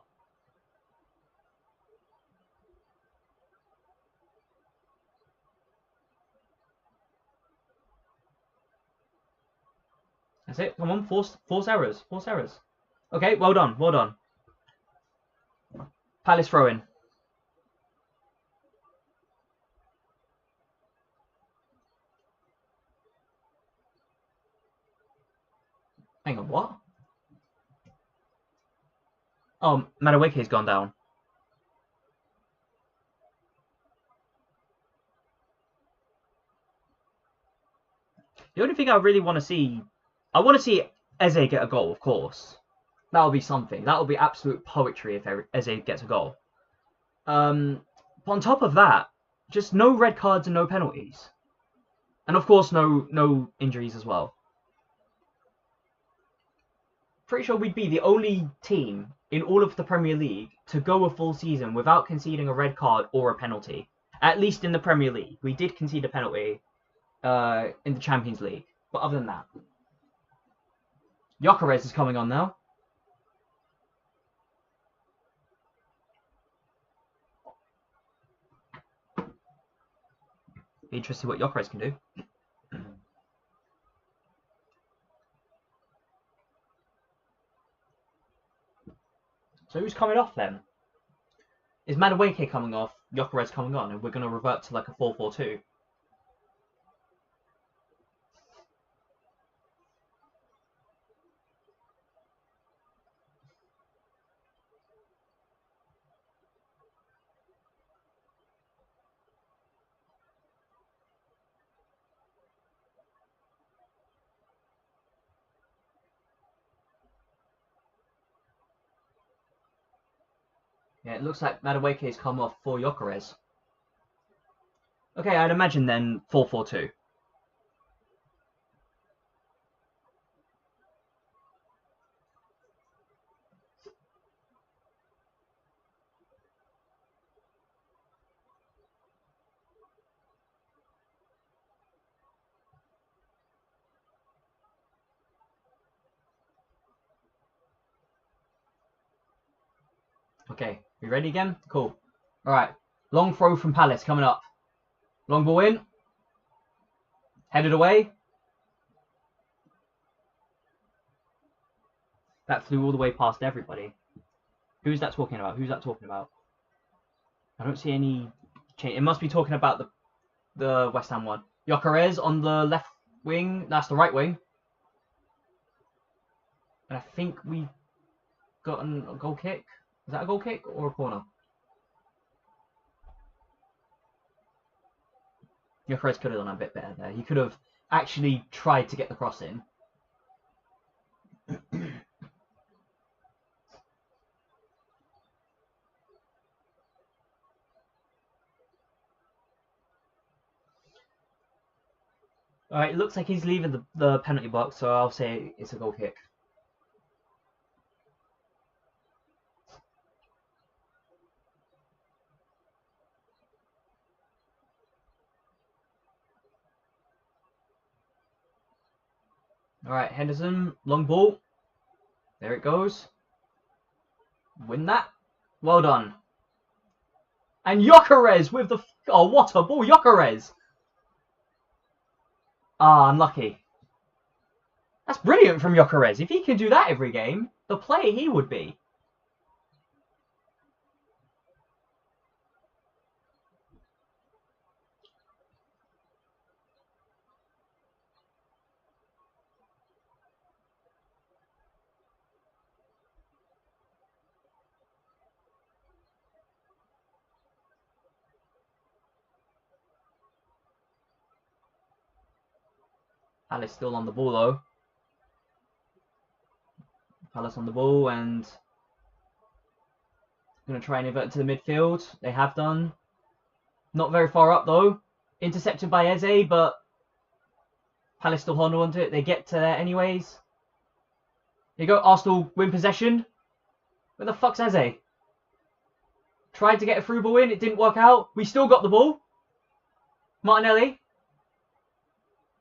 That's it. Come on, force errors. Force errors. Okay, well done. Well done. Palace throw in. Hang on, what? Oh, Madueke's gone down. The only thing I really want to see... I want to see Eze get a goal, of course. That would be something. That would be absolute poetry if Eze gets a goal. But on top of that, just no red cards and no penalties. And of course, no injuries as well. Pretty sure we'd be the only team in all of the Premier League to go a full season without conceding a red card or a penalty. At least in the Premier League. We did concede a penalty in the Champions League. But other than that. Gyökeres is coming on now. Be interested to see what Gyökeres can do. So who's coming off then? Is Madueke coming off, Gyökeres coming on, and we're going to revert to like a 4-4-2? Yeah, it looks like Madueke's come off for Gyökeres. Okay, I'd imagine then 4-4-2. Okay, you ready again? Cool. Alright, long throw from Palace coming up. Long ball in. Headed away. That flew all the way past everybody. Who's that talking about? Who's that talking about? I don't see any change. It must be talking about the West Ham one. Gyökeres on the left wing. That's the right wing. And I think we got a goal kick. Is that a goal kick or a corner? Gyökeres could have done a bit better there. He could have actually tried to get the cross in. Alright, it looks like he's leaving the penalty box, so I'll say it's a goal kick. Alright, Henderson, long ball. There it goes. Win that. Well done. And Gyökeres with the... Oh, what a ball, Gyökeres! Ah, unlucky. That's brilliant from Gyökeres. If he could do that every game, the player he would be. Palace still on the ball though. Palace on the ball and going to try and invert to the midfield. They have done. Not very far up though. Intercepted by Eze, but Palace still hold on to it. They get to there anyways. Here you go. Arsenal win possession. Where the fuck's Eze? Tried to get a through ball in. It didn't work out. We still got the ball. Martinelli.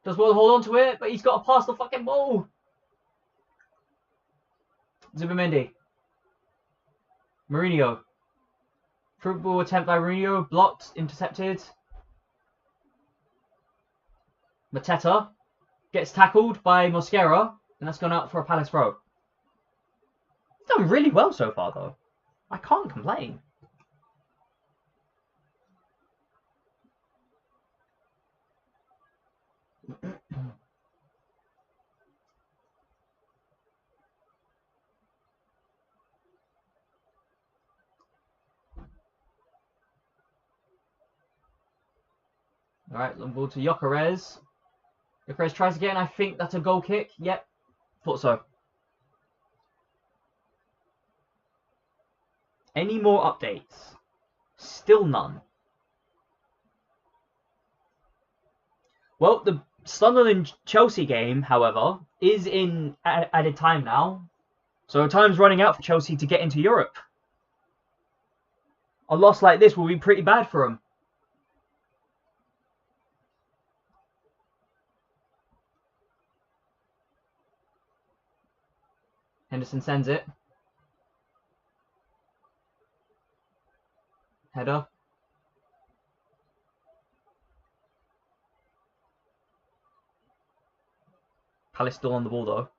Does well to hold on to it, but he's got to pass the fucking ball. Zubimendi. Mourinho. Through ball attempt by Mourinho. Blocked. Intercepted. Mateta. Gets tackled by Mosquera. And that's gone out for a Palace throw. He's done really well so far, though. I can't complain. Alright, long ball to Gyökeres. Gyökeres tries again. I think that's a goal kick. Yep. Thought so. Any more updates? Still none. Well, the Sunderland-Chelsea game, however, is in added time now. So time's running out for Chelsea to get into Europe. A loss like this will be pretty bad for them. Henderson sends it. Header. Palace still on the ball though.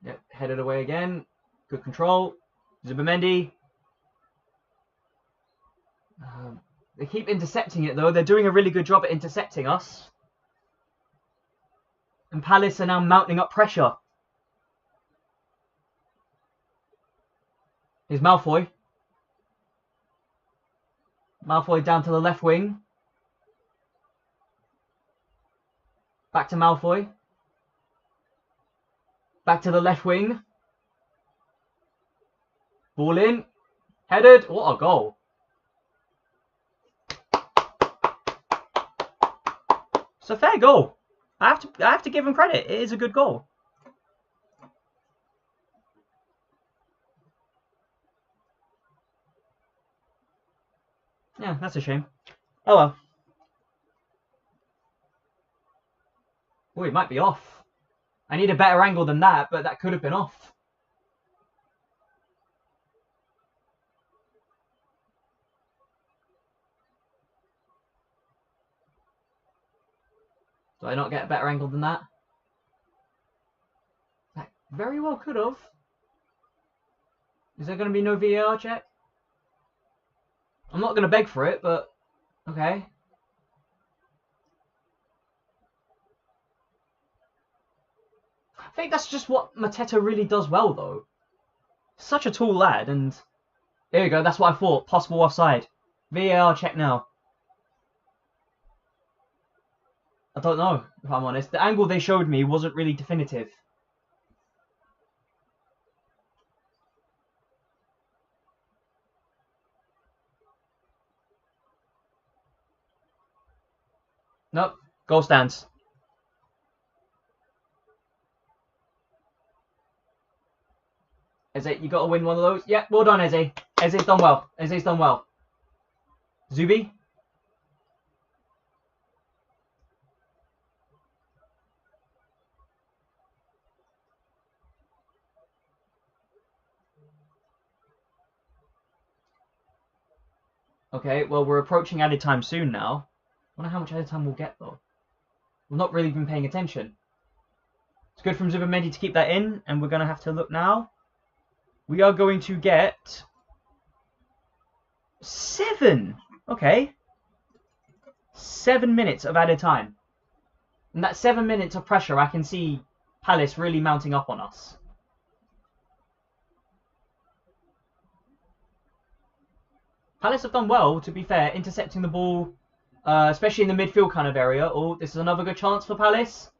Yep, headed away again. Good control. Zubimendi. They keep intercepting it though. They're doing a really good job at intercepting us. And Palace are now mounting up pressure. Here's Malfoy. Malfoy down to the left wing. Back to Malfoy. Back to the left wing. Ball in. Headed. What a goal. It's a fair goal. I have to give him credit. It is a good goal. Yeah, that's a shame. Oh well. Oh, it might be off. I need a better angle than that, but that could have been off. Do I not get a better angle than that? That very well could have. Is there going to be no VAR check? I'm not going to beg for it, but okay. I think that's just what Mateta really does well, though. Such a tall lad, and there you go. That's what I thought. Possible offside. VAR check now. I don't know, if I'm honest. The angle they showed me wasn't really definitive. Nope. Goal stands. Eze, you got to win one of those. Yeah, well done, Eze. Eze's done well. Eze's done well. Zubi. Okay, well, we're approaching added time soon now. I wonder how much added time we'll get, though. We've not really been paying attention. It's good from Zubimendi to keep that in, and we're going to have to look now. We are going to get 7. Okay. 7 minutes of added time. And that 7 minutes of pressure, I can see Palace really mounting up on us. Palace have done well, to be fair, intercepting the ball, especially in the midfield kind of area. Oh, this is another good chance for Palace.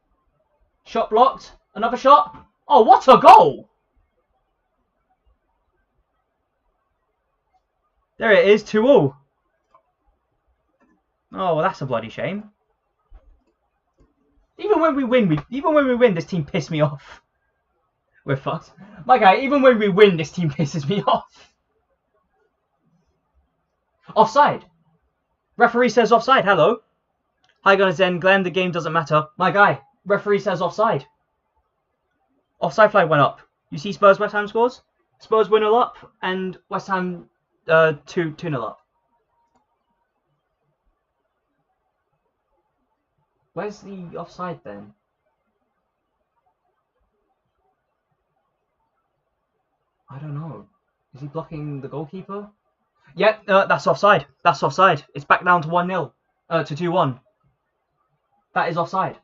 Shot blocked. Another shot. Oh, what a goal! There it is, 2-2. Oh, well, that's a bloody shame. Even when we win, this team piss me off. We're fucked. My guy, even when we win, this team pisses me off. Offside. Referee says offside. Hello. Hi guys, then Glenn, the game doesn't matter. My guy, referee says offside. Offside flag went up. You see Spurs West Ham scores? Spurs 1-0 up and West Ham 2-0 up. Where's the offside then? I don't know. Is he blocking the goalkeeper? Yep, that's offside. That's offside. It's back down to 1-0. To 2-1. That is offside.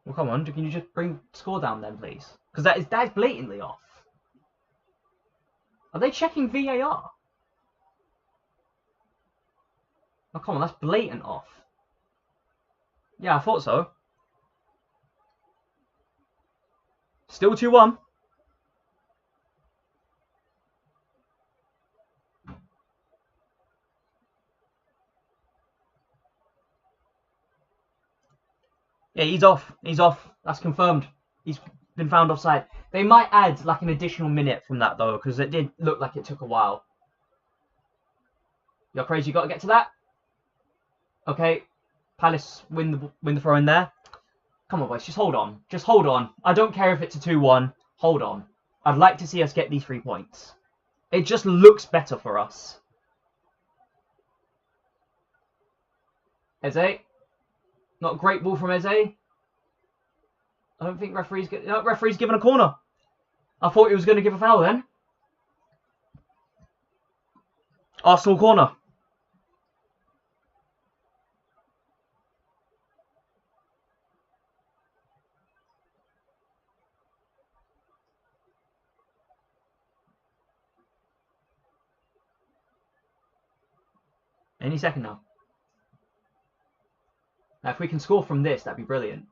Well, come on. Can you just bring score down then, please? Because that is blatantly off. Are they checking VAR? Oh, come on. That's blatant off. Yeah, I thought so. Still 2-1. Yeah, he's off. He's off. That's confirmed. He's been found offside. They might add like an additional minute from that though, because it did look like it took a while. You're crazy. You got to get to that. Okay, Palace win the throw in there. Come on, boys. Just hold on. Just hold on. I don't care if it's a 2-1. Hold on. I'd like to see us get these 3 points. It just looks better for us. Eze. Not a great ball from Eze. I don't think referee's given a corner. I thought he was going to give a foul then. Arsenal corner. Any second now. Now, if we can score from this, that'd be brilliant.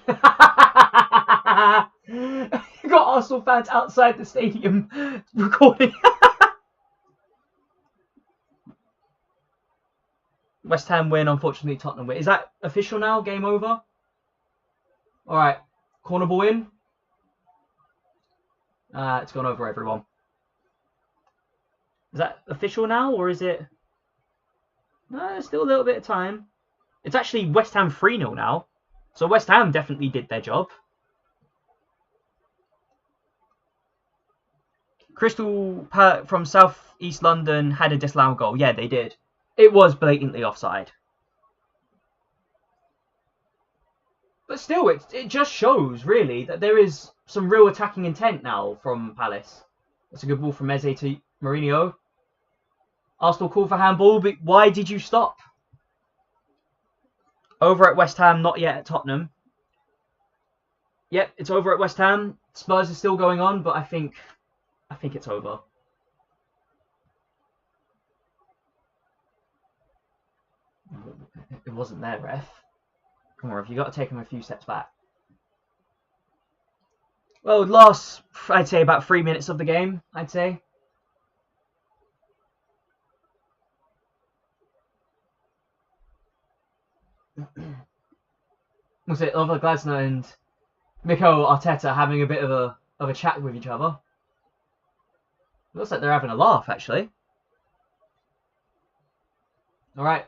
You got Arsenal fans outside the stadium recording. West Ham win, unfortunately Tottenham win. Is that official now? Game over? Alright, corner ball in. It's gone over everyone. Is that official now, or is it... No, there's still a little bit of time. It's actually West Ham 3-0 now. So West Ham definitely did their job. Crystal from South East London had a disallowed goal. Yeah, they did. It was blatantly offside. But still, it just shows, really, that there is some real attacking intent now from Palace. That's a good ball from Eze to Mourinho. Arsenal call for handball, but why did you stop? Over at West Ham, not yet at Tottenham. Yep, it's over at West Ham. Spurs is still going on, but I think it's over. It wasn't there, ref. Come on, ref, you got to take him a few steps back. Well, last, I'd say about 3 minutes of the game, I'd say. Was it Oliver Glasner and Mikel Arteta having a bit of a chat with each other? Looks like they're having a laugh, actually. Alright.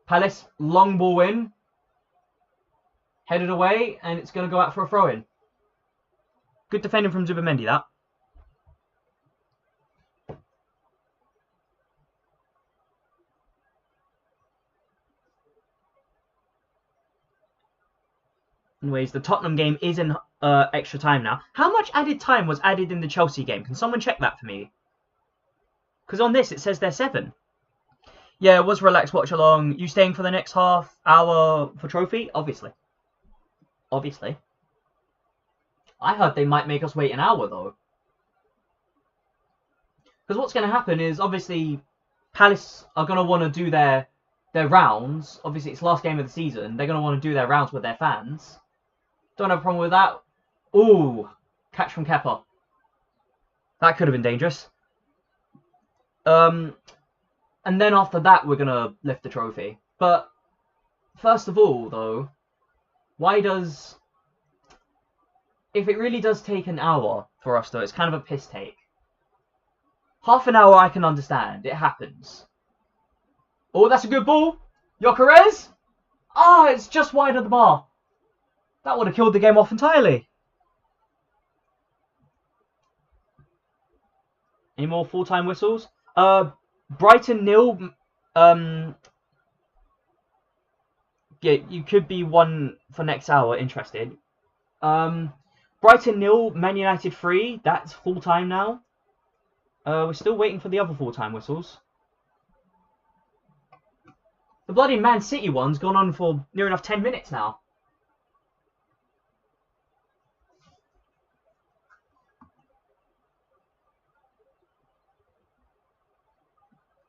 Palace, long ball in. Headed away, and it's going to go out for a throw-in. Good defending from Zubimendi, that. Anyways, the Tottenham game is in extra time now. How much added time was added in the Chelsea game? Can someone check that for me? Because on this, it says they're 7. Yeah, it was relaxed watch along. You staying for the next half hour for trophy? Obviously. Obviously. I heard they might make us wait an hour, though. Because what's going to happen is, obviously, Palace are going to want to do their rounds. Obviously, it's the last game of the season. They're going to want to do their rounds with their fans. Don't have a problem with that. Ooh, catch from Kepa. That could have been dangerous. And And then after that, we're going to lift the trophy. But first of all, though, why does... If it really does take an hour for us, though, it's kind of a piss take. Half an hour I can understand. It happens. Oh, that's a good ball. Gyökeres? Ah, it's just wide of the bar. That would have killed the game off entirely. Any more full-time whistles? Brighton 0. Yeah, you could be one for next hour interested. Brighton 0, Man United 3. That's full-time now. We're still waiting for the other full-time whistles. The bloody Man City one's gone on for near enough 10 minutes now.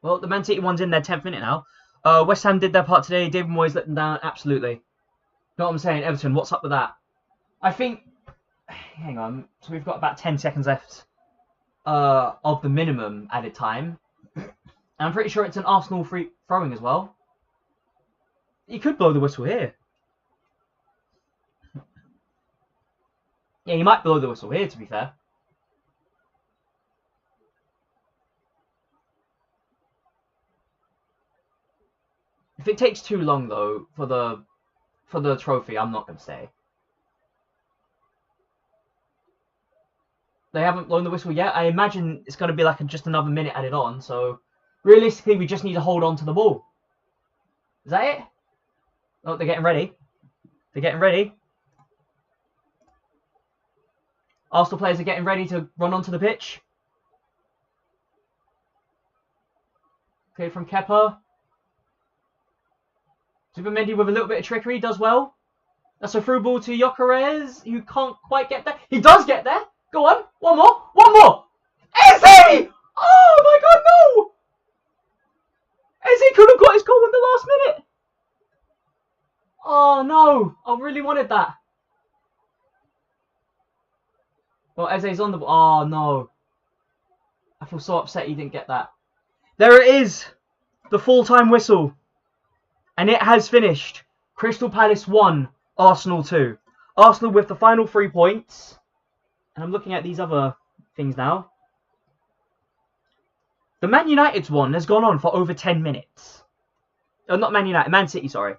Well, the Man City one's in their 10th minute now. West Ham did their part today. David Moyes let them down. Absolutely. You know what I'm saying? Everton, what's up with that? I think... Hang on. So we've got about 10 seconds left of the minimum added time. And I'm pretty sure it's an Arsenal free throwing as well. You could blow the whistle here. Yeah, you might blow the whistle here, to be fair. If it takes too long, though, for the trophy, I'm not going to stay. They haven't blown the whistle yet. I imagine it's going to be like just another minute added on. So, realistically, we just need to hold on to the ball. Is that it? Oh, they're getting ready. They're getting ready. Arsenal players are getting ready to run onto the pitch. Okay, from Kepa. Zubimendi with a little bit of trickery does well. That's a through ball to Gyökeres, who can't quite get there. He does get there. Go on. One more. One more. Eze! Oh my god, no! Eze could have got his goal in the last minute. Oh no. I really wanted that. Well, Eze's on the... Oh no. I feel so upset he didn't get that. There it is. The full-time whistle. And it has finished. Crystal Palace 1, Arsenal 2. Arsenal with the final 3 points. And I'm looking at these other things now. The Man United's one has gone on for over 10 minutes. Oh, not Man United, Man City, sorry.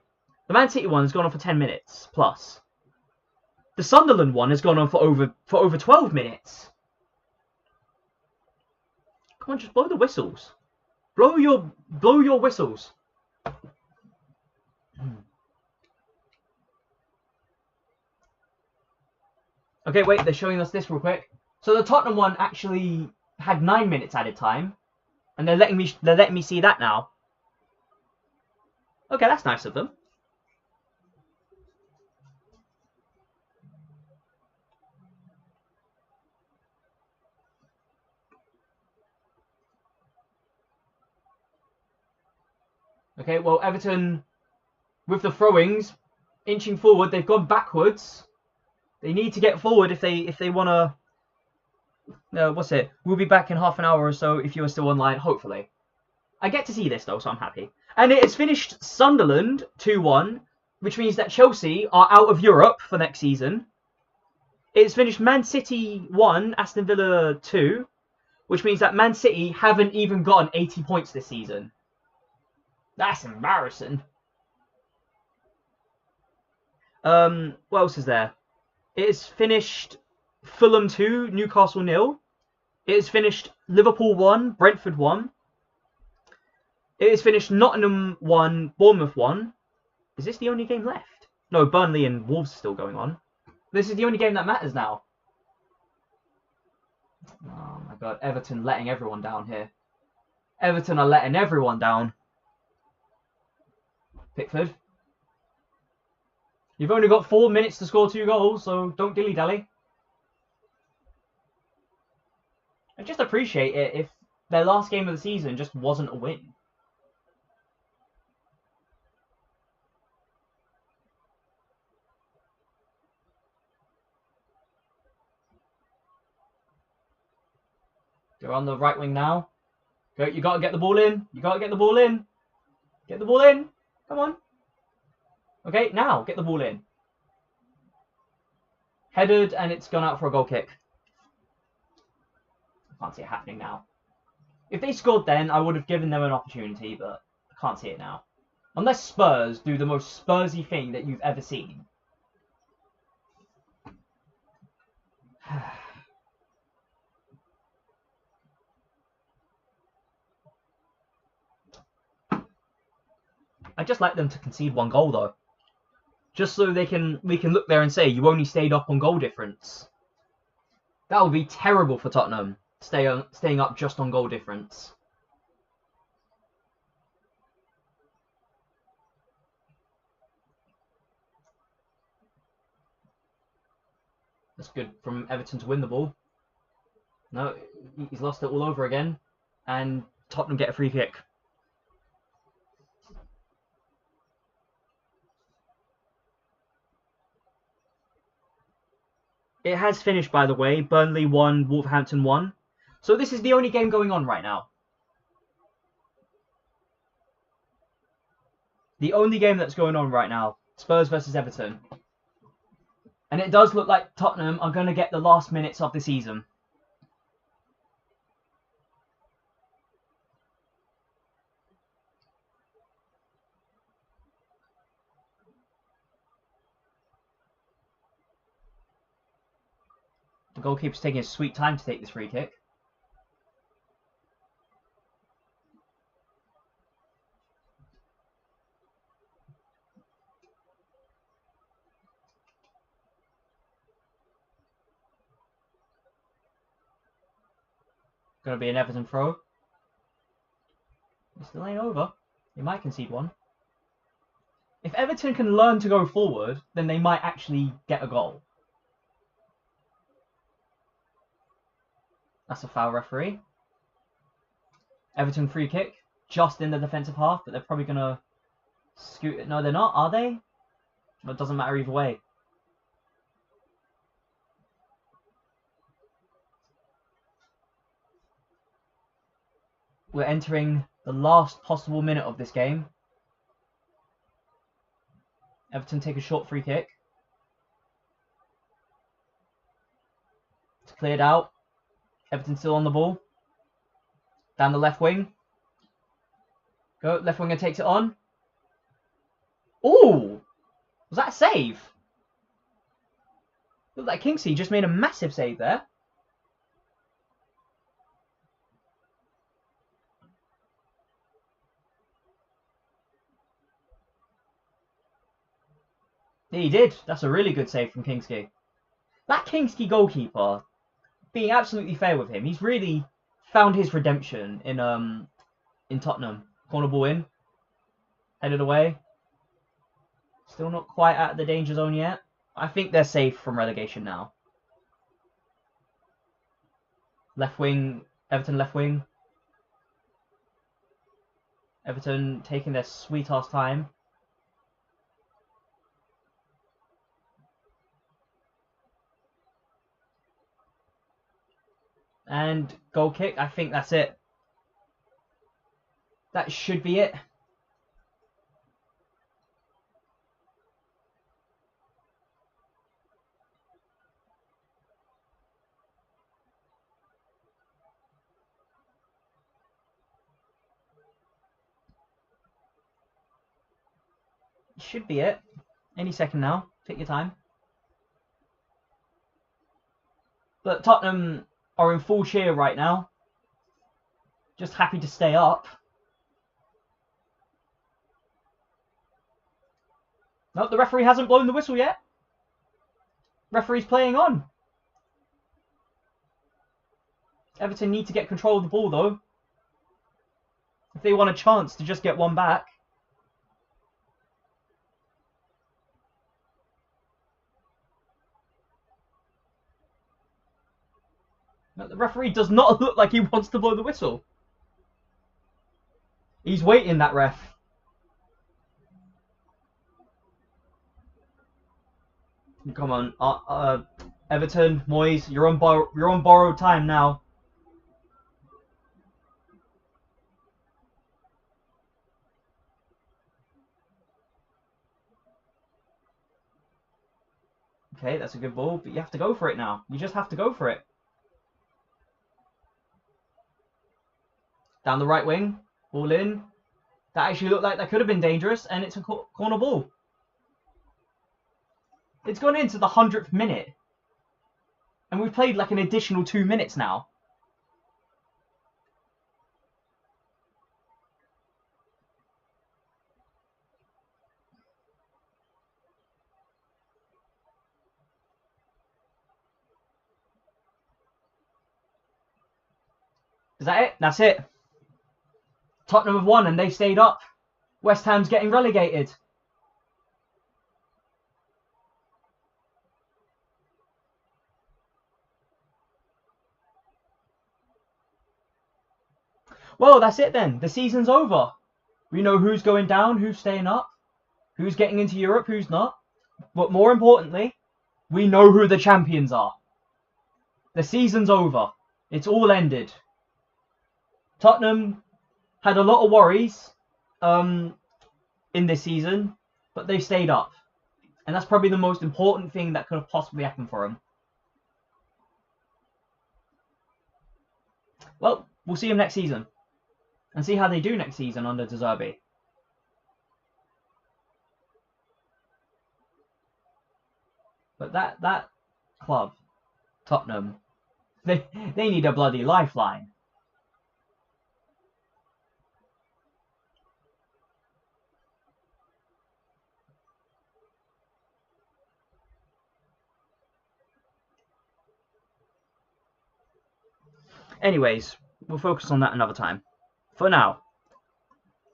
The Man City one has gone on for 10 minutes plus. The Sunderland one has gone on for over 12 minutes. Come on, just blow the whistles. Blow your whistles. Okay, wait, they're showing us this real quick. So the Tottenham one actually had 9 minutes added time, and they're letting me see that now. Okay, that's nice of them. Okay, well, Everton, with the throw-ins, inching forward, they've gone backwards. They need to get forward if they want to... what's it? We'll be back in half an hour or so if you are still online, hopefully. I get to see this, though, so I'm happy. And it has finished Sunderland 2-1, which means that Chelsea are out of Europe for next season. It's finished Man City 1, Aston Villa 2, which means that Man City haven't even gotten 80 points this season. That's embarrassing. What else is there? It's finished Fulham 2, Newcastle 0. It has finished Liverpool 1, Brentford 1. It has finished Nottingham 1, Bournemouth 1. Is this the only game left? No, Burnley and Wolves are still going on. This is the only game that matters now. Oh my god, Everton letting everyone down here. Everton are letting everyone down. Pickford. You've only got 4 minutes to score 2 goals, so don't dilly-dally. I just appreciate it if their last game of the season just wasn't a win. They're on the right wing now. You got to get the ball in. You got to get the ball in. Get the ball in. Come on. Okay, now get the ball in. Headed, and it's gone out for a goal kick. I can't see it happening now. If they scored then, I would have given them an opportunity, but I can't see it now. Unless Spurs do the most Spursy thing that you've ever seen. I'd just like them to concede one goal though. Just so we can look there and say you only stayed up on goal difference. That would be terrible for Tottenham, staying up just on goal difference. That's good from Everton to win the ball. No, he's lost it all over again. And Tottenham get a free kick. It has finished, by the way. Burnley 1, Wolverhampton 1. So this is the only game going on right now. The only game that's going on right now. Spurs versus Everton. And it does look like Tottenham are going to get the last minutes of the season. The goalkeeper's taking his sweet time to take this free kick. Going to be an Everton throw. It still ain't over. They might concede one. If Everton can learn to go forward, then they might actually get a goal. That's a foul, referee. Everton free kick. Just in the defensive half, but they're probably going to scoot it. No, they're not, are they? Well, it doesn't matter either way. We're entering the last possible minute of this game. Everton take a short free kick. It's cleared out. Everton still on the ball. Down the left wing. Go, left winger takes it on. Ooh! Was that a save? Looked like Kingsley just made a massive save there. Yeah, he did. That's a really good save from Kingsley. That Kingsley goalkeeper, being absolutely fair with him, he's really found his redemption in Tottenham. Corner ball in. Headed away. Still not quite out of the danger zone yet. I think they're safe from relegation now. Left wing. Everton left wing. Everton taking their sweet ass time. And goal kick. I think that's it. That should be it. Should be it. Any second now. Take your time. But Tottenham are in full cheer right now. Just happy to stay up. No, the referee hasn't blown the whistle yet. Referee's playing on. Everton need to get control of the ball though, if they want a chance to just get one back. No, the referee does not look like he wants to blow the whistle. He's waiting, that ref. Come on, Everton, Moyes, you're on borrowed time now. Okay, that's a good ball, but you have to go for it now. You just have to go for it. Down the right wing, ball in. That actually looked like that could have been dangerous, and it's a corner ball. It's gone into the 100th minute. And we've played like an additional 2 minutes now. Is that it? That's it. Tottenham have won and they stayed up. West Ham's getting relegated. Well, that's it then. The season's over. We know who's going down, who's staying up, who's getting into Europe, who's not. But more importantly, we know who the champions are. The season's over. It's all ended. Tottenham had a lot of worries in this season, but they stayed up. And that's probably the most important thing that could have possibly happened for them. Well, we'll see them next season. And see how they do next season under De Zerbi. But that club, Tottenham, they need a bloody lifeline. Anyways, we'll focus on that another time. For now,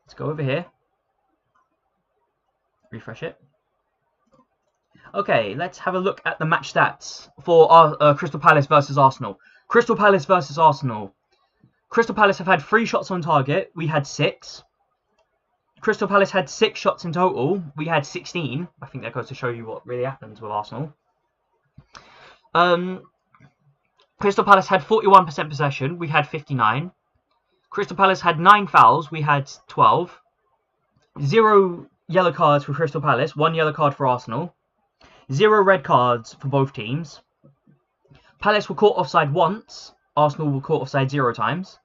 let's go over here. Refresh it. Okay, let's have a look at the match stats for Crystal Palace versus Arsenal. Crystal Palace versus Arsenal. Crystal Palace have had 3 shots on target. We had 6. Crystal Palace had 6 shots in total. We had 16. I think that goes to show you what really happens with Arsenal. Crystal Palace had 41% possession. We had 59. Crystal Palace had 9 fouls. We had 12. 0 yellow cards for Crystal Palace. 1 yellow card for Arsenal. 0 red cards for both teams. Palace were caught offside once. Arsenal were caught offside 0 times.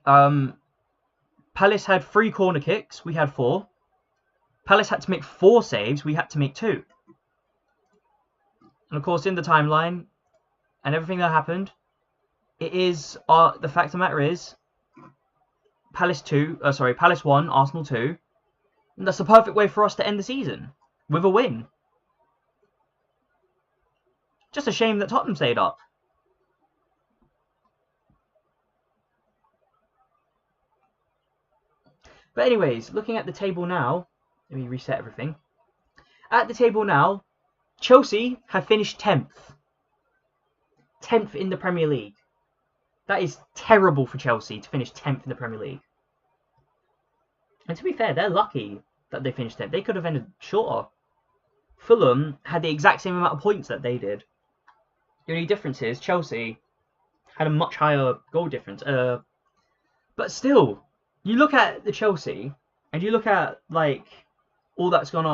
Palace had 3 corner kicks. We had 4. Palace had to make 4 saves. We had to make 2. And of course, in the timeline and everything that happened, it is the fact of the matter is Palace 1, Arsenal 2. And that's the perfect way for us to end the season with a win. Just a shame that Tottenham stayed up. But anyways, looking at the table now, let me reset everything. At the table now, Chelsea have finished 10th. 10th in the Premier League. That is terrible for Chelsea to finish 10th in the Premier League. And to be fair, they're lucky that they finished 10th. They could have ended shorter. Fulham had the exact same amount of points that they did. The only difference is Chelsea had a much higher goal difference. But still, you look at the Chelsea and you look at like all that's gone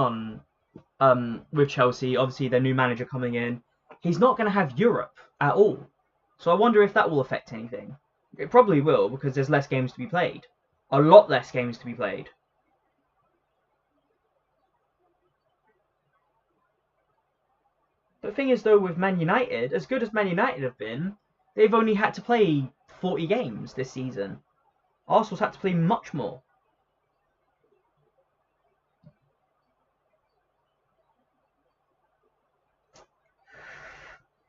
on with Chelsea. Obviously, their new manager coming in. He's not going to have Europe at all. So I wonder if that will affect anything. It probably will, because there's less games to be played. A lot less games to be played. The thing is, though, with Man United, as good as Man United have been, they've only had to play 40 games this season. Arsenal's had to play much more.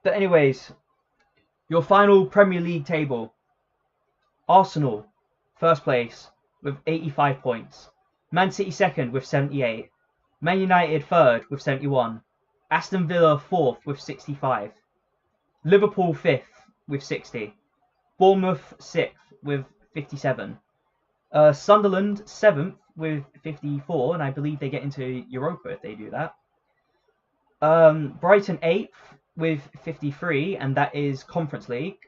But anyways, your final Premier League table. Arsenal, first place with 85 points. Man City second with 78. Man United third with 71. Aston Villa fourth with 65. Liverpool fifth with 60. Bournemouth sixth with 57. Sunderland seventh with 54, and I believe they get into Europa if they do that. Brighton eighth with 53, and that is Conference League.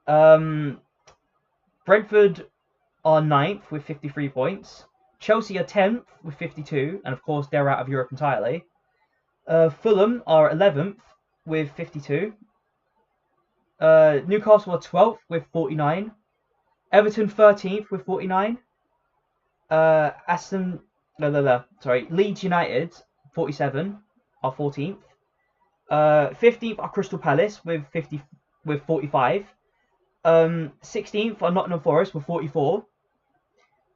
Brentford are 9th with 53 points. Chelsea are 10th with 52, and of course they're out of Europe entirely. Fulham are 11th with 52. Newcastle are 12th with 49. Everton 13th with 49. Leeds United 47 are 14th. 15th are Crystal Palace with 45. 16th are Nottingham Forest with 44.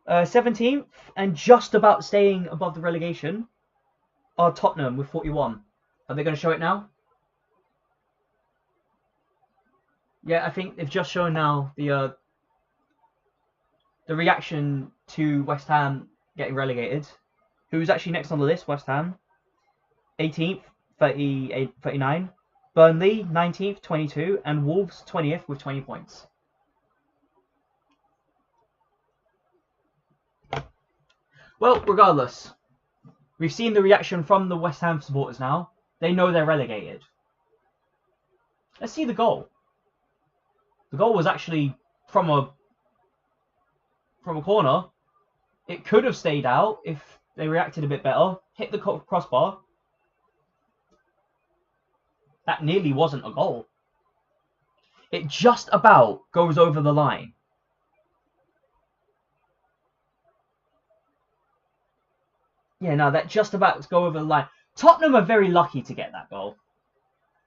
17th and just about staying above the relegation are Tottenham with 41. Are they going to show it now? Yeah, I think they've just shown now the reaction to West Ham getting relegated. Who's actually next on the list? West Ham. 18th, 39. Burnley, 19th, 22. And Wolves, 20th with 20 points. Well, regardless, we've seen the reaction from the West Ham supporters now. They know they're relegated. Let's see the goal. The goal was actually from a corner. It could have stayed out if they reacted a bit better. Hit the crossbar. That nearly wasn't a goal. It just about goes over the line. Yeah, no, that just about to go over the line. Tottenham are very lucky to get that goal.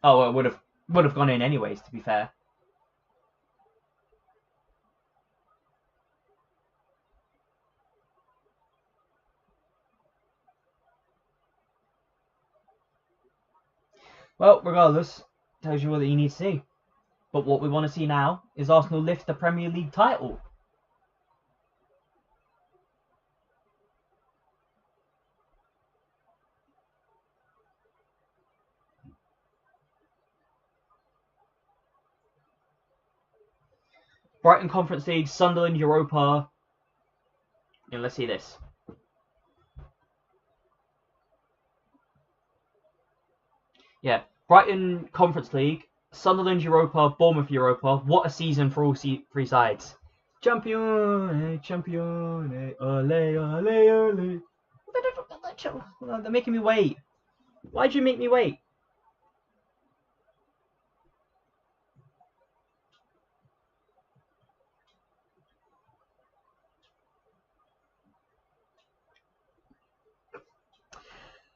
Oh, it would have gone in anyways, to be fair. Well, regardless, tells you what you need to see. But what we want to see now is Arsenal lift the Premier League title. Brighton Conference League, Sunderland Europa. Yeah, let's see this. Yeah, Brighton Conference League, Sunderland Europa, Bournemouth Europa. What a season for all three sides. Champione, champione, ole, ole, ole. They're making me wait. Why'd you make me wait?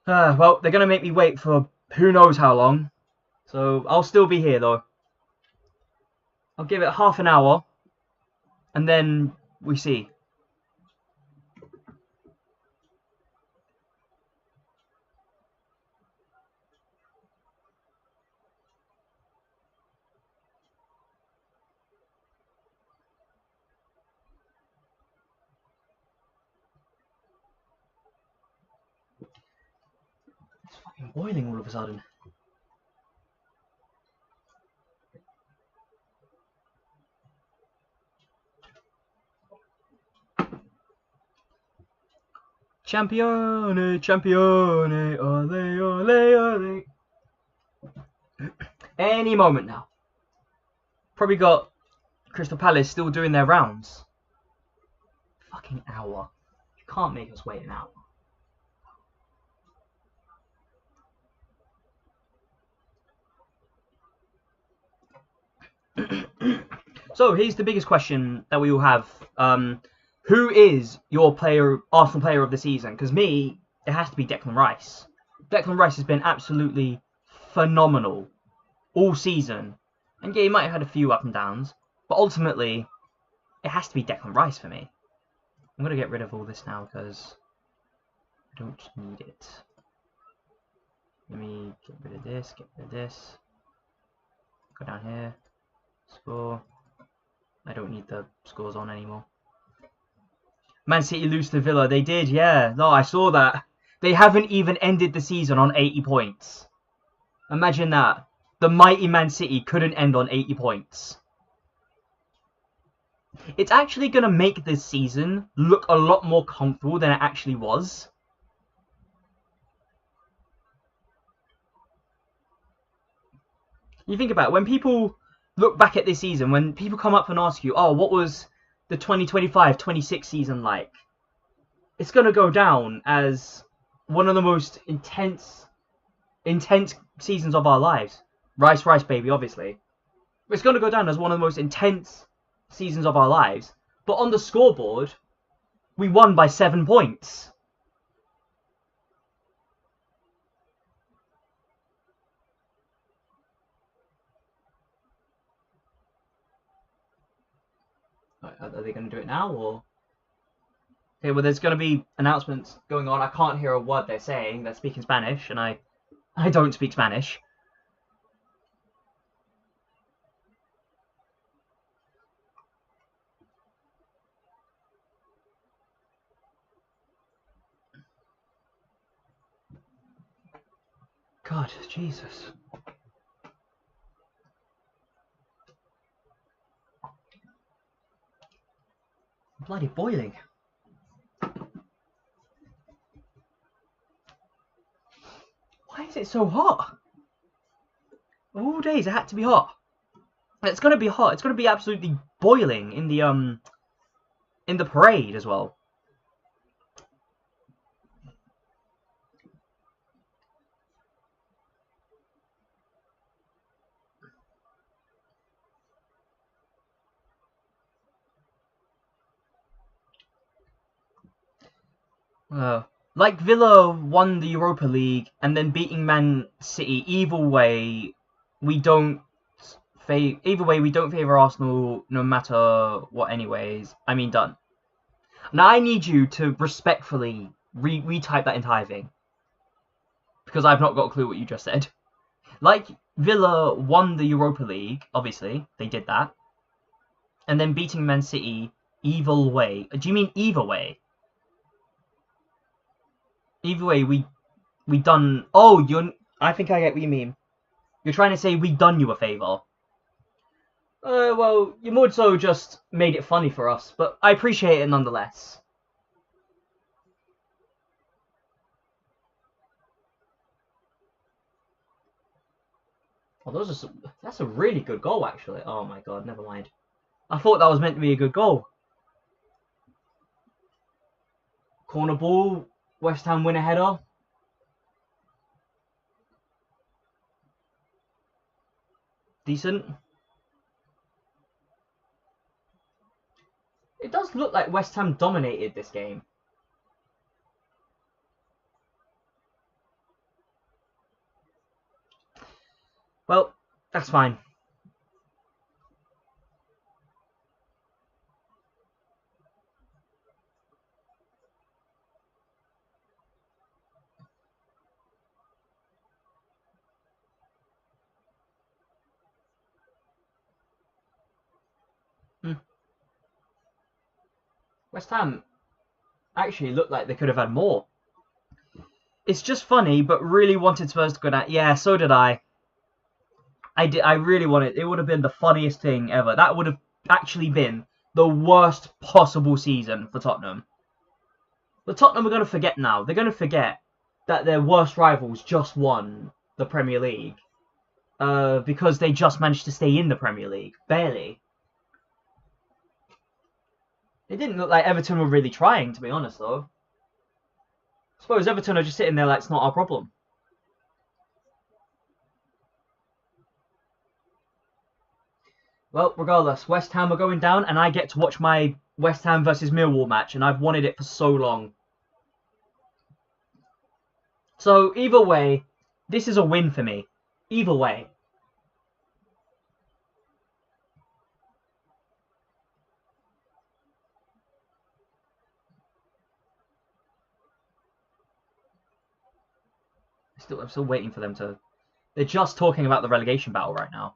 Well, they're going to make me wait for who knows how long. So I'll still be here, though. I'll give it half an hour. And then we see. It's fucking boiling all of a sudden. Champione, champione, ole, ole, ole. Any moment now. Probably got Crystal Palace still doing their rounds. Fucking hour. You can't make us wait an hour. So here's the biggest question that we all have. Who is your Arsenal player of the season? Because me, it has to be Declan Rice. Declan Rice has been absolutely phenomenal all season. And yeah, he might have had a few up and downs. But ultimately, it has to be Declan Rice for me. I'm going to get rid of all this now because I don't need it. Let me get rid of this, get rid of this. Go down here. Score. I don't need the scores on anymore. Man City lose to Villa. They did, yeah. No, I saw that. They haven't even ended the season on 80 points. Imagine that. The mighty Man City couldn't end on 80 points. It's actually going to make this season look a lot more comfortable than it actually was. You think about it, when people look back at this season, when people come up and ask you, oh, what was the 2025-26 season like? It's going to go down as one of the most intense, intense seasons of our lives. Rice, rice, baby, obviously. It's going to go down as one of the most intense seasons of our lives. But on the scoreboard, we won by 7 points. Are they going to do it now, or? Okay, well, there's going to be announcements going on. I can't hear a word they're saying. They're speaking Spanish, and I don't speak Spanish. God, Jesus. I'm bloody boiling. Why is it so hot? All days it had to be hot. It's gonna be hot. It's gonna be absolutely boiling in the parade as well. Like Villa won the Europa League and then beating Man City. Either way, we don't favour Arsenal no matter what. Anyways, I mean, done. Now I need you to respectfully retype that entire thing because I've not got a clue what you just said. Like Villa won the Europa League, obviously they did that, and then beating Man City either way. Do you mean either way? Either way, we done. Oh, I think I get what you mean. You're trying to say we done you a favour. Well, you more so just made it funny for us, but I appreciate it nonetheless. Oh, that's a really good goal, actually. Oh my god, never mind. I thought that was meant to be a good goal. Corner ball, West Ham win a header. Decent. It does look like West Ham dominated this game. Well, that's fine. West Ham actually looked like they could have had more. It's just funny, but really wanted Spurs to go down. Yeah, so did I. I really wanted. It would have been the funniest thing ever. That would have actually been the worst possible season for Tottenham. But Tottenham are going to forget now. They're going to forget that their worst rivals just won the Premier League. Because they just managed to stay in the Premier League. Barely. It didn't look like Everton were really trying, to be honest, though. I suppose Everton are just sitting there like it's not our problem. Well, regardless, West Ham are going down, and I get to watch my West Ham versus Millwall match, and I've wanted it for so long. So, either way, this is a win for me. Either way. I'm still waiting for them to... They're just talking about the relegation battle right now.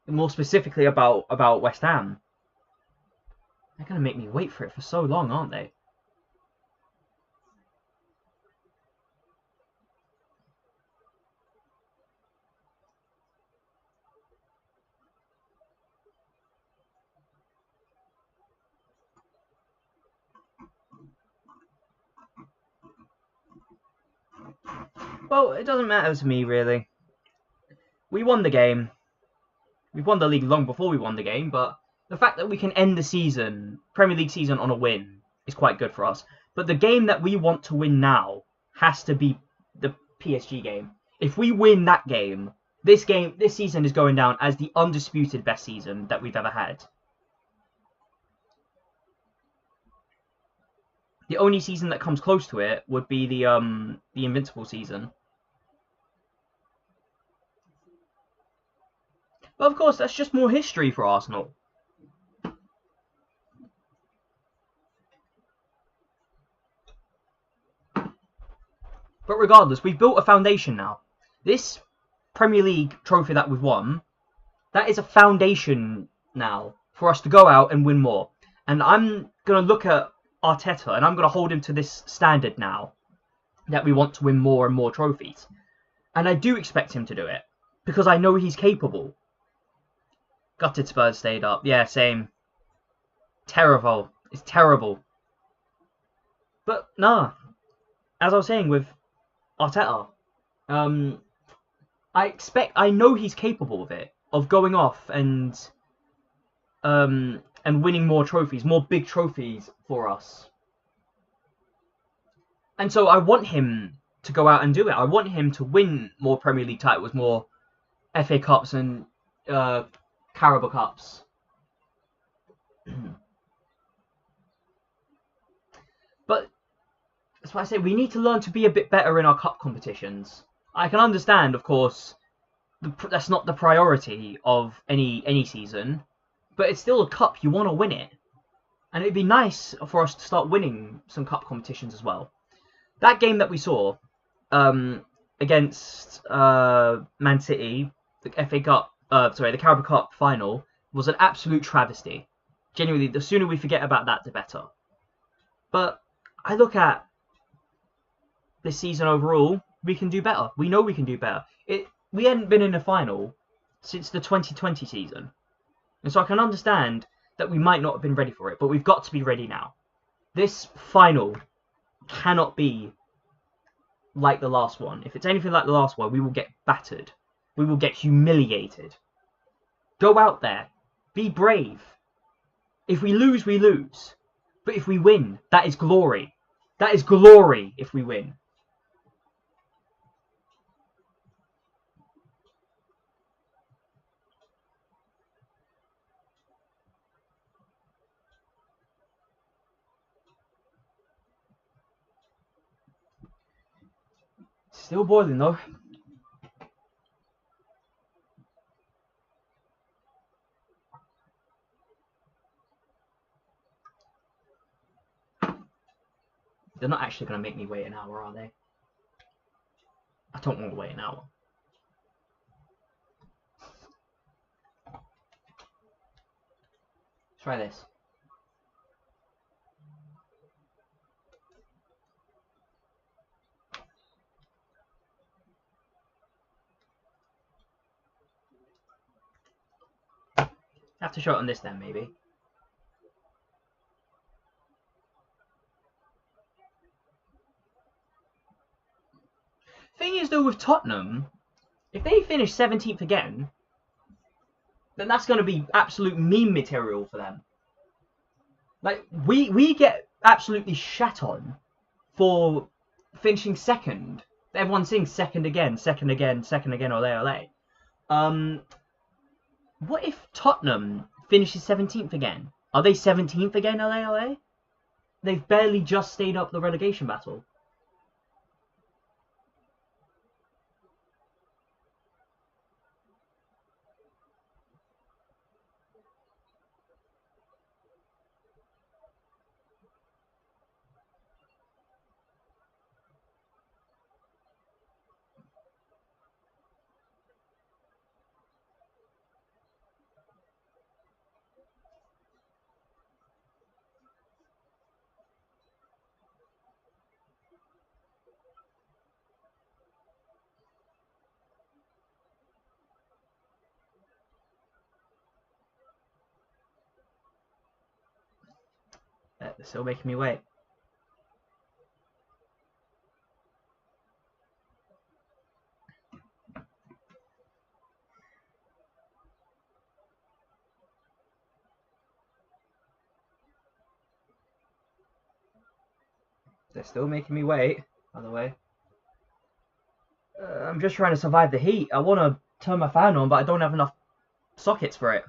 More specifically about West Ham. They're going to make me wait for it for so long, aren't they? Well, it doesn't matter to me, really. We won the game. We won the league long before we won the game, but the fact that we can end the season, Premier League season, on a win is quite good for us. But the game that we want to win now has to be PSG game. If we win that game, this season is going down as the undisputed best season that we've ever had. The only season that comes close to it would be the Invincible season. But of course, that's just more history for Arsenal. But regardless, we've built a foundation now. This Premier League trophy that we've won, that is a foundation now for us to go out and win more. And I'm going to look at Arteta and I'm going to hold him to this standard now, that we want to win more and more trophies. And I do expect him to do it, because I know he's capable. Gutted Spurs stayed up. Yeah, same. Terrible. It's terrible. But, nah. As I was saying with Arteta, I know he's capable of it, of going off and winning more trophies, more big trophies for us. And so I want him to go out and do it. I want him to win more Premier League titles, more FA Cups and Carabao Cups. But that's why I say we need to learn to be a bit better in our cup competitions. I can understand, of course, that's not the priority of any season, but it's still a cup. You want to win it, and it'd be nice for us to start winning some cup competitions as well. That game that we saw against Man City, the FA Cup, the Carabao Cup final, was an absolute travesty. Genuinely, the sooner we forget about that, the better. But I look at this season overall, we can do better. We know we can do better. We hadn't been in a final since the 2020 season. And so I can understand that we might not have been ready for it, but we've got to be ready now. This final cannot be like the last one. If it's anything like the last one, we will get battered. We will get humiliated. Go out there. Be brave. If we lose, we lose. But if we win, that is glory. That is glory if we win. Still boiling though. They're not actually going to make me wait an hour, are they? I don't want to wait an hour. Try this. Have to show it on this then, maybe. Thing is, though, with Tottenham, if they finish 17th again, then that's going to be absolute meme material for them. Like, we get absolutely shat on for finishing second. Everyone sings second again, ole, ole. What if Tottenham finishes 17th again? Are they 17th again, ole, ole? They've barely just stayed up the relegation battle. They're still making me wait. They're still making me wait, by the way. I'm just trying to survive the heat. I want to turn my fan on, but I don't have enough sockets for it.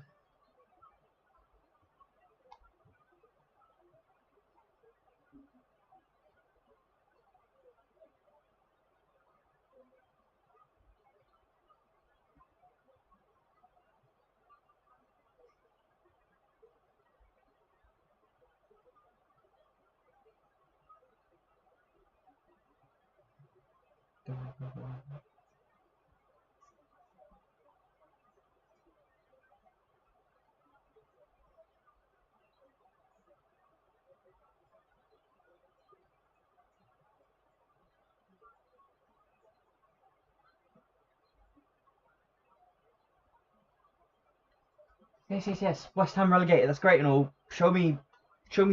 Yes. West Ham relegated. That's great and all. Show me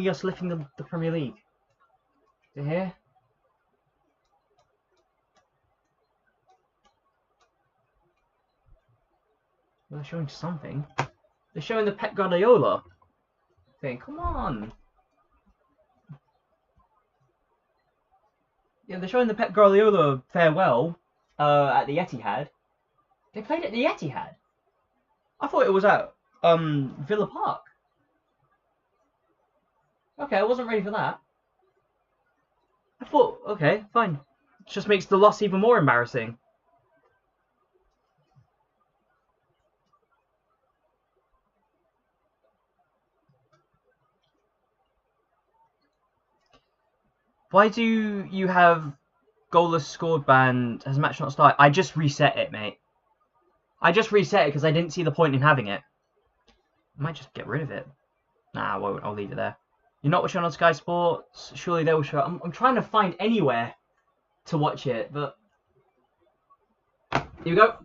us lifting the Premier League. Is it here? They're showing something. They're showing the Pep Guardiola thing. Come on. Yeah, they're showing the Pep Guardiola farewell at the Etihad. They played at the Etihad. I thought it was at Villa Park. Okay, I wasn't ready for that. I thought, okay, fine. It just makes the loss even more embarrassing. Why do you have goalless scored band? Has match not started? I just reset it, mate. I just reset it because I didn't see the point in having it. I might just get rid of it. Nah, I won't. I'll leave it there. You're not watching on Sky Sports? Surely they will show it. I'm trying to find anywhere to watch it, but here we go.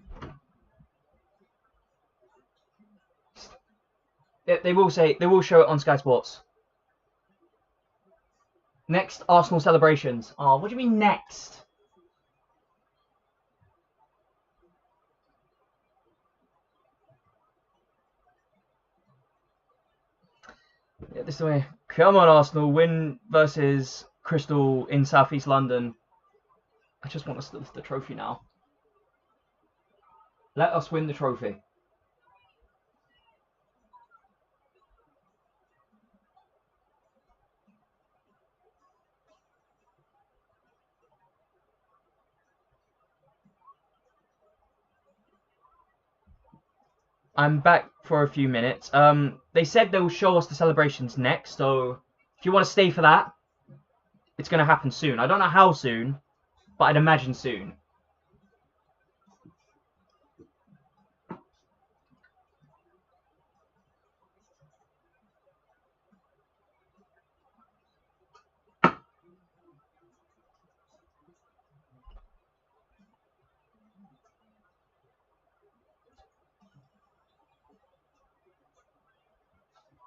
They will show it on Sky Sports. Next, Arsenal celebrations. Oh, what do you mean next? Yeah, this way. Come on, Arsenal. Win versus Crystal in South East London. I just want us to lift the trophy now. Let us win the trophy. I'm back for a few minutes. They said they'll show us the celebrations next, so if you want to stay for that, it's going to happen soon. I don't know how soon, but I'd imagine soon.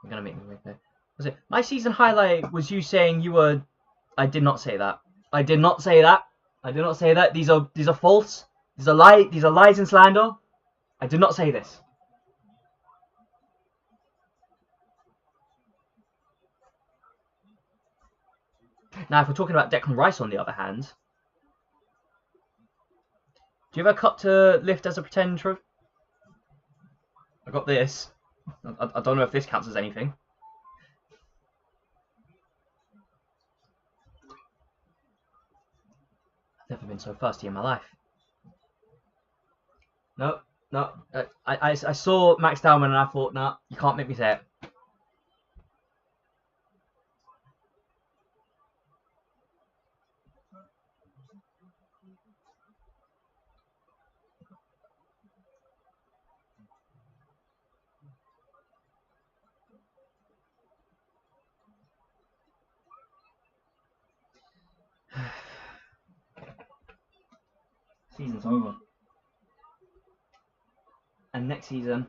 You're going to make me wait there. Was it? My season highlight was you saying you were... I did not say that. I did not say that. I did not say that. These are false. These are lies and slander. I did not say this. Now, if we're talking about Declan Rice, on the other hand, do you have a cup to lift as a pretend trophy? I got this. I don't know if this counts as anything. I've never been so thirsty in my life. No. I saw Max Dowman and I thought, nah, you can't make me say it. Season's over. And next season,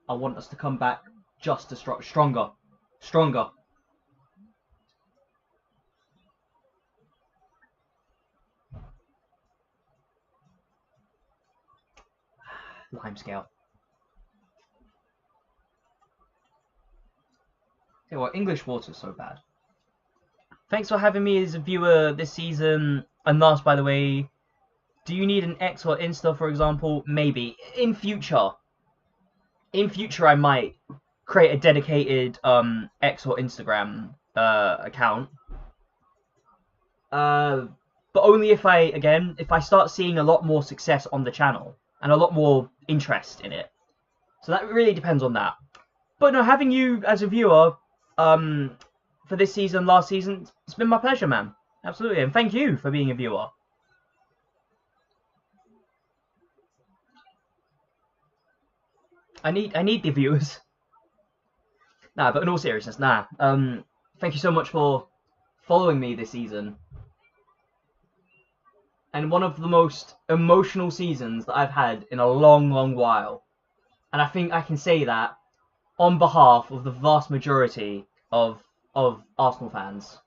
I want us to come back just as stronger. Stronger. Lime scale. Tell you what, English water's so bad. Thanks for having me as a viewer this season. And last, by the way, Do you need an X or Insta, for example? Maybe. In future, I might create a dedicated X or Instagram account. But only if I start seeing a lot more success on the channel and a lot more interest in it. So that really depends on that. But no, having you as a viewer, for this season, last season, it's been my pleasure, man. Absolutely, and thank you for being a viewer. I need the viewers. Nah, but in all seriousness, nah. Thank you so much for following me this season. And one of the most emotional seasons that I've had in a long, long while. And I think I can say that on behalf of the vast majority of Arsenal fans.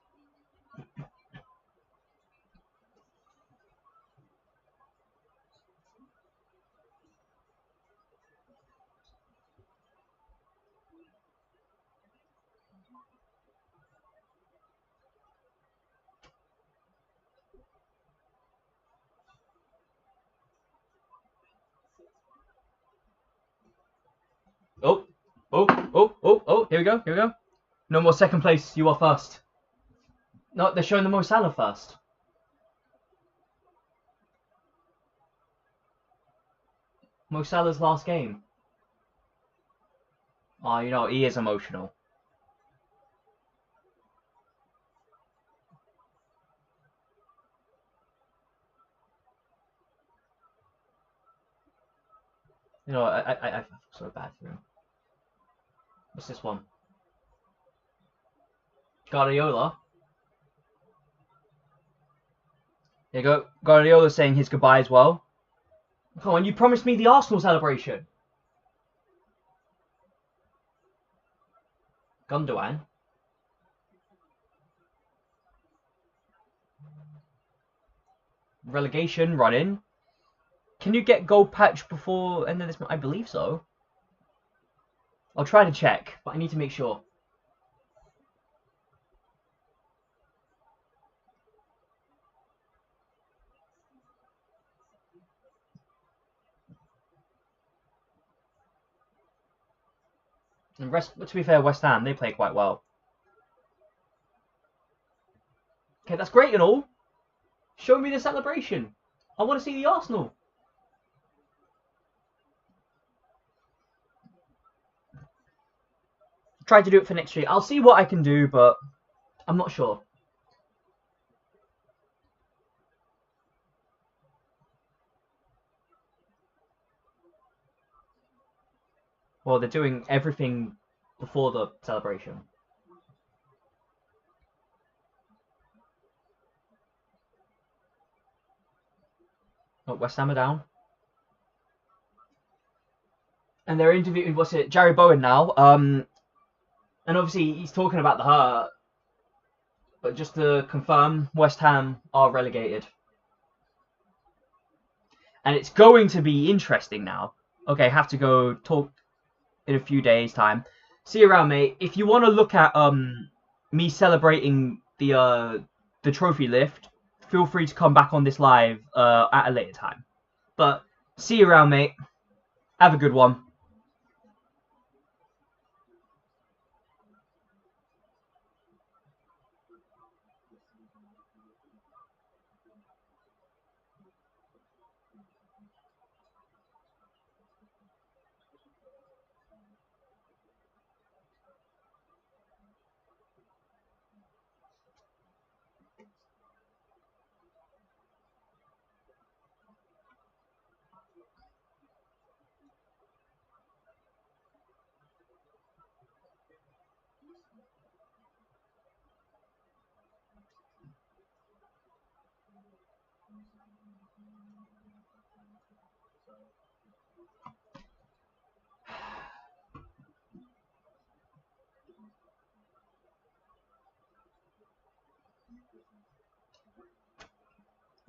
Oh, here we go, here we go. No more second place, you are first. No, they're showing the Mo Salah first. Mo Salah's last game. Oh, you know, he is emotional. You know, I feel so bad for him. What's this one? Guardiola. There you go. Guardiola saying his goodbye as well. Come on, you promised me the Arsenal celebration. Gundogan. Relegation run-in. Can you get gold patch before end of this month? I believe so. I'll try to check, but I need to make sure. And to be fair, West Ham, they play quite well. Okay, that's great and all. Show me the celebration. I want to see the Arsenal. Try to do it for next year. I'll see what I can do, but I'm not sure. Well, they're doing everything before the celebration. Oh, West Ham are down. And they're interviewing, Jerry Bowen now. And obviously he's talking about the hurt. But just to confirm, West Ham are relegated. And it's going to be interesting now. Okay, have to go talk in a few days' time. See you around, mate. If you want to look at me celebrating the trophy lift, feel free to come back on this live at a later time. But see you around, mate. Have a good one.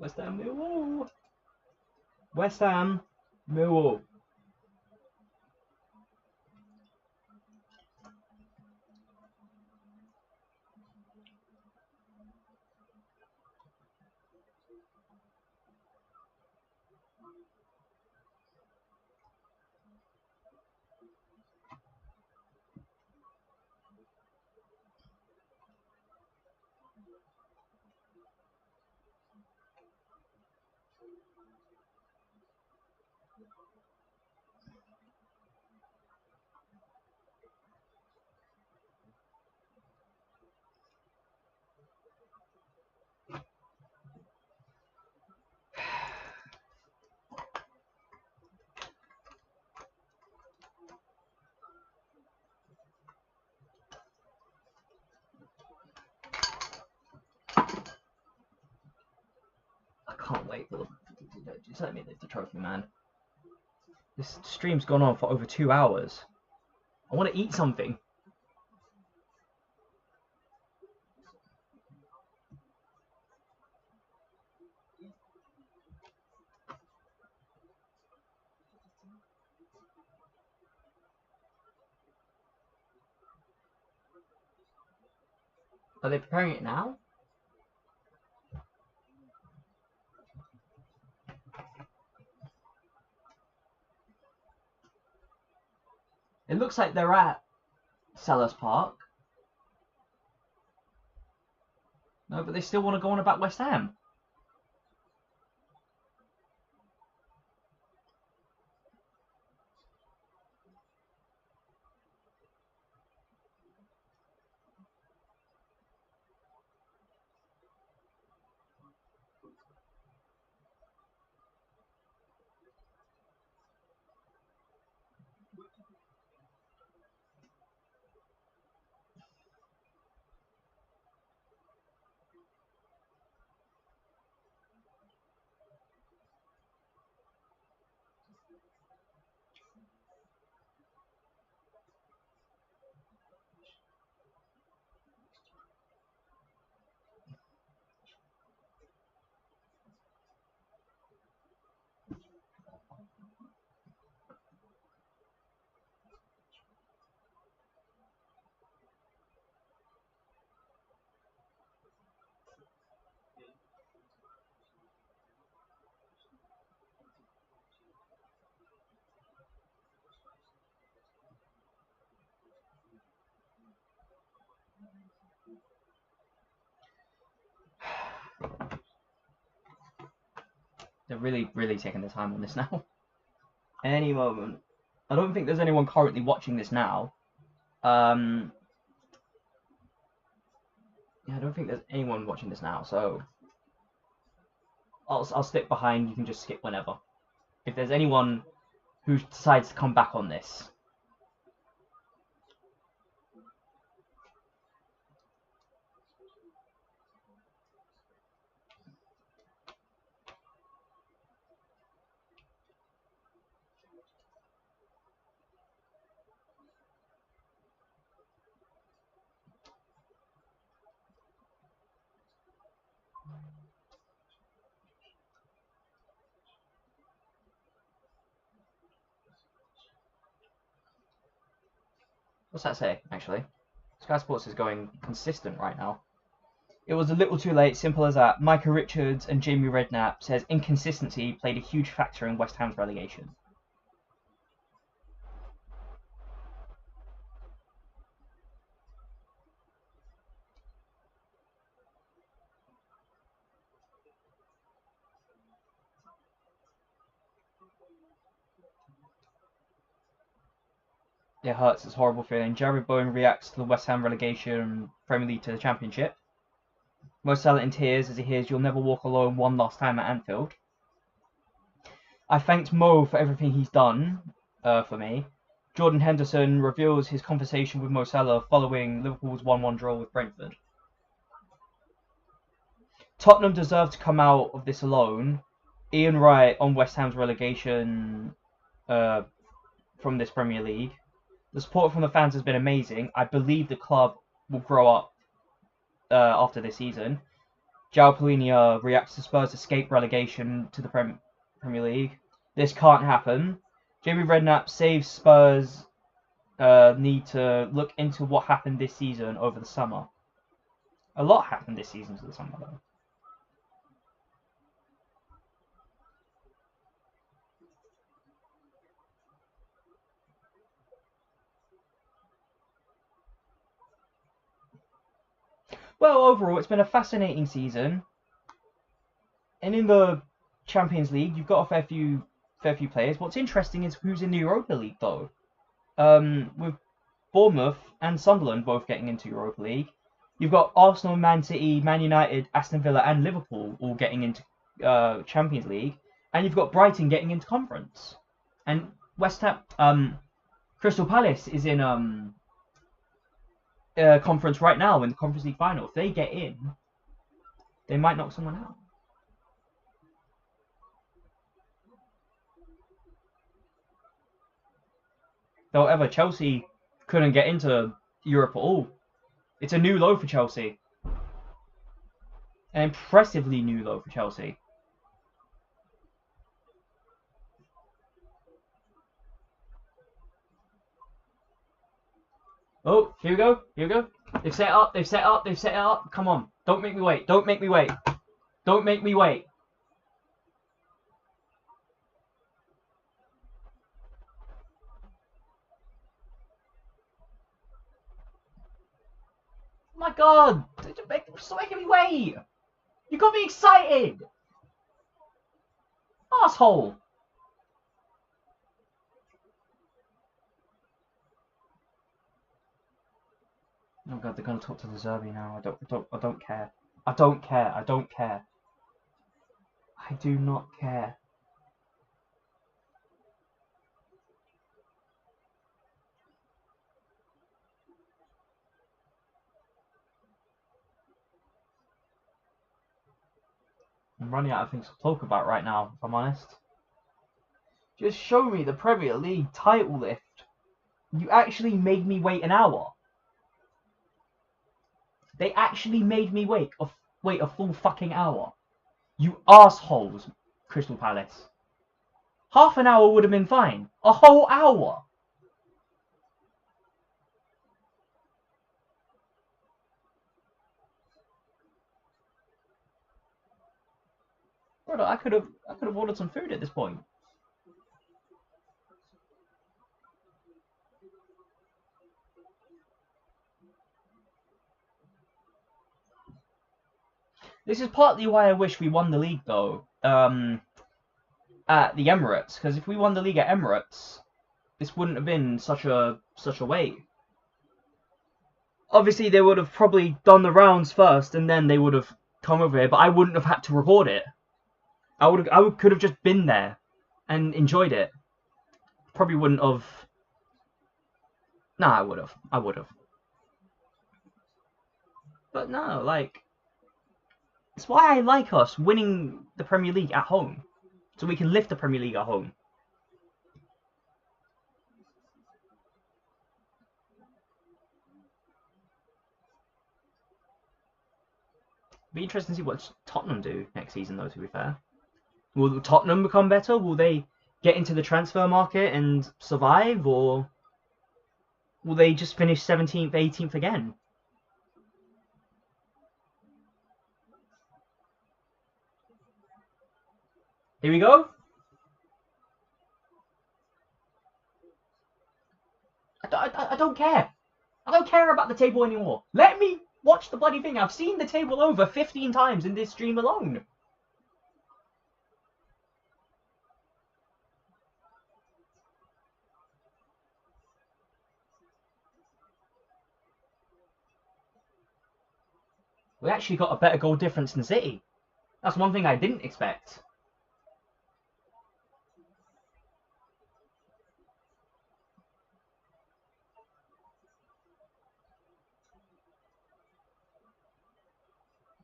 West Ham, Millwall. West Ham, Millwall. I can't wait for just let me lift the trophy, man. This stream's gone on for over 2 hours. I want to eat something. Are they preparing it now? It looks like they're at Sellers Park. No, but they still want to go on about West Ham. They're really, really taking their time on this now. Any moment. I don't think there's anyone currently watching this now. Yeah, I don't think there's anyone watching this now, so I'll stick behind. You can just skip whenever. If there's anyone who decides to come back on this. What's that say, actually? Sky Sports is going consistent right now. It was a little too late, simple as that. Micah Richards and Jamie Redknapp says inconsistency played a huge factor in West Ham's relegation. It hurts, it's a horrible feeling. Jared Bowen reacts to the West Ham relegation Premier League to the Championship. Mo Salah in tears as he hears "You'll never walk alone" one last time at Anfield. I thanked Mo for everything he's done for me. Jordan Henderson reveals his conversation with Mo Salah following Liverpool's 1-1 draw with Brentford. Tottenham deserve to come out of this alone. Ian Wright on West Ham's relegation from this Premier League. The support from the fans has been amazing. I believe the club will grow up after this season. João Palhinha reacts to Spurs' escape relegation to the Premier League. This can't happen. Jamie Redknapp saves Spurs need to look into what happened this season over the summer. A lot happened this season to the summer, though. Well, overall, it's been a fascinating season. And in the Champions League, you've got a fair few fair few players. What's interesting is who's in the Europa League though. With Bournemouth and Sunderland both getting into Europa League. You've got Arsenal, Man City, Man United, Aston Villa, and Liverpool all getting into Champions League, and you've got Brighton getting into Conference, and West Ham, Crystal Palace is in Conference right now in the Conference League final. If they get in, they might knock someone out. However, Chelsea couldn't get into Europe at all. It's a new low for Chelsea. An impressively new low for Chelsea. Oh, here we go. Here we go. They've set it up. They've set it up. They've set it up. Come on. Don't make me wait. Don't make me wait. Don't make me wait. Oh my God. Stop making me wait. You got me excited. Asshole. Oh God, they're gonna talk to the Zerbi now. I don't care. I don't care. I don't care. I do not care. I'm running out of things to talk about right now, if I'm honest. Just show me the Premier League title lift. You actually made me wait an hour. They actually made me wait a full fucking hour. You assholes, Crystal Palace. Half an hour would have been fine. A whole hour. Brother, I could have ordered some food at this point. This is partly why I wish we won the league though. At the Emirates, because if we won the league at Emirates, this wouldn't have been such a wait. Obviously, they would have probably done the rounds first, and then they would have come over here. But I wouldn't have had to record it. I could have just been there and enjoyed it. Probably wouldn't have. Nah, I would have. I would have. But no, like, it's why I like us winning the Premier League at home, so we can lift the Premier League at home. Be interesting to see what Tottenham do next season, though. To be fair, will Tottenham become better? Will they get into the transfer market and survive, or will they just finish 17th, 18th again? Here we go. I don't care. I don't care about the table anymore. Let me watch the bloody thing. I've seen the table over 15 times in this stream alone. We actually got a better goal difference than City. That's one thing I didn't expect.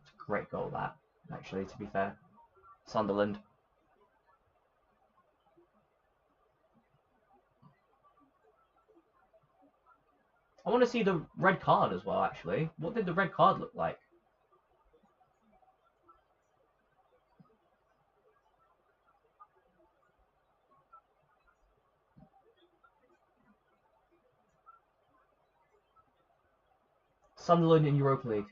It's a great goal, that, actually, to be fair. Sunderland. I want to see the red card as well, actually. What did the red card look like? Sunderland in Europa League.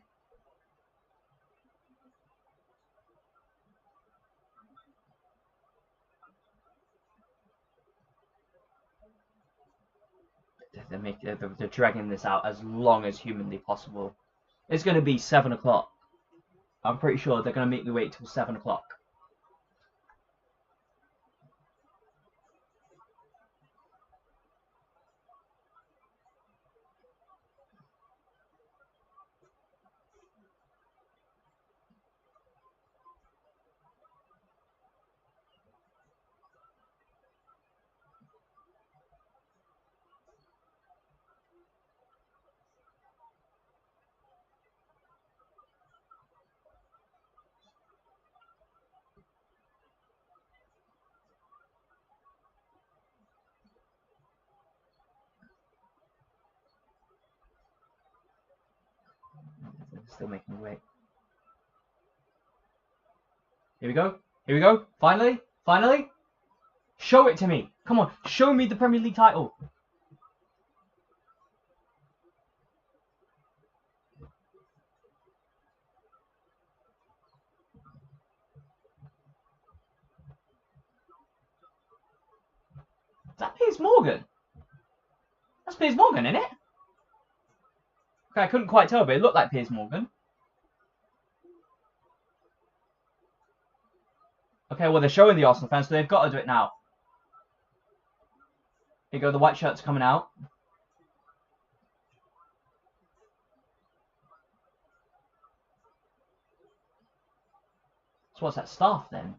They're dragging this out as long as humanly possible. It's going to be 7 o'clock. I'm pretty sure they're going to make me wait till 7 o'clock. Still making me wait. Here we go. Here we go. Finally. Finally. Show it to me. Come on. Show me the Premier League title. Is that Piers Morgan? That's Piers Morgan, isn't it? Okay, I couldn't quite tell, but it looked like Piers Morgan. Okay, well, they're showing the Arsenal fans, so they've got to do it now. Here you go, the white shirts coming out. So what's that, staff then?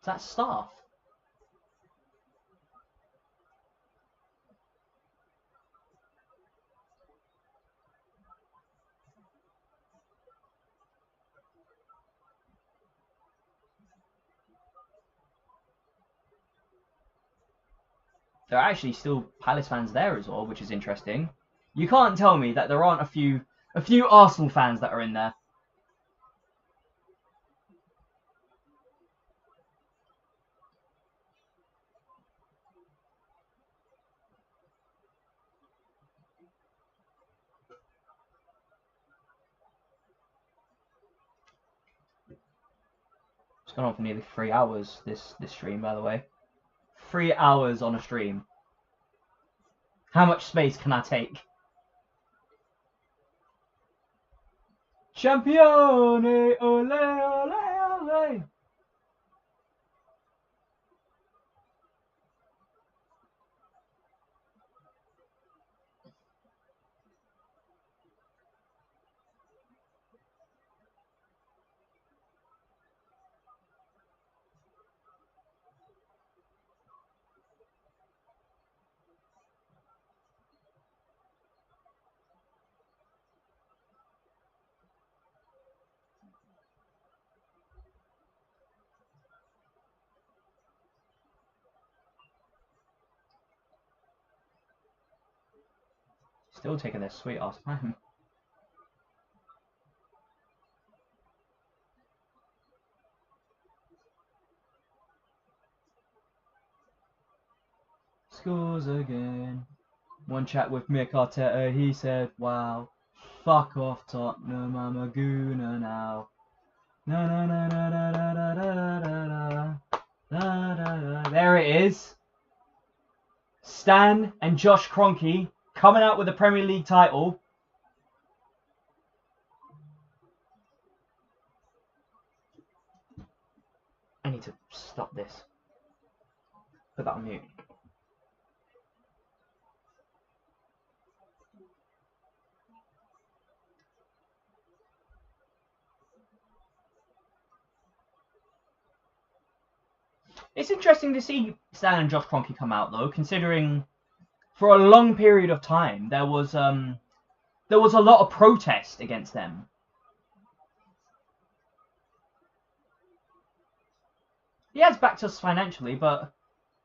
Is that staff? There are actually still Palace fans there as well, which is interesting. You can't tell me that there aren't a few Arsenal fans that are in there. It's gone on for nearly 3 hours, this stream, by the way. 3 hours on a stream. How much space can I take? Champione, ole, ole, ole. Still taking their sweet ass time. Scores again. One chat with Mick Arteta, he said, wow, fuck off Tottenham, I'm a gooner now. Na na na na na na na na na na na. There it is. Stan and Josh Kroenke coming out with the Premier League title. I need to stop this. Put that on mute. It's interesting to see Stan and Josh Kroenke come out though, considering for a long period of time there was a lot of protest against them. He has backed us financially, but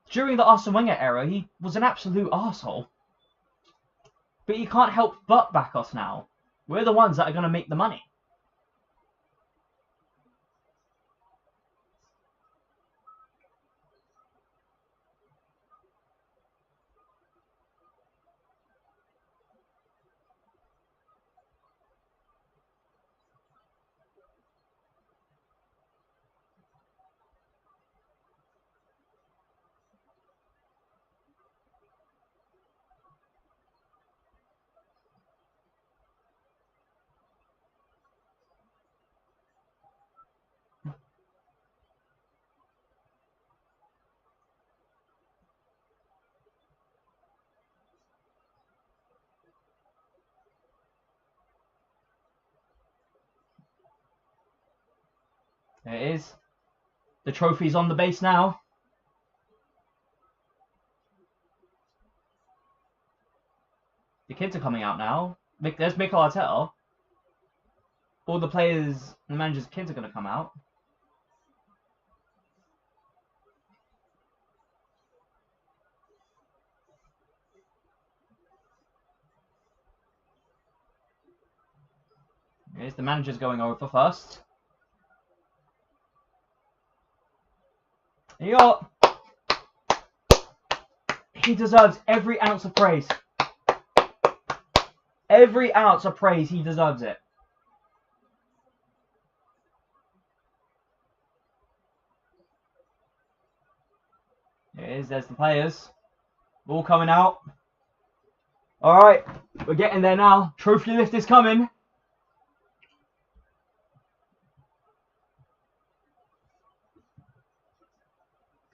during the Arsene Wenger era, he was an absolute arsehole. But he can't help but back us now. We're the ones that are going to make the money. There it is. The trophy's on the base now. The kids are coming out now. There's Mikel Arteta. All the players, the manager's kids are going to come out. Here's the manager's going over first. Here you go. He deserves every ounce of praise. Every ounce of praise, he deserves it. There it is, there's the players. All coming out. Alright, we're getting there now. Trophy lift is coming.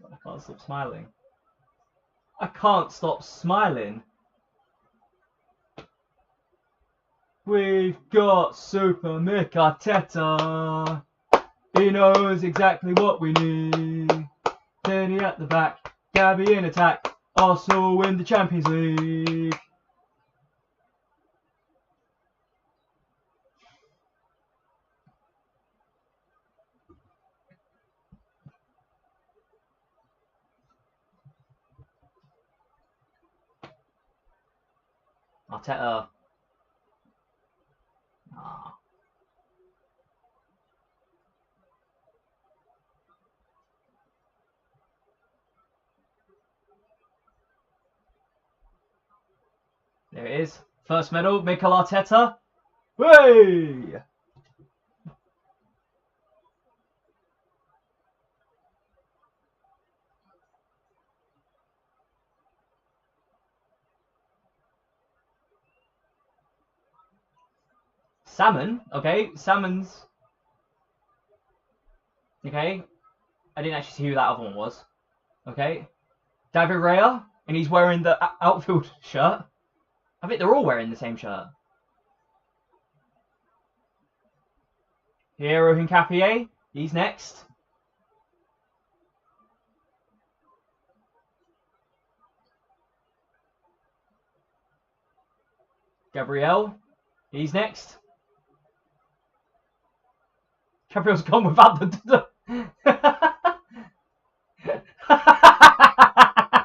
God, I can't stop smiling. I can't stop smiling. We've got Super Mick Arteta. He knows exactly what we need. Kenny at the back, Gabby in attack. Arsenal win the Champions League. Arteta. Ah. There it is. First medal, Mikel Arteta. Hey! Salmon, okay, Salmon's. Okay, I didn't actually see who that other one was. Okay, David Raya, and he's wearing the outfield shirt. I think they're all wearing the same shirt. Hero Hincapié, he's next. Gabriel, he's next. Gabriel's gone without the...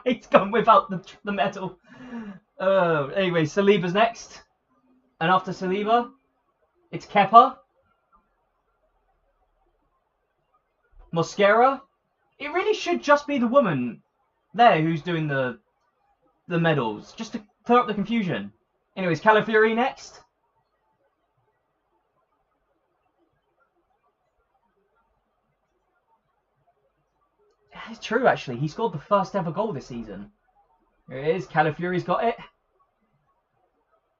He's gone without the medal. Anyway, Saliba's next. And after Saliba, it's Kepa. Mosquera. It really should just be the woman there who's doing the medals, just to clear up the confusion. Anyways, Calafiori next. It's true, actually. He scored the first ever goal this season. Here it is. Calafiori's got it.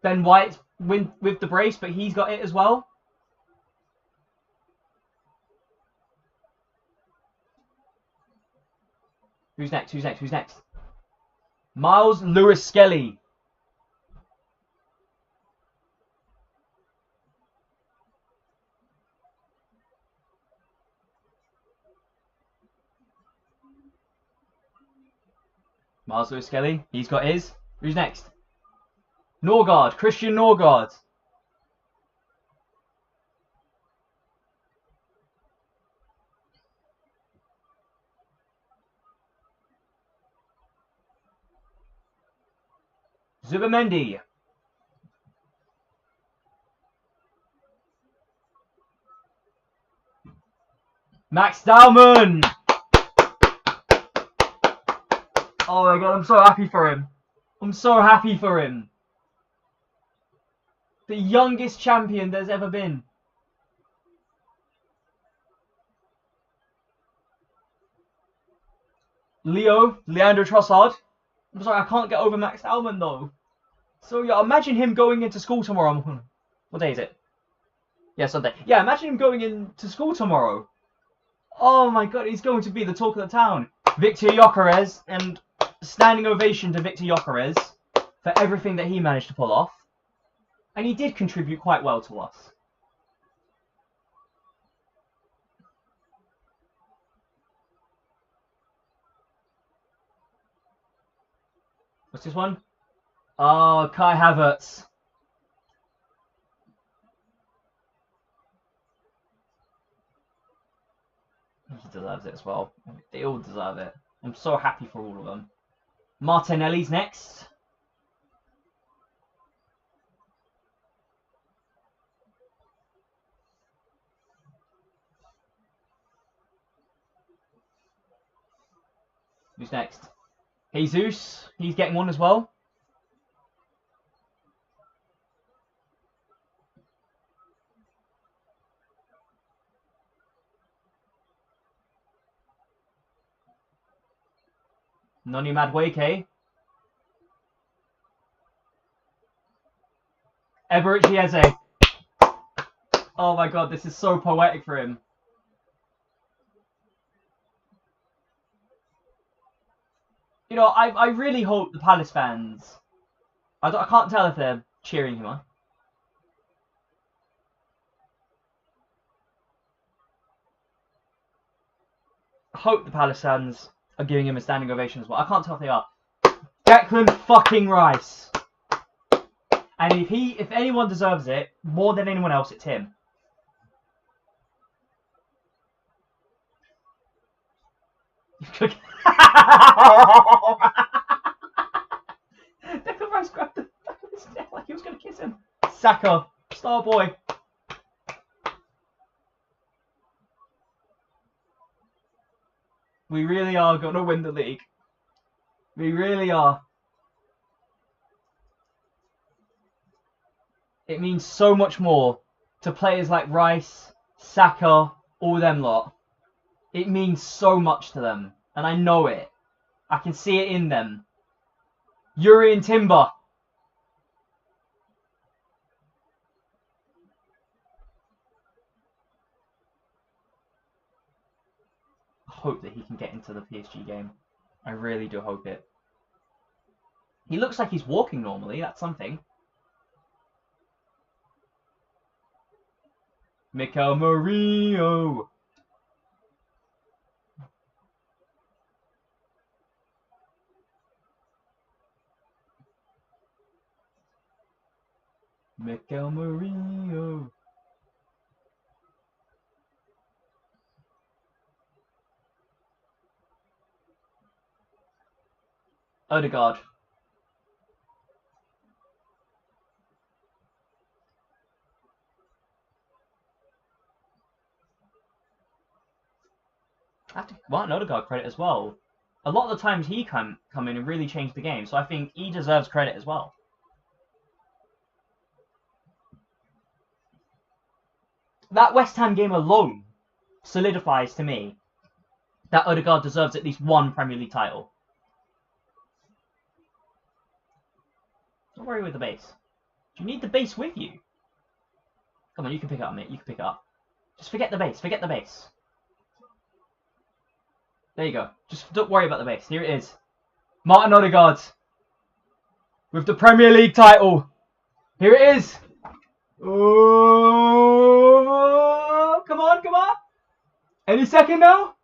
Ben White with the brace, but he's got it as well. Who's next? Who's next? Who's next? Miles Lewis Skelly. Miles Lewis Skelly. He's got his. Who's next? Norgard. Christian Norgard. Zubamendi. Max Dalman. Oh my god, I'm so happy for him. I'm so happy for him. The youngest champion there's ever been. Leandro Trossard. I'm sorry, I can't get over Max Dalman though. So yeah, imagine him going into school tomorrow. What day is it? Yeah, Sunday. Yeah, imagine him going into school tomorrow. Oh my god, he's going to be the talk of the town. Victor Gyökeres, and standing ovation to Victor Gyökeres for everything that he managed to pull off. And he did contribute quite well to us. What's this one? Oh, Kai Havertz. He deserves it as well. They all deserve it. I'm so happy for all of them. Martinelli's next. Who's next? Jesus. He's getting one as well. Noni Madueke. Eberechi Eze. Oh my god, this is so poetic for him. You know, I really hope the Palace fans... I can't tell if they're cheering him on. I hope the Palace fans are giving him a standing ovation as well. I can't tell if they are. Declan fucking Rice. And if anyone deserves it more than anyone else, it's him. Declan Rice grabbed the back of his neck like he was going to kiss him. Saka, star boy. We really are going to win the league. We really are. It means so much more to players like Rice, Saka, all them lot. It means so much to them. And I know it. I can see it in them. Yuri and Timber. I hope that he can get into the PSG game. I really do hope it. He looks like he's walking normally. That's something. Mikel Murillo. Mikel Murillo. Odegaard. I have to want an Odegaard credit as well. A lot of the times he come in and really change the game, so I think he deserves credit as well. That West Ham game alone solidifies to me that Odegaard deserves at least one Premier League title. Don't worry with the base. Do you need the base with you? Come on, you can pick it up, mate. You can pick it up. Just forget the base. Forget the base. There you go. Just don't worry about the base. Here it is. Martin Odegaard. With the Premier League title. Here it is. Oh, come on, come on. Any second now.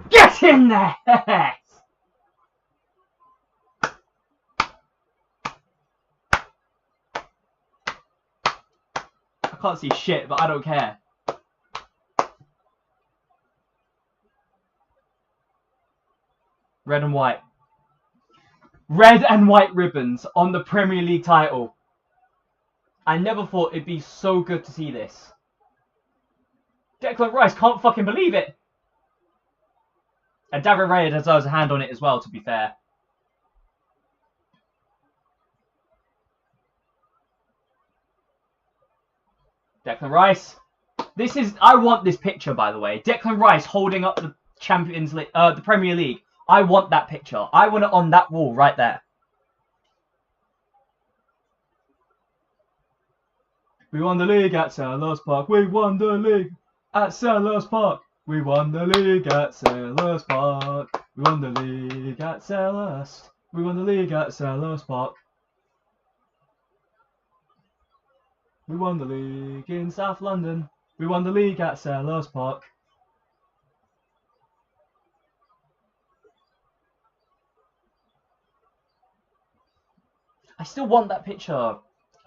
Get in there. I can't see shit, but I don't care. Red and white. Red and white ribbons on the Premier League title. I never thought it'd be so good to see this. Declan Rice can't fucking believe it. And David Raya deserves a hand on it as well, to be fair. Declan Rice. This is... I want this picture, by the way. Declan Rice holding up the Champions League, the Premier League. I want that picture. I want it on that wall right there. We won the league at Selhurst Park. We won the league at Selhurst Park. We won the league at Selhurst Park. We won the league at Selhurst. We won the league at Selhurst Park. We won the league in South London. We won the league at Selhurst Park. I still want that picture.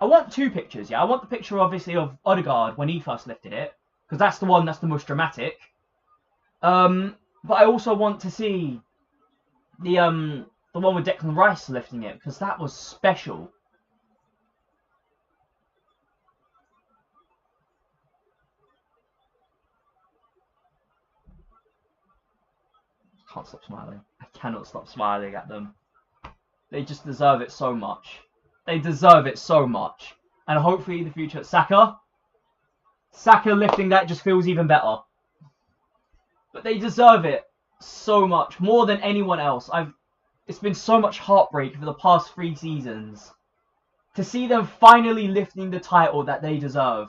I want two pictures, yeah. I want the picture, obviously, of Odegaard when he first lifted it, because that's the one that's the most dramatic. But I also want to see the one with Declan Rice lifting it, because that was special. can't stop smiling. I cannot stop smiling at them. They just deserve it so much. They deserve it so much. And hopefully in the future, Saka lifting that just feels even better. But they deserve it so much, more than anyone else. It's been so much heartbreak for the past 3 seasons to see them finally lifting the title that they deserve.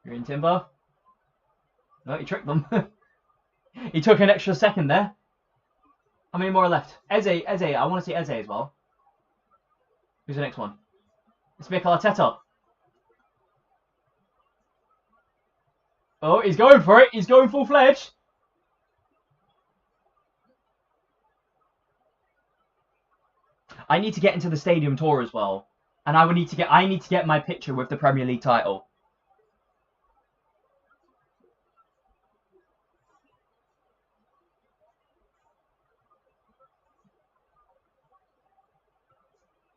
You're in, Timber. No, he tricked them. He took an extra second there. How many more are left? Eze, I want to see Eze as well. Who's the next one? It's Mikel Arteta. Oh, he's going for it. He's going full-fledged. I need to get into the stadium tour as well. And I need to get my picture with the Premier League title.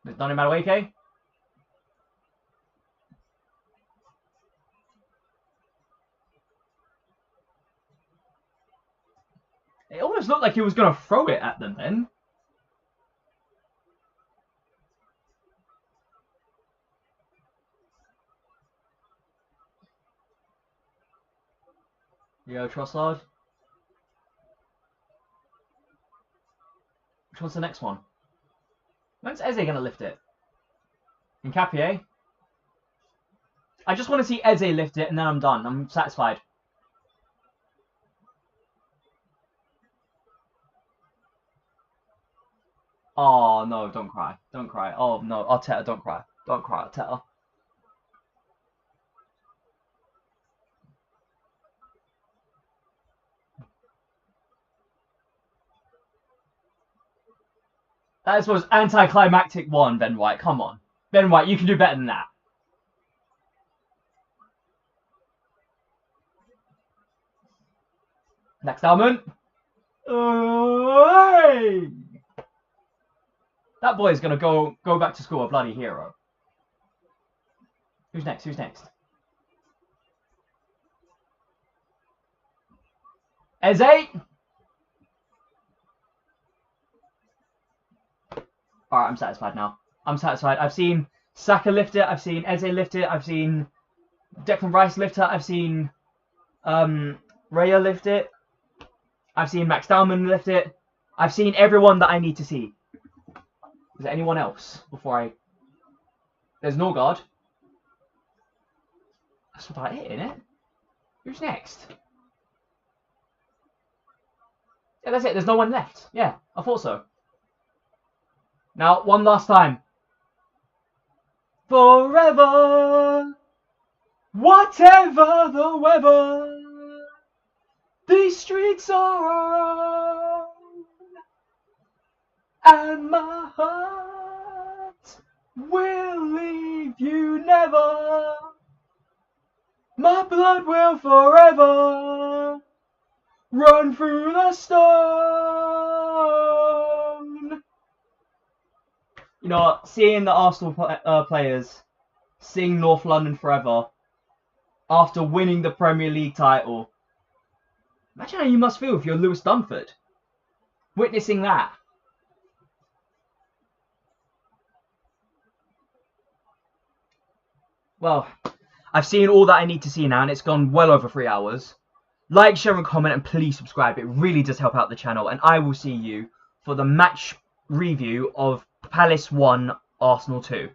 It's done in Madueke. It almost looked like he was going to throw it at them then. Yo, Trossard. Which one's the next one? When's Eze going to lift it? Nkapie? I just want to see Eze lift it and then I'm done. I'm satisfied. Oh, no, don't cry. Don't cry. Oh, no, Arteta, don't cry. Don't cry, Arteta. That is the most anticlimactic one, Ben White. Come on. Ben White, you can do better than that. Next element. Hey! That boy is going to go back to school a bloody hero. Who's next? Who's next? Eze! Alright, I'm satisfied now. I'm satisfied. I've seen Saka lift it. I've seen Eze lift it. I've seen Declan Rice lift it. I've seen Raya lift it. I've seen Max Dalman lift it. I've seen everyone that I need to see. Is there anyone else before I... There's Norgard. That's about it, innit? Who's next? Yeah, that's it. There's no one left. Yeah, I thought so. Now, one last time. Forever, whatever the weather, these streets are our own, and my heart will leave you never. My blood will forever run through the stone. You know, seeing the Arsenal players sing North London Forever after winning the Premier League title. Imagine how you must feel if you're Lewis Dunford. Witnessing that. Well, I've seen all that I need to see now and it's gone well over 3 hours. Like, share and comment and please subscribe. It really does help out the channel. And I will see you for the match review of Palace 1, Arsenal 2.